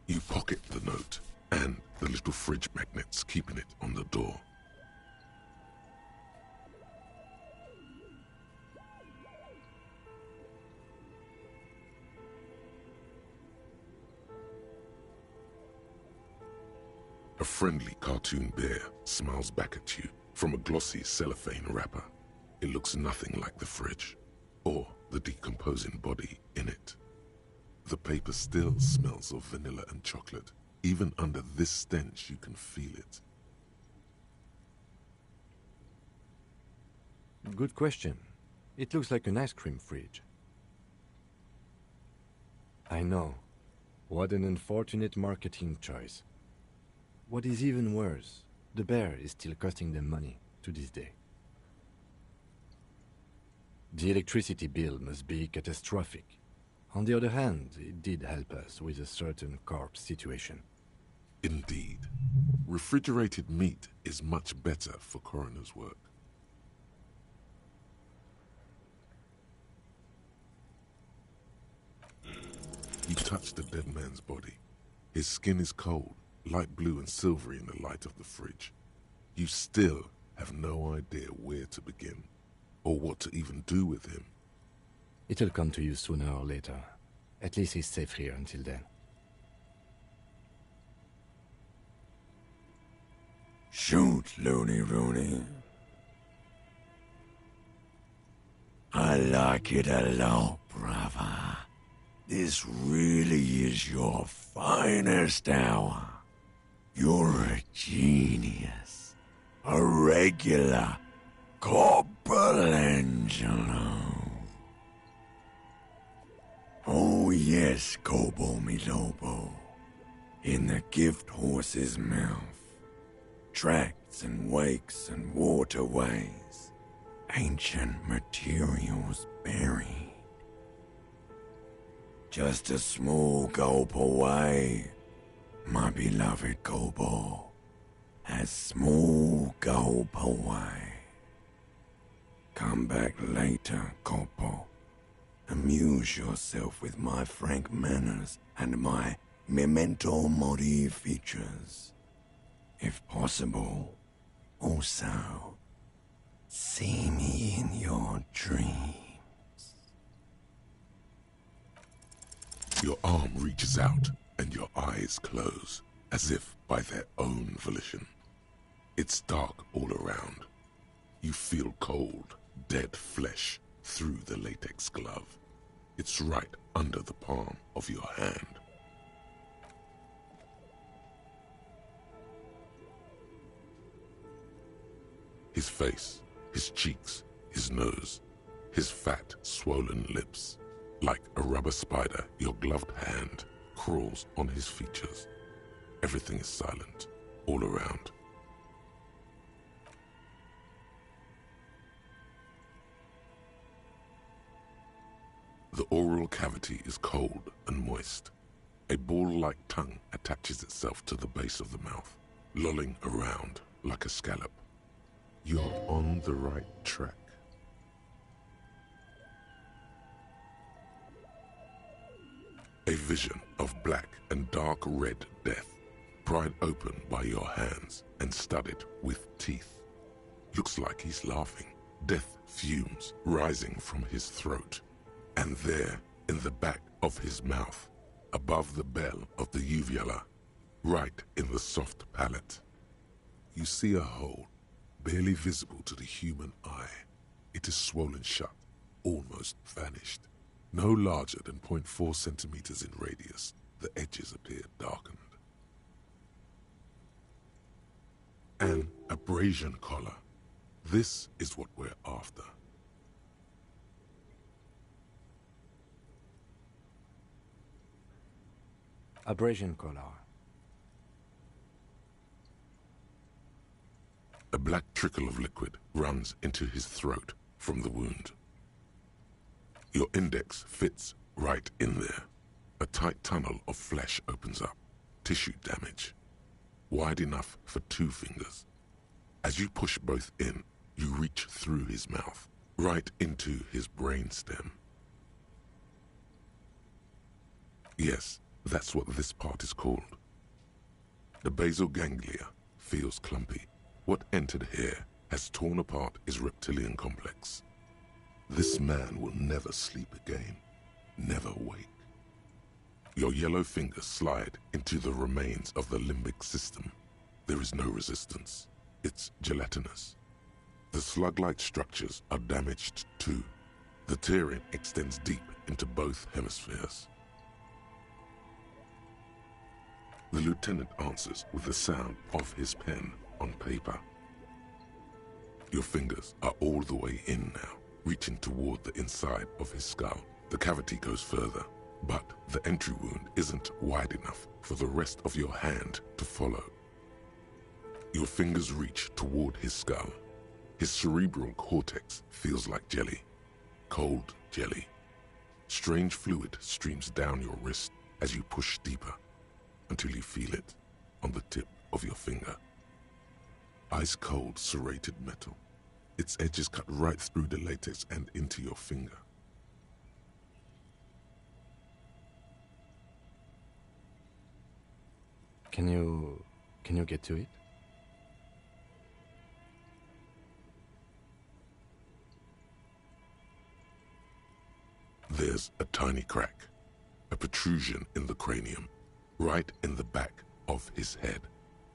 You pocket the note and the little fridge magnets keeping it on the door. A friendly cartoon bear smiles back at you from a glossy cellophane wrapper. It looks nothing like the fridge, or the decomposing body in it. The paper still smells of vanilla and chocolate. Even under this stench, you can feel it. Good question. It looks like an ice cream fridge. I know. What an unfortunate marketing choice. What is even worse, the bear is still costing them money to this day. The electricity bill must be catastrophic. On the other hand, it did help us with a certain corpse situation. Indeed. Refrigerated meat is much better for coroner's work. You touch the dead man's body. His skin is cold, light blue and silvery in the light of the fridge. You still have no idea where to begin, or what to even do with him. It'll come to you sooner or later. At least he's safe here until then. Shoot, Looney Rooney. I like it a lot, brother. This really is your finest hour. You're a genius. A regular Corporal Angelo. Oh yes, Kobo mi Lobo. In the gift horse's mouth. Tracts and wakes and waterways. Ancient materials buried. Just a small gulp away, my beloved Kobo. A small gulp away. Come back later, Kobo. Amuse yourself with my frank manners and my memento mori features. If possible, also, see me in your dreams. Your arm reaches out and your eyes close, as if by their own volition. It's dark all around. You feel cold, dead flesh through the latex glove. It's right under the palm of your hand. His face, his cheeks, his nose, his fat, swollen lips. Like a rubber spider, your gloved hand crawls on his features. Everything is silent, all around. The oral cavity is cold and moist. A ball-like tongue attaches itself to the base of the mouth, lolling around like a scallop. You're on the right track. A vision of black and dark red death, pried open by your hands and studded with teeth. Looks like he's laughing. Death fumes rising from his throat. And there, in the back of his mouth, above the bell of the uvula, right in the soft palate, you see a hole, barely visible to the human eye. It is swollen shut, almost vanished. No larger than 0.4 centimeters in radius, the edges appear darkened. An abrasion collar. This is what we're after. Abrasion collar. A black trickle of liquid runs into his throat from the wound. Your index fits right in there. A tight tunnel of flesh opens up. Tissue damage. Wide enough for 2 fingers. As you push both in, you reach through his mouth, right into his brainstem. Yes, that's what this part is called. The basal ganglia feels clumpy. What entered here has torn apart his reptilian complex. This man will never sleep again, never wake. Your yellow fingers slide into the remains of the limbic system. There is no resistance. It's gelatinous. The slug-like structures are damaged too. The tearing extends deep into both hemispheres. The lieutenant answers with the sound of his pen on paper. Your fingers are all the way in now, reaching toward the inside of his skull. The cavity goes further, but the entry wound isn't wide enough for the rest of your hand to follow. Your fingers reach toward his skull. His cerebral cortex feels like jelly, cold jelly. Strange fluid streams down your wrist as you push deeper, until you feel it on the tip of your finger. Ice-cold serrated metal. Its edges cut right through the latex and into your finger. Can you get to it? There's a tiny crack, a protrusion in the cranium, right in the back of his head.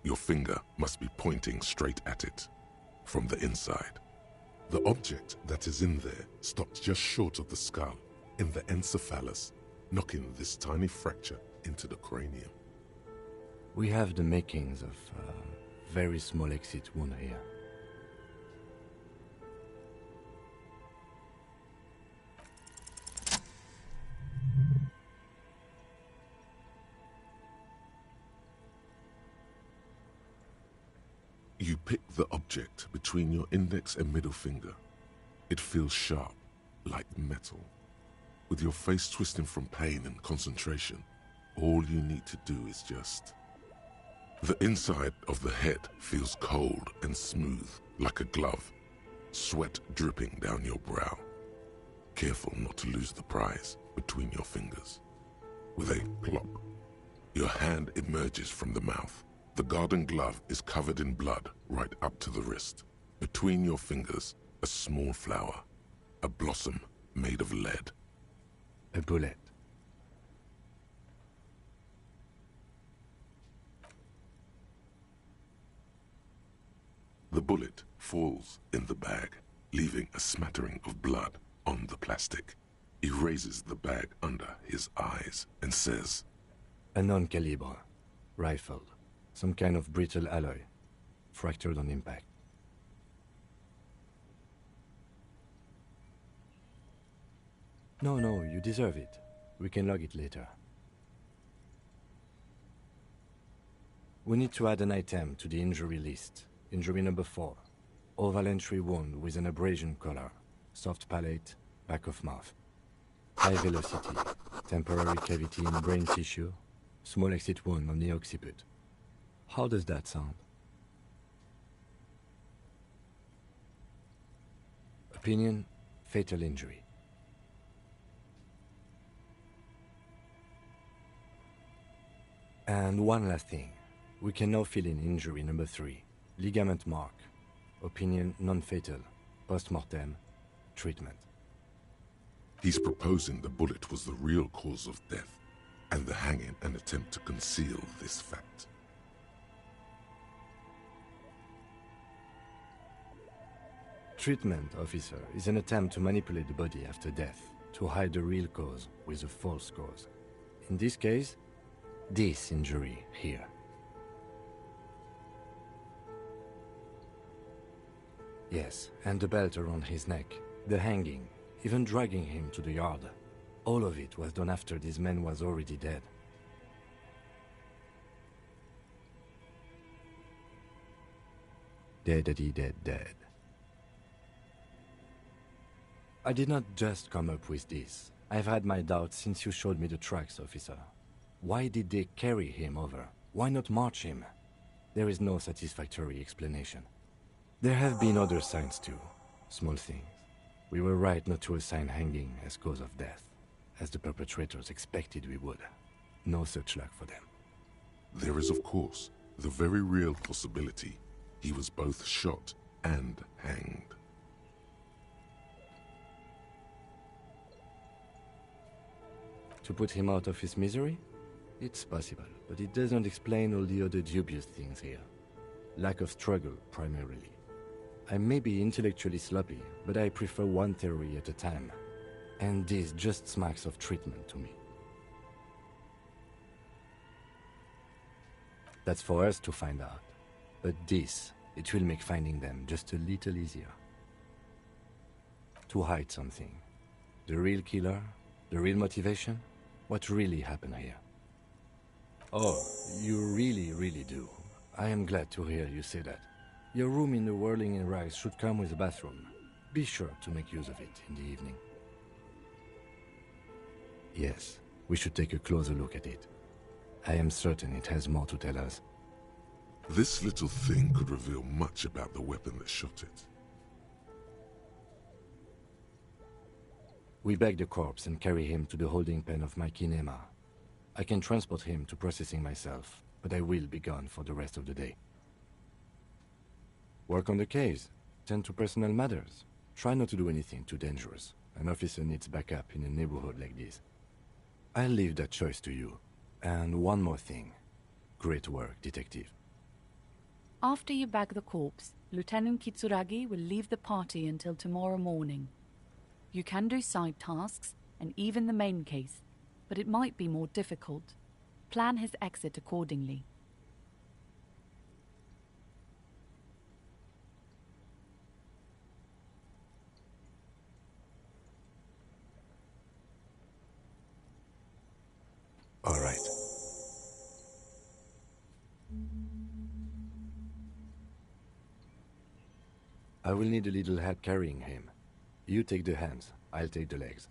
Your finger must be pointing straight at it, from the inside. The object that is in there stops just short of the skull, in the encephalus, knocking this tiny fracture into the cranium. We have the makings of a very small exit wound here. You pick the object between your index and middle finger. It feels sharp, like metal. with your face twisting from pain and concentration, all you need to do is just... The inside of the head feels cold and smooth, like a glove, sweat dripping down your brow. Careful not to lose the prize between your fingers. With a plop, your hand emerges from the mouth. The garden glove is covered in blood right up to the wrist. Between your fingers, a small flower, a blossom made of lead. A bullet. The bullet falls in the bag, leaving a smattering of blood on the plastic. He raises the bag under his eyes and says, A non-calibre. Rifle. Some kind of brittle alloy. Fractured on impact. No, you deserve it. We can log it later. We need to add an item to the injury list. Injury number 4. Oval entry wound with an abrasion color. Soft palate, back of mouth. High velocity. Temporary cavity in brain tissue. Small exit wound on the occiput. How does that sound? Opinion, fatal injury. And one last thing. We can now fill in injury number 3. Ligament mark. Opinion, non-fatal. Post-mortem. Treatment. He's proposing the bullet was the real cause of death, and the hanging an attempt to conceal this fact. Treatment, officer, is an attempt to manipulate the body after death, to hide the real cause with a false cause. In this case, this injury here. Yes, and the belt around his neck, the hanging, even dragging him to the yard. All of it was done after this man was already dead. Dead. I did not just come up with this. I've had my doubts since you showed me the tracks, officer. Why did they carry him over? Why not march him? There is no satisfactory explanation. There have been other signs too. Small things. We were right not to assign hanging as cause of death, as the perpetrators expected we would. No such luck for them. There is, of course, the very real possibility he was both shot and hanged. To put him out of his misery? It's possible, but it doesn't explain all the other dubious things here. Lack of struggle, primarily. I may be intellectually sloppy, but I prefer one theory at a time. And this just smacks of treatment to me. That's for us to find out. But this, it will make finding them just a little easier. To hide something. The real killer? The real motivation? What really happened here? Oh, you really do. I am glad to hear you say that. Your room in the Whirling in Rags should come with a bathroom. Be sure to make use of it in the evening. Yes, we should take a closer look at it. I am certain it has more to tell us. This little thing could reveal much about the weapon that shot it. We bag the corpse and carry him to the holding pen of my kinema. I can transport him to processing myself, but I will be gone for the rest of the day. Work on the case. Tend to personal matters. Try not to do anything too dangerous. An officer needs backup in a neighborhood like this. I'll leave that choice to you. And one more thing. Great work, detective. After you bag the corpse, Lieutenant Kitsuragi will leave the party until tomorrow morning. You can do side tasks, and even the main case, but it might be more difficult. Plan his exit accordingly. All right. I will need a little help carrying him. You take the hands, I'll take the legs.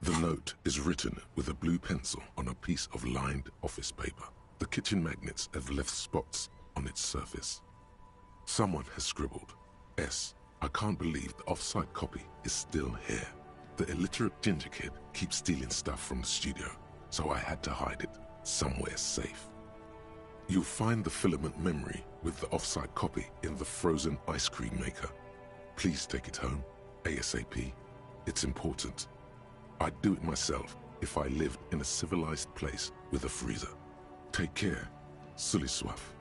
The note is written with a blue pencil on a piece of lined office paper. The kitchen magnets have left spots on its surface. Someone has scribbled, S. I can't believe the off-site copy is still here. The illiterate ginger kid keeps stealing stuff from the studio, so I had to hide it somewhere safe. You'll find the filament memory with the off-site copy in the frozen ice cream maker. Please take it home, ASAP. It's important. I'd do it myself if I lived in a civilized place with a freezer. Take care. Sully Swaff.